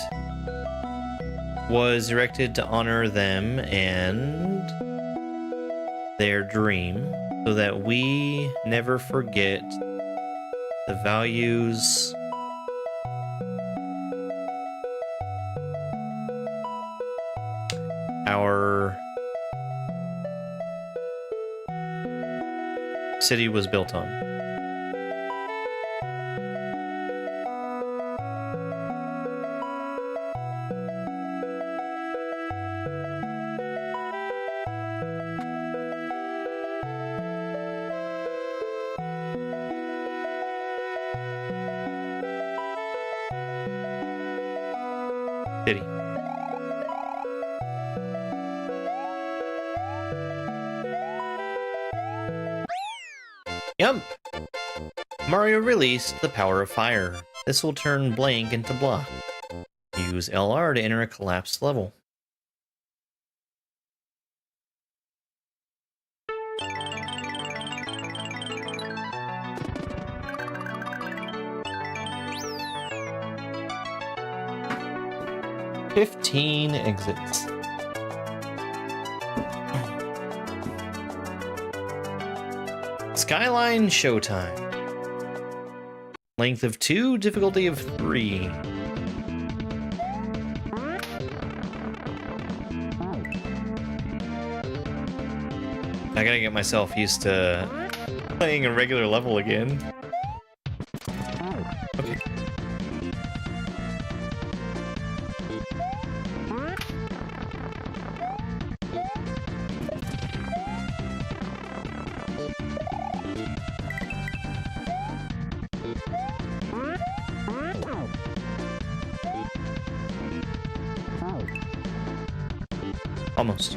[SPEAKER 3] was erected to honor them and their dream, so that we never forget the values our city was built on. City. Yump! Mario released the power of fire. This will turn blank into block. Use LR to enter a collapsed level. "15 exits. Skyline Showtime. Length of 2, difficulty of 3. I gotta get myself used to playing a regular level again. Okay. Almost.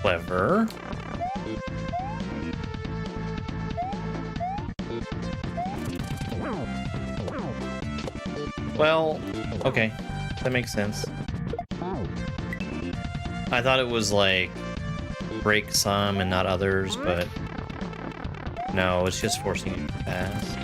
[SPEAKER 3] Clever. Well, okay, that makes sense. I thought it was like break some and not others, but no, it's just forcing it to pass.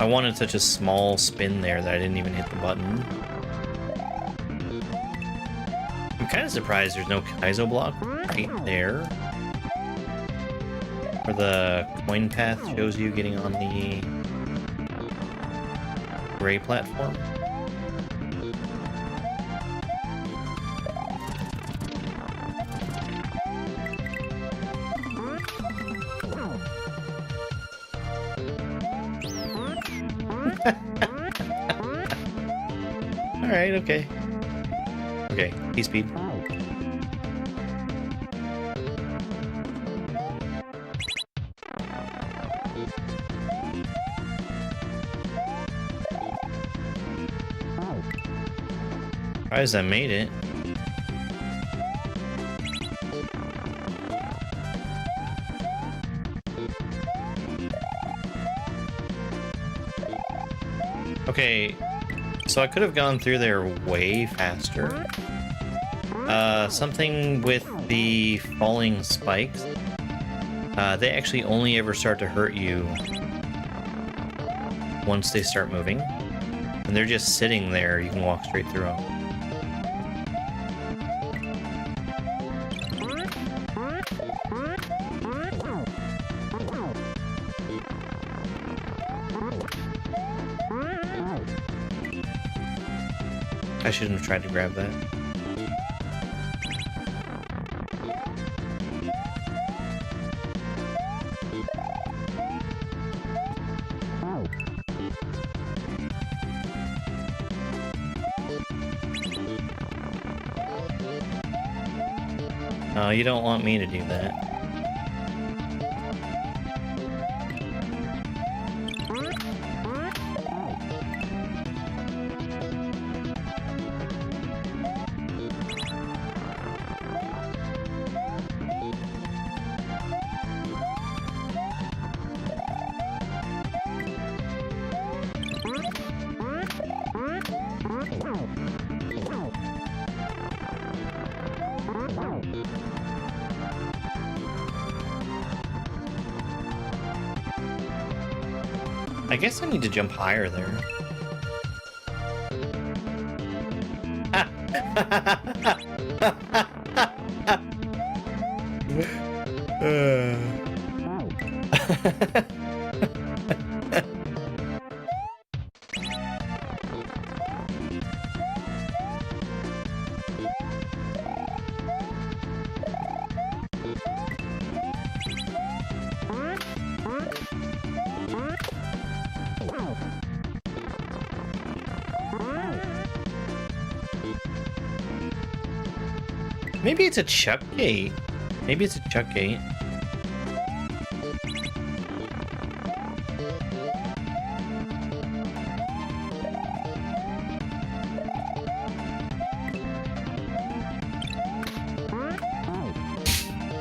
[SPEAKER 3] I wanted such a small spin there that I didn't even hit the button. I'm kind of surprised there's no kaizo block right there. Where the coin path shows you getting on the gray platform. Alright, okay. Okay, T-speed. Surprised I made it. Okay, so I could have gone through there way faster. Something with the falling spikes. They actually only ever start to hurt you once they start moving. And they're just sitting there, you can walk straight through them. I shouldn't have tried to grab that. No, you don't want me to do that. I guess I need to jump higher there. Maybe it's a chuck gate. Maybe it's a chuck gate.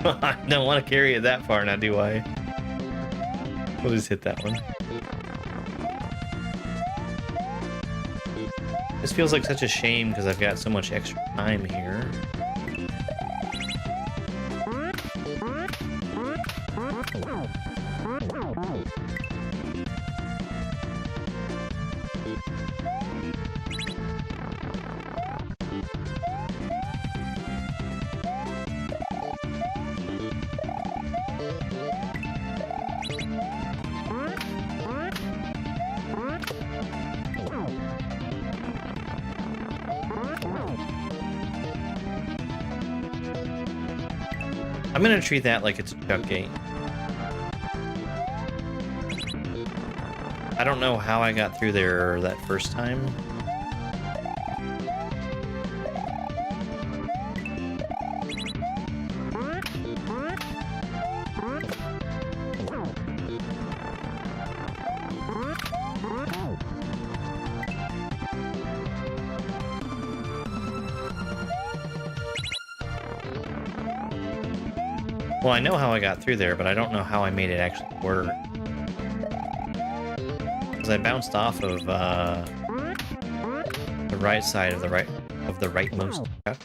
[SPEAKER 3] I don't want to carry it that far now, do I? We'll just hit that one. This feels like such a shame because I've got so much extra time here. I'm gonna treat that like it's a chuck gate. I don't know how I got through there that first time. Well, I know how I got through there, but I don't know how I made it actually work. Because I bounced off of the right side of the rightmost chuck.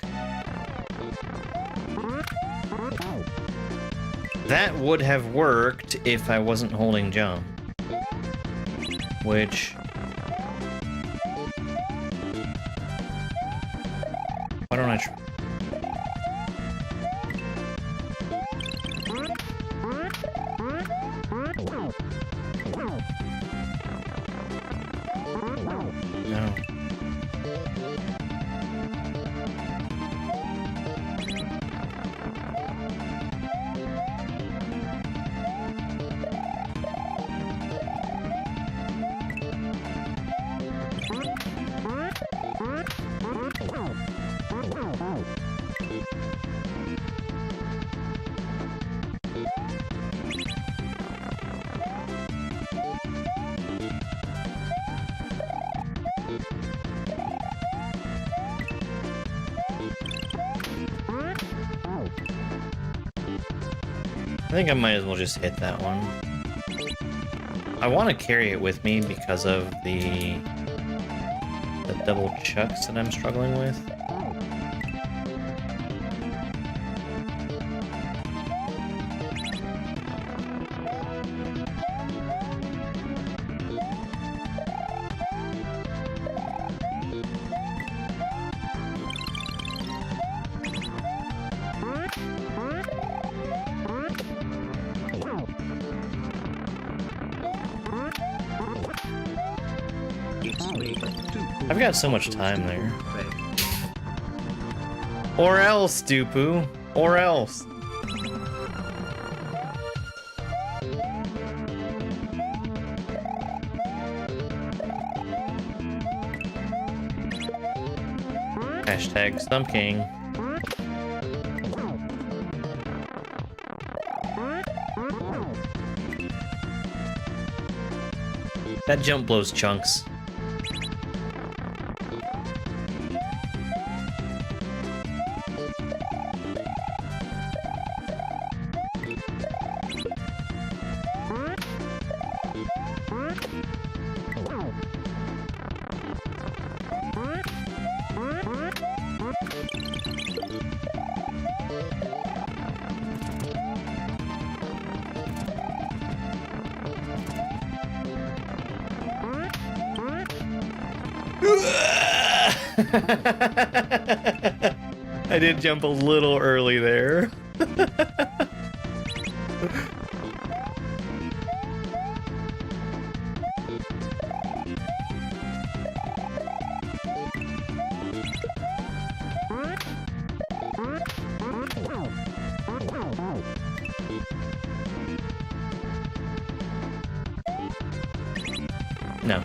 [SPEAKER 3] That would have worked if I wasn't holding jump. Which... Why don't I try? No. I think I might as well just hit that one. I want to carry it with me because of the double chucks that I'm struggling with. I've got so much time there. Or else, Dupu. Or else. Hashtag Stump King. That jump blows chunks. I did jump a little early there. No.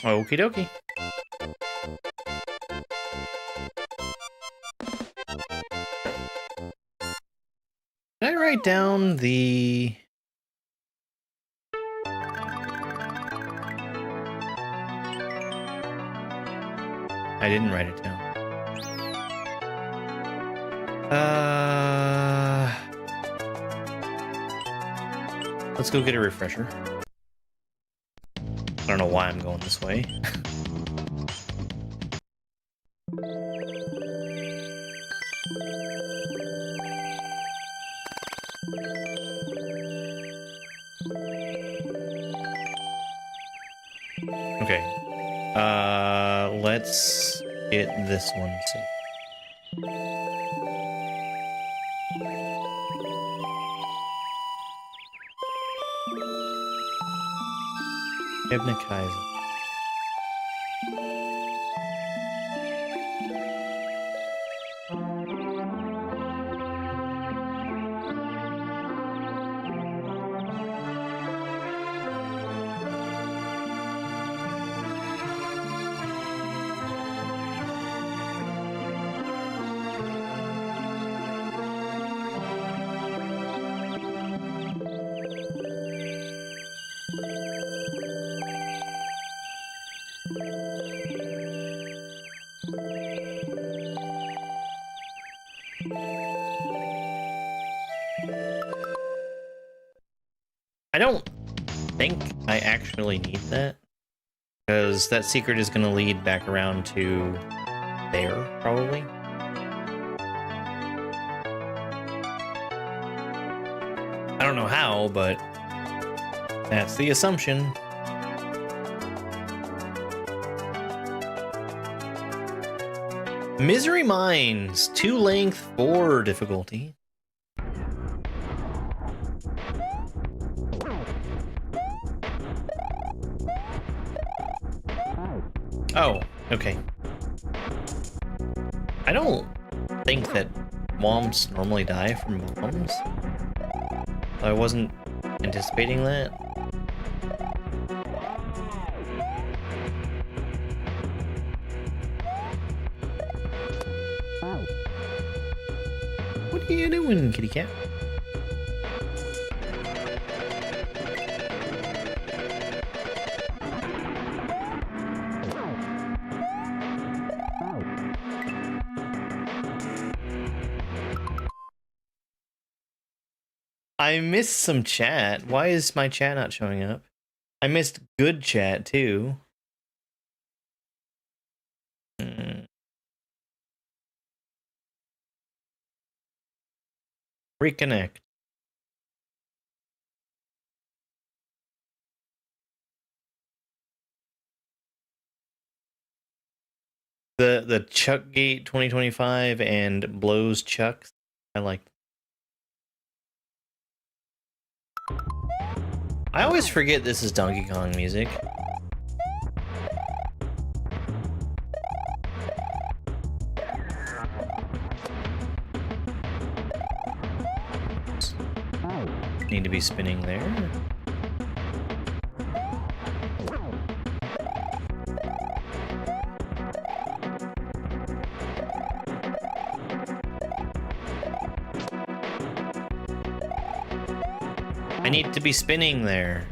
[SPEAKER 3] Okie dokie. Did I write down the... I didn't write it down. Let's go get a refresher. I don't know why I'm going this way. Okay. Let's get this one safe. Kaizo. I don't think I actually need that, because that secret is going to lead back around to there, probably. I don't know how, but that's the assumption. Misery Mines, 2 length, 4 difficulty. Oh, okay. I don't think that bombs normally die from bombs. I wasn't anticipating that. What are you doing, kitty cat? I missed some chat. Why is my chat not showing up? I missed good chat too. Reconnect. The Chuckgate 2025 and Blows Chucks. I like. I always forget this is Donkey Kong music. Need to be spinning there. I need to be spinning there.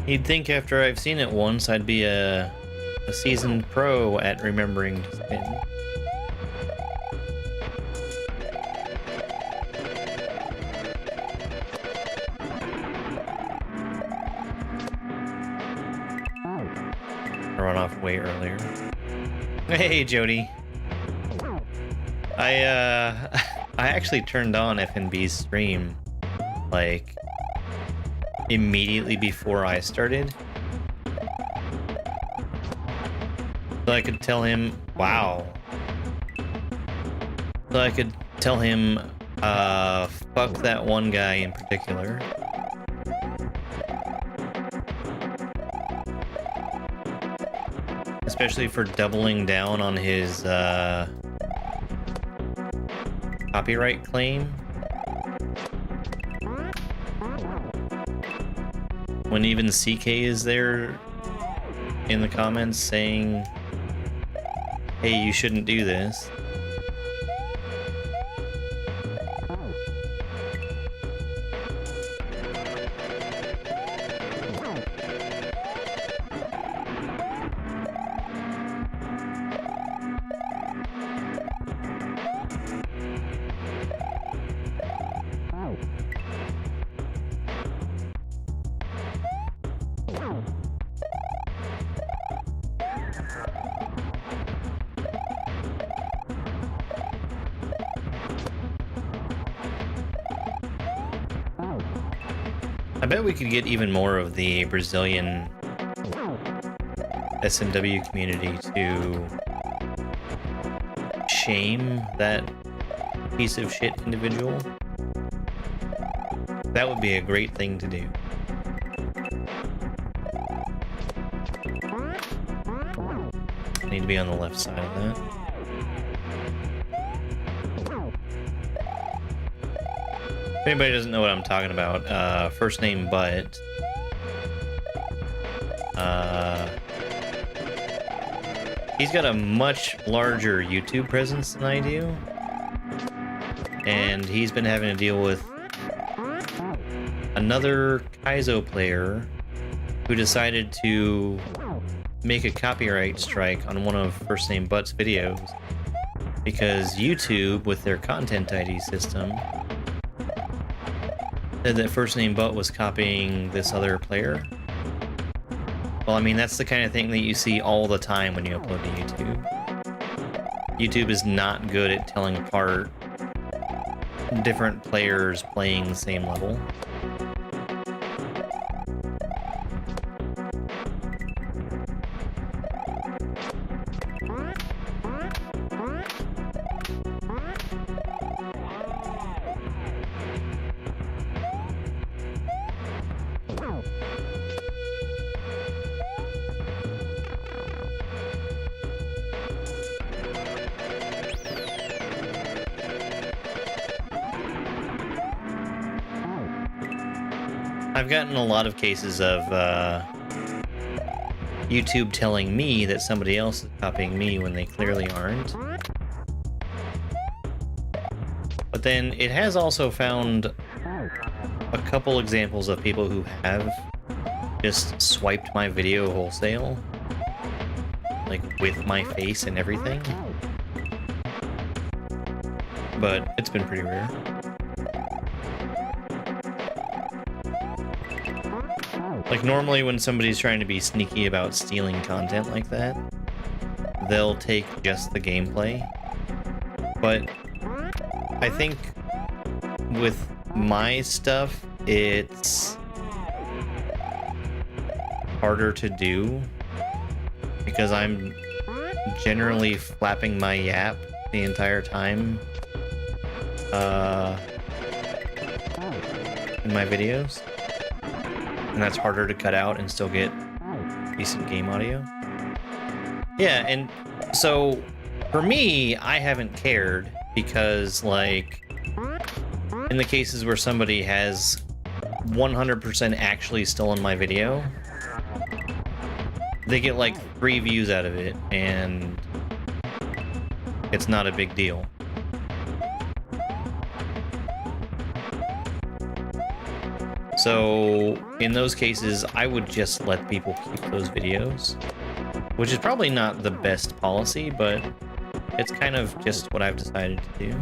[SPEAKER 3] You'd think after I've seen it once, I'd be a seasoned pro at remembering to spin. Run off way earlier. Hey, Jody. I actually turned on FNB's stream, like, immediately before I started. So I could tell him, wow. So I could tell him, fuck that one guy in particular. Especially for doubling down on his copyright claim. When even CK is there in the comments saying, hey, you shouldn't do this. I bet we could get even more of the Brazilian SMW community to shame that piece of shit individual. That would be a great thing to do. I need to be on the left side of that. If anybody doesn't know what I'm talking about, first name But. He's got a much larger YouTube presence than I do. And he's been having to deal with another kaizo player who decided to make a copyright strike on one of First Name But's videos because YouTube, with their content ID system, said that First Name But was copying this other player. Well, I mean, that's the kind of thing that you see all the time when you upload to YouTube. YouTube is not good at telling apart different players playing the same level. I've gotten a lot of cases of YouTube telling me that somebody else is copying me when they clearly aren't. But then it has also found a couple examples of people who have just swiped my video wholesale, like with my face and everything. But it's been pretty rare. Like, normally when somebody's trying to be sneaky about stealing content like that, they'll take just the gameplay. But I think with my stuff, it's harder to do because I'm generally flapping my yap the entire time in my videos. And that's harder to cut out and still get decent game audio. Yeah, and so for me, I haven't cared because, like, in the cases where somebody has 100% actually stolen my video, they get like 3 views out of it, and it's not a big deal. So in those cases, I would just let people keep those videos, which is probably not the best policy, but it's kind of just what I've decided to do.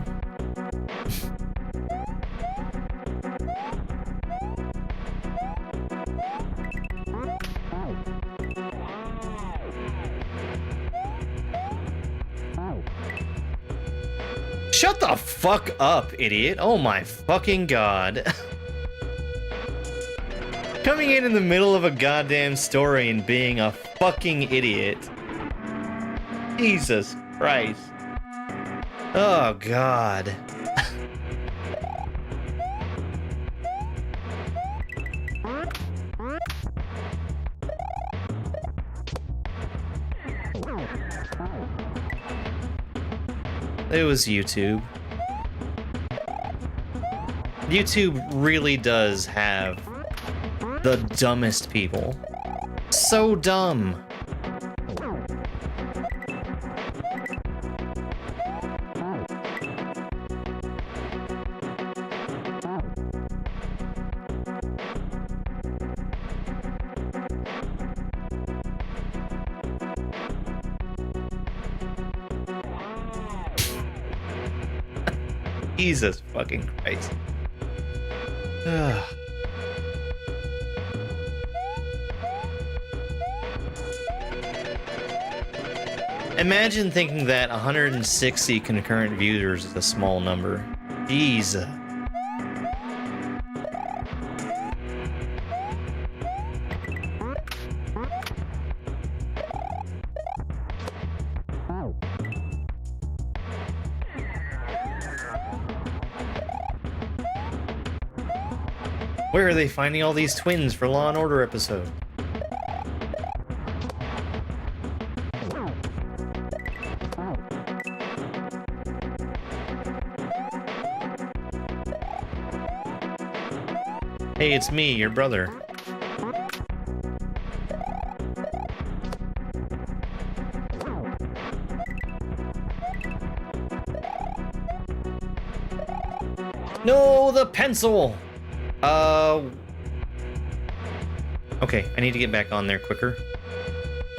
[SPEAKER 3] Shut the fuck up, idiot. Oh my fucking god. Coming in the middle of a goddamn story and being a fucking idiot. Jesus Christ. Oh god. It was YouTube. YouTube really does have the dumbest people. So dumb. Jesus fucking Christ. Imagine thinking that 160 concurrent viewers is a small number. Jeez. Where are they finding all these twins for Law and Order episode? Hey, it's me, your brother. No, the pencil! Okay, I need to get back on there quicker.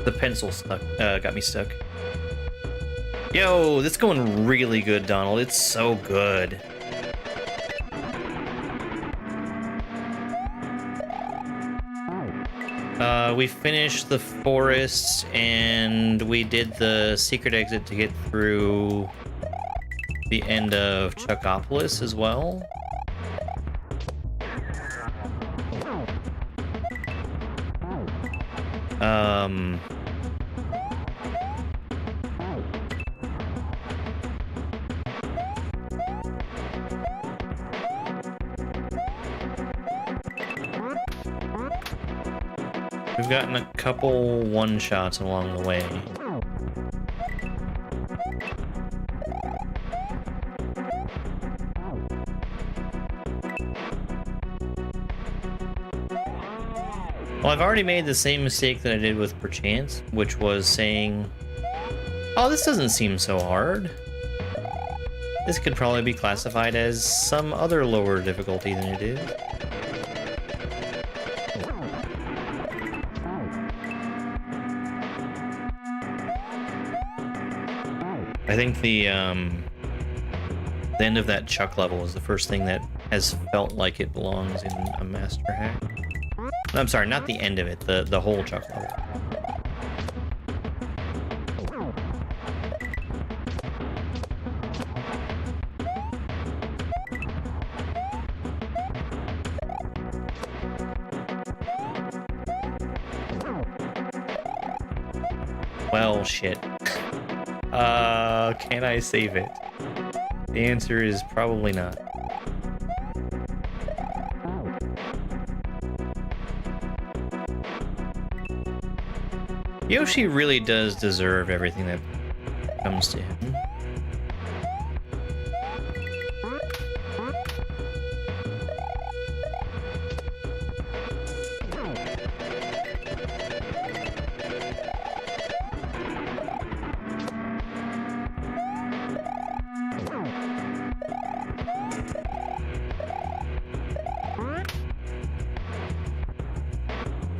[SPEAKER 3] The pencil stuck, got me stuck. Yo, this is going really good, Donald. It's so good. We finished the forest, and we did the secret exit to get through the end of Chuckopolis as well. We've gotten a couple one-shots along the way. Well, I've already made the same mistake that I did with Perchance, which was saying, oh, this doesn't seem so hard. This could probably be classified as some other lower difficulty than it is. I think the end of that Chuck level is the first thing that has felt like it belongs in a master hack. I'm sorry, not the end of it, the whole Chuck level. Well, shit. Can I save it? The answer is probably not. Yoshi really does deserve everything that comes to him.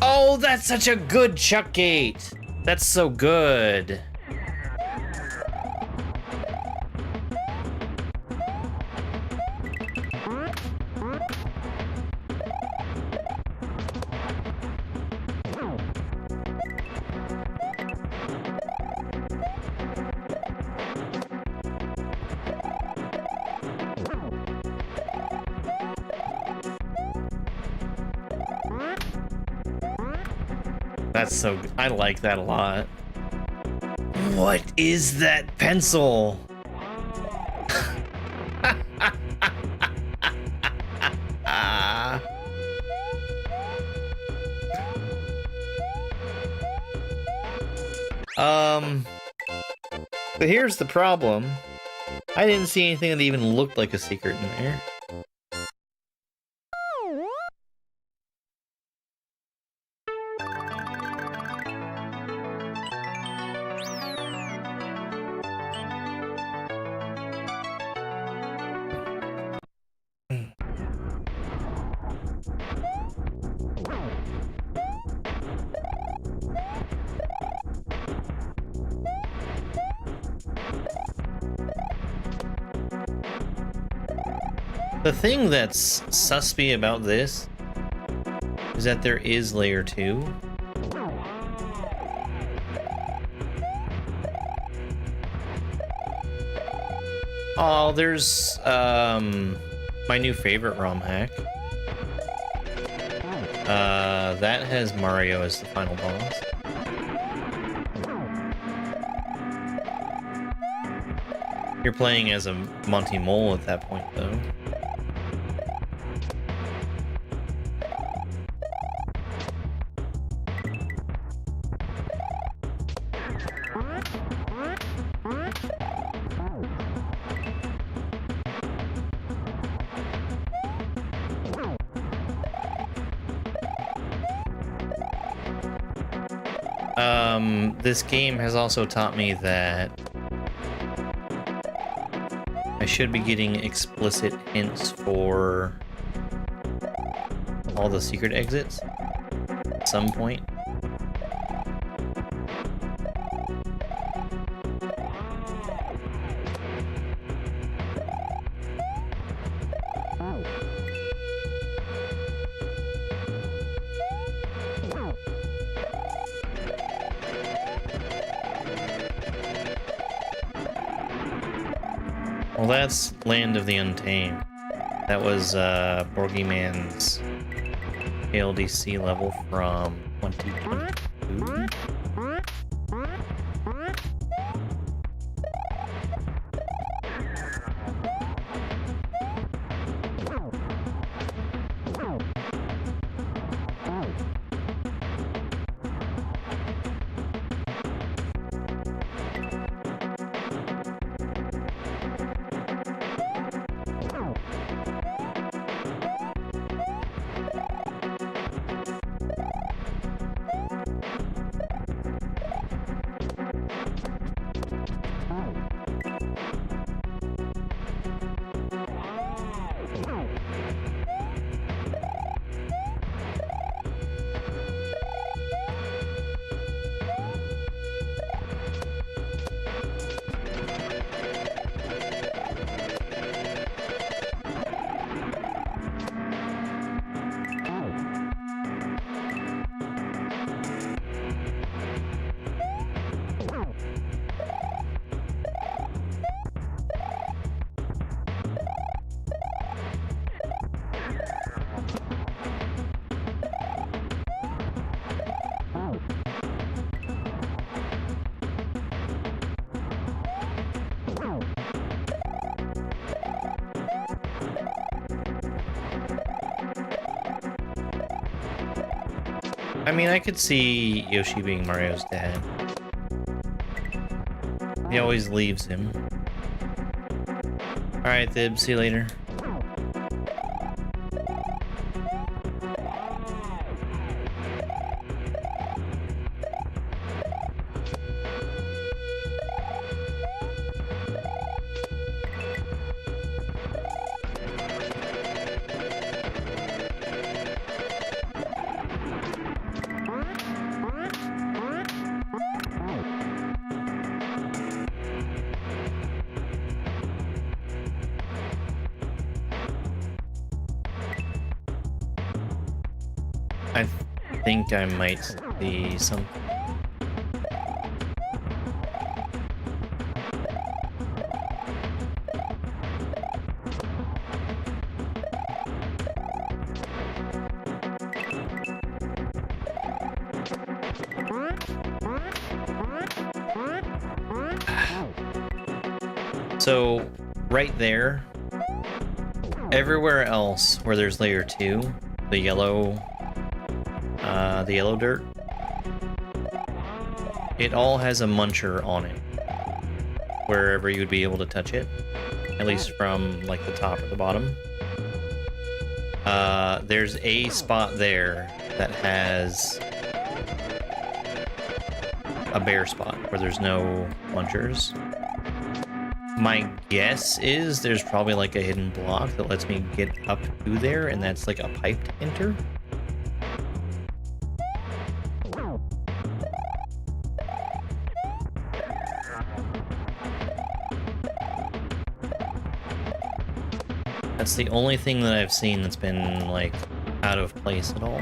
[SPEAKER 3] Oh, that's such a good Chuck Gate! That's so good. That's so good. I like that a lot. What is that pencil? But here's the problem. I didn't see anything that even looked like a secret in there. The thing that's suspy about this is that there is layer 2. Oh, there's my new favorite ROM hack. That has Mario as the final boss. You're playing as a Monty Mole at that point, though. This game has also taught me that I should be getting explicit hints for all the secret exits at some point. Well, that's Land of the Untamed. That was Boogeyman's ALDC level from 2022. I mean, I could see Yoshi being Mario's dad. He always leaves him. Alright, Thib, see you later. I think I might see some. So, right there, everywhere else where there's layer 2, the yellow dirt, it all has a muncher on it, wherever you would be able to touch it, at least from like the top or the bottom. There's a spot there that has a bare spot where there's no munchers. My guess is there's probably like a hidden block that lets me get up to there, and that's like a pipe to enter. That's the only thing that I've seen that's been, like, out of place at all.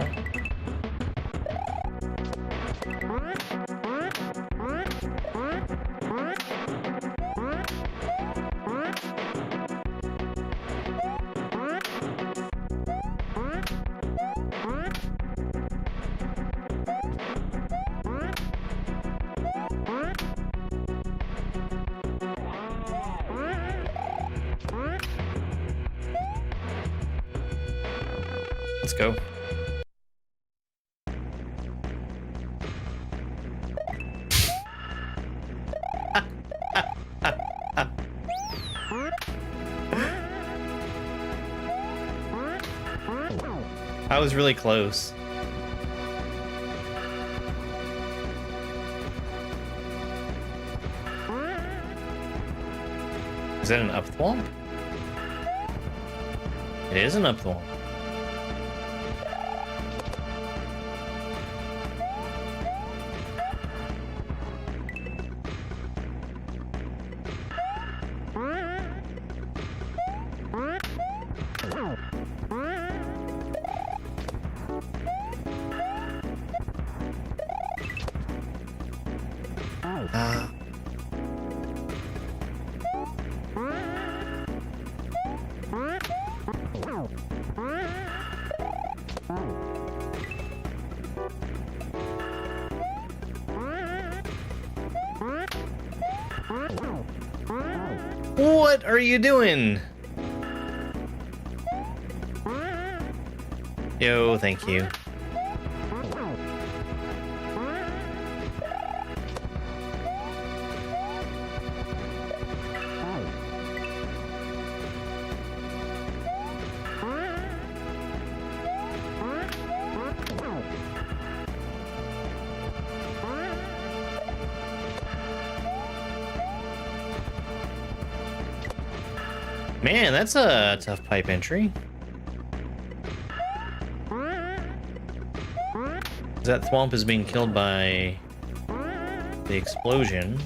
[SPEAKER 3] Let's go. I was really close. Is that an upthwomp? It is an upthwomp. What are you doing? Yo, thank you. Man, that's a tough pipe entry. That thwomp is being killed by the explosion.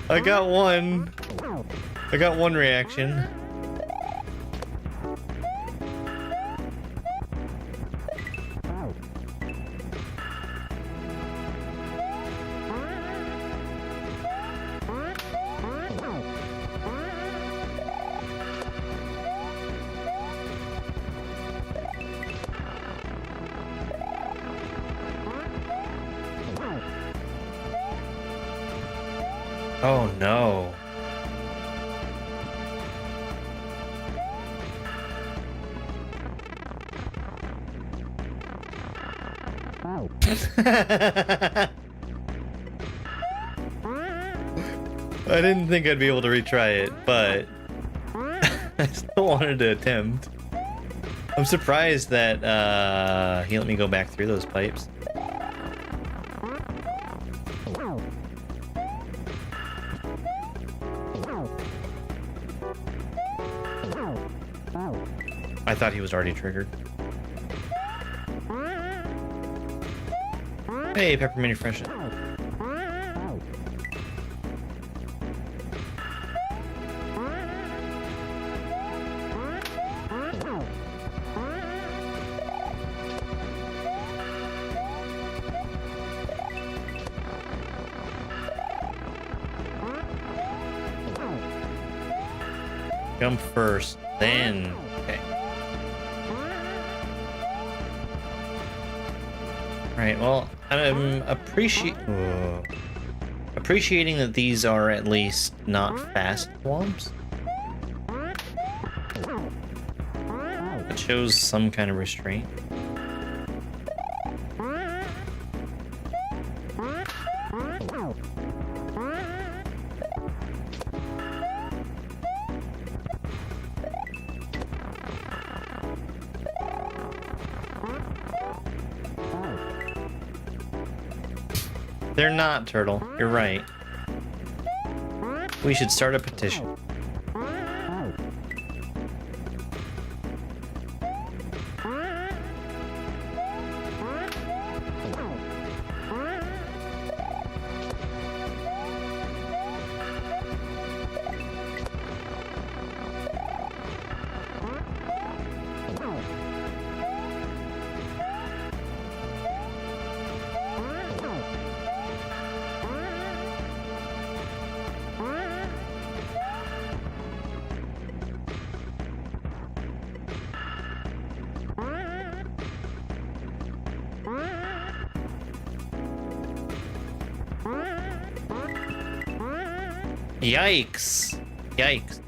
[SPEAKER 3] I got one. I got one reaction. Oh no. I didn't think I'd be able to retry it, but I still wanted to attempt. I'm surprised that he let me go back through those pipes. I thought he was already triggered. Hey, peppermint freshen. Jump first, then. Okay. Alright, well, I'm appreciating that these are at least not fast thwomps. It shows some kind of restraint. They're not, Turtle. You're right. We should start a petition. Yikes. Yikes.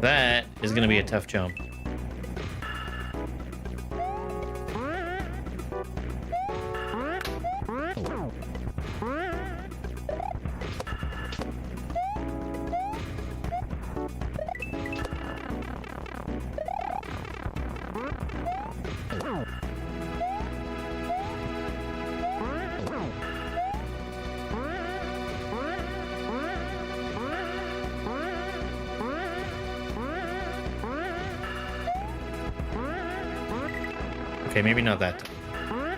[SPEAKER 3] That is going to be a tough jump. Okay, maybe not that time.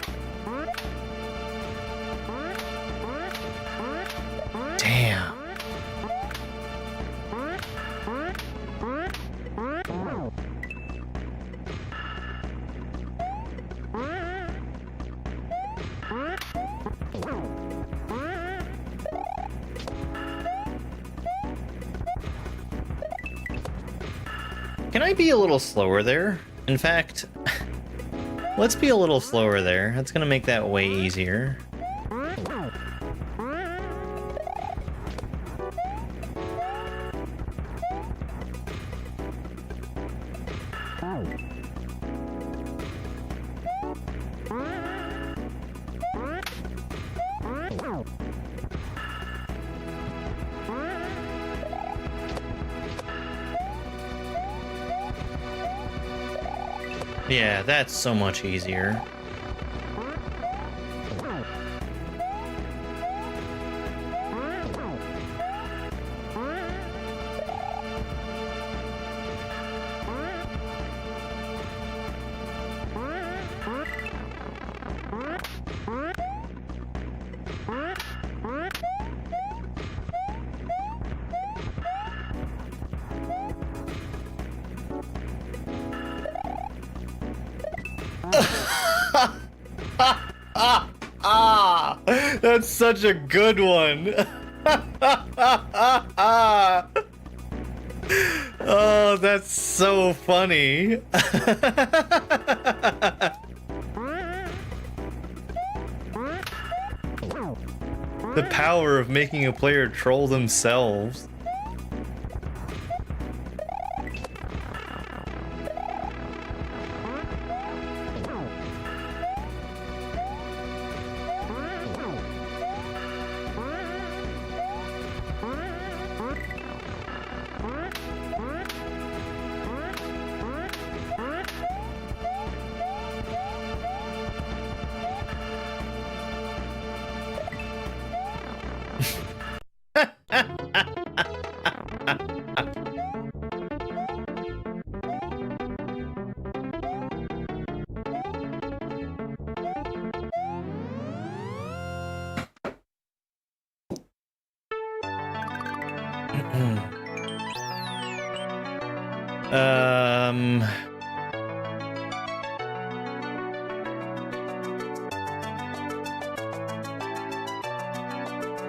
[SPEAKER 3] Damn. Can I be a little slower there? In fact, let's be a little slower there. That's gonna make that way easier. Yeah, that's so much easier. That's such a good one. Oh, that's so funny. The power of making a player troll themselves.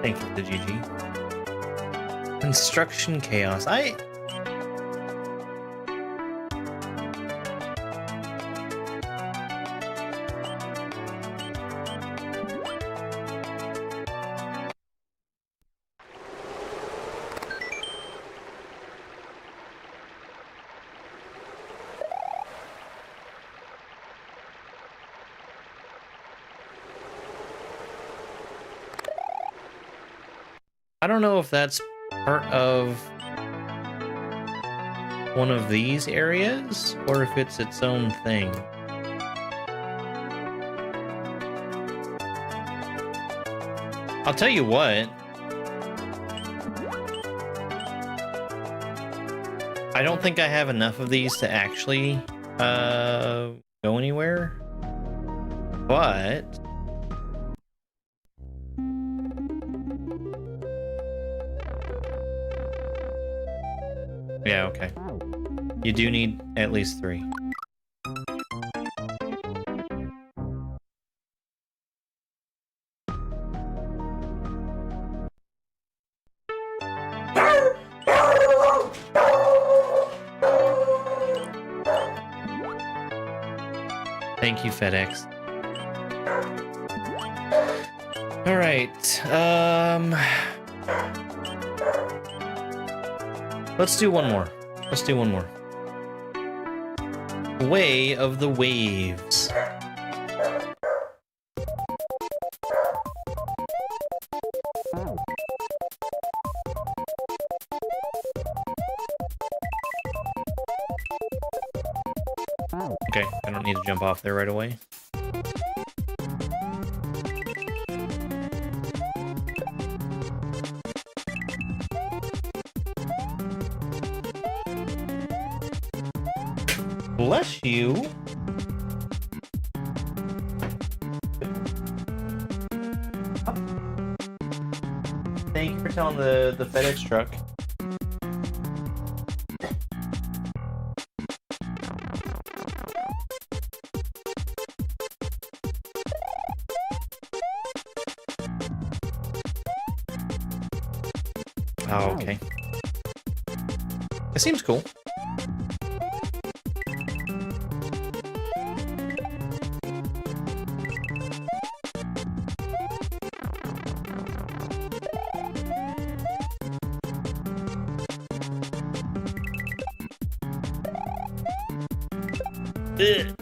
[SPEAKER 3] Thank you, the GG. Construction chaos. I don't know if that's part of one of these areas or if it's its own thing. I'll tell you what. I don't think I have enough of these to actually go anywhere. But yeah, okay. You do need at least 3. Thank you, FedEx. All right. Let's do one more. Let's do one more. Way of the Waves. Okay, I don't need to jump off there right away. Bless you. Thank you for telling the FedEx truck. Oh, okay. It seems cool. Ugh.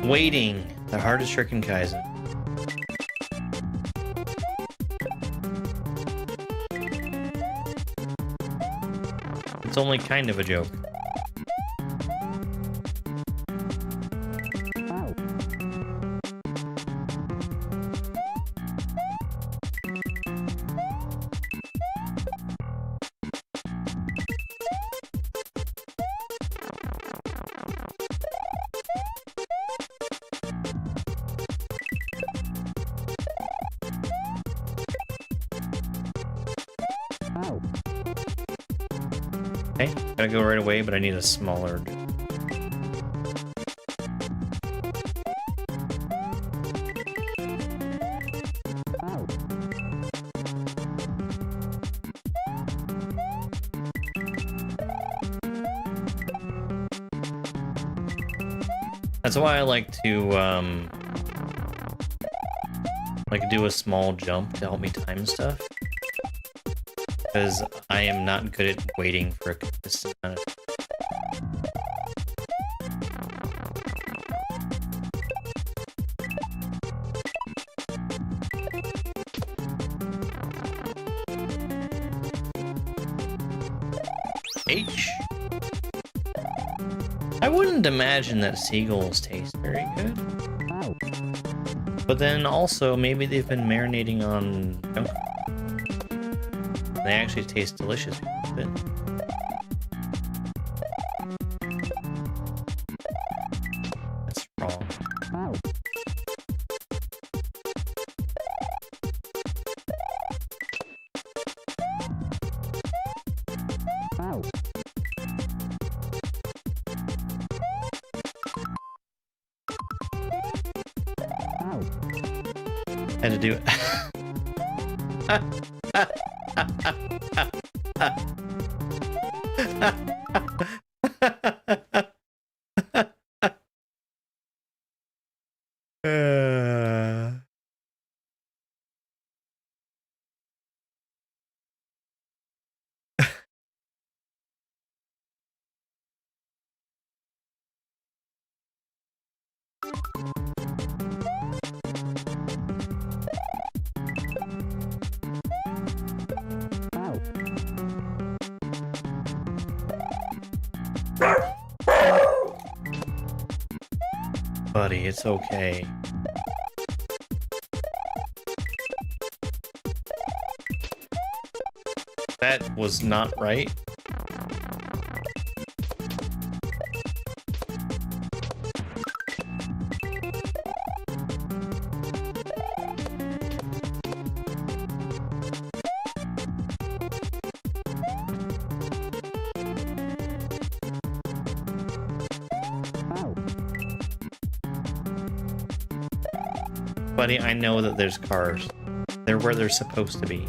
[SPEAKER 3] Waiting, the hardest trick in Kaizo. It's only kind of a joke. Okay, gotta go right away, but I need a smaller. That's why I like to do a small jump to help me time stuff. Because I am not good at waiting for a consistent amount of... H? I wouldn't imagine that seagulls taste very good. But then also, maybe they've been marinating on junk. They actually taste delicious. But... that's wrong. Had to do it. Buddy, it's okay. That was not right. Buddy, I know that there's cars. They're where they're supposed to be.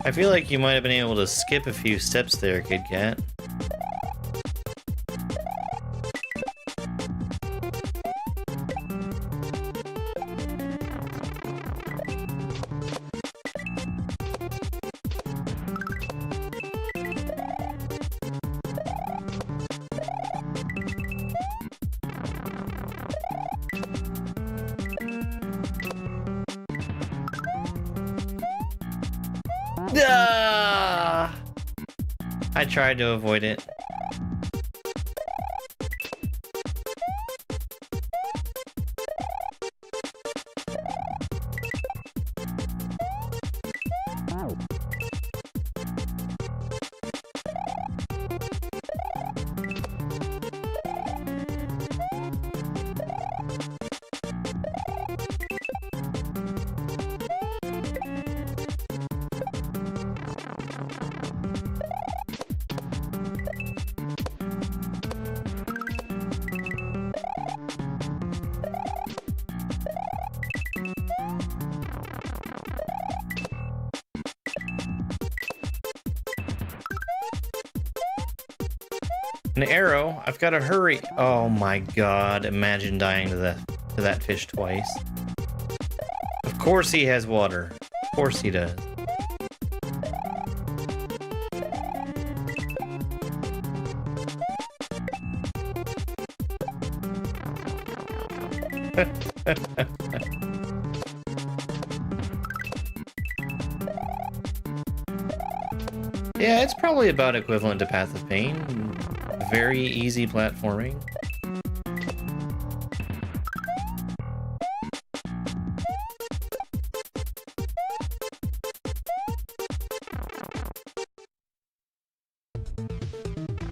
[SPEAKER 3] I feel like you might have been able to skip a few steps there, Kid Cat. Ah! I tried to avoid it. An arrow? I've got to hurry. Oh my god, imagine dying to that fish twice. Of course he has water. Of course he does. Yeah, it's probably about equivalent to Path of Pain. Very easy platforming.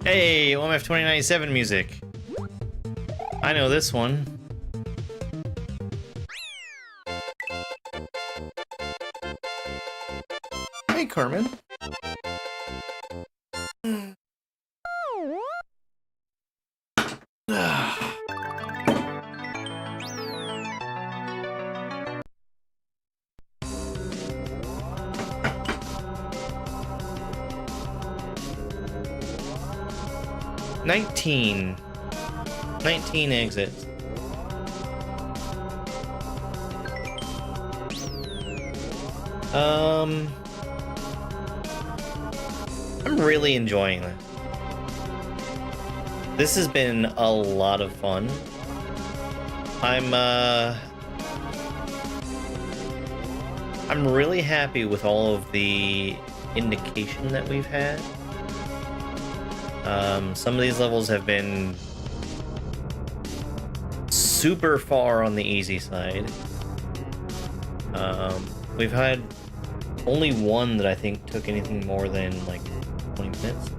[SPEAKER 3] Hey, OMF 2097 music. I know this one. Hey, Carmen. 19 exits. I'm really enjoying this. This has been a lot of fun. I'm really happy with all of the indication that we've had. Some of these levels have been super far on the easy side. We've had only one that I think took anything more than like 20 minutes.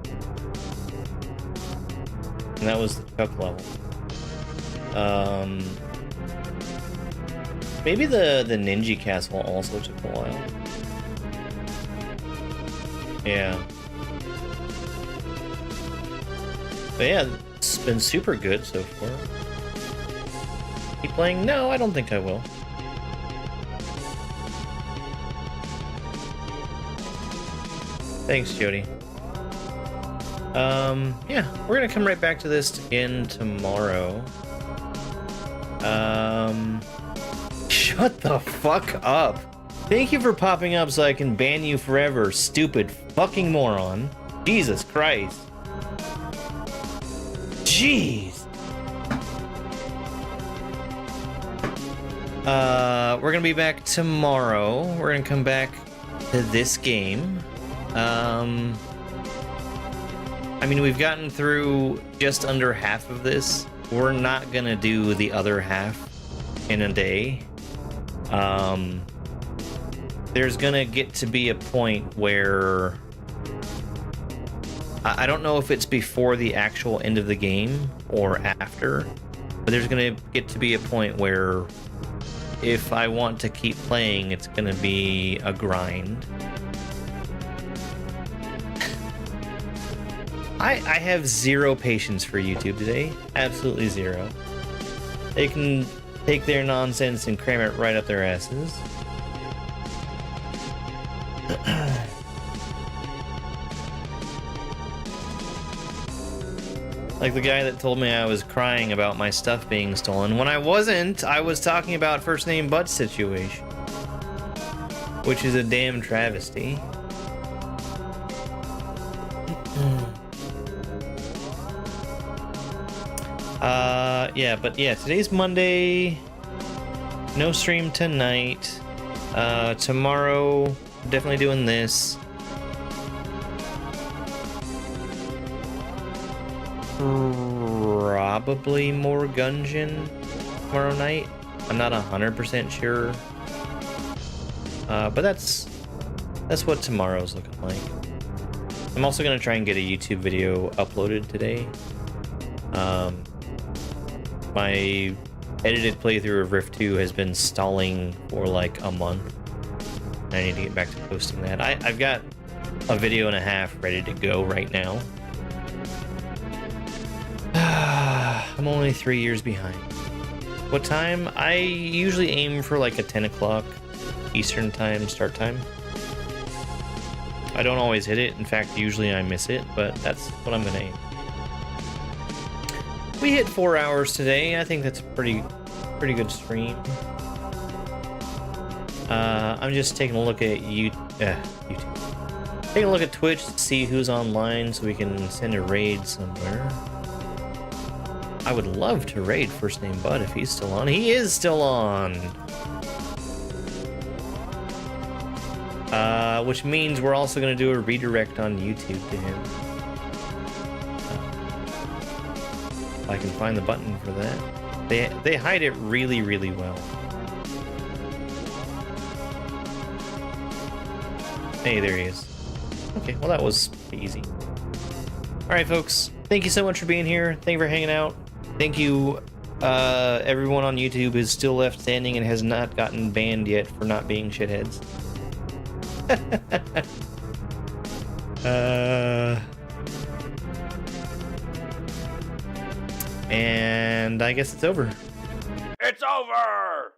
[SPEAKER 3] And that was the Chuck level. Maybe the Ninja Castle also took a while. Yeah. But yeah, it's been super good so far. Keep playing? No, I don't think I will. Thanks, Jody. Yeah, we're gonna come right back to this again tomorrow. Shut the fuck up. Thank you for popping up so I can ban you forever, stupid fucking moron. Jesus Christ. Jeez. We're gonna be back tomorrow. We're gonna come back to this game. I mean, we've gotten through just under half of this. We're not gonna do the other half in a day. There's gonna get to be a point where I don't know if it's before the actual end of the game or after, but there's gonna get to be a point where if I want to keep playing, it's gonna be a grind. I have zero patience for YouTube today. Absolutely zero. They can take their nonsense and cram it right up their asses. Like the guy that told me I was crying about my stuff being stolen. When I wasn't, I was talking about first name but situation. Which is a damn travesty. Yeah, today's Monday. No stream tonight. Tomorrow, definitely doing this. Probably more Gungeon tomorrow night. I'm not 100% sure. But that's what tomorrow's looking like. I'm also gonna try and get a YouTube video uploaded today. My edited playthrough of Rift 2 has been stalling for like a month. I need to get back to posting that. I've got a video and a half ready to go right now. I'm only 3 years behind. What time? I usually aim for like a 10 o'clock Eastern time start time. I don't always hit it. In fact, usually I miss it, but that's what I'm gonna aim. We hit 4 hours today. I think that's a pretty good stream. I'm just taking a look at YouTube. Taking a look at Twitch to see who's online so we can send a raid somewhere. I would love to raid First Name Bud if he's still on. He is still on! Which means we're also going to do a redirect on YouTube to him. If I can find the button for that. They hide it really, really well. Hey, there he is. Okay, well that was easy. Alright folks, thank you so much for being here. Thank you for hanging out. Thank you, everyone on YouTube is still left standing and has not gotten banned yet for not being shitheads. And I guess it's over.
[SPEAKER 5] It's over!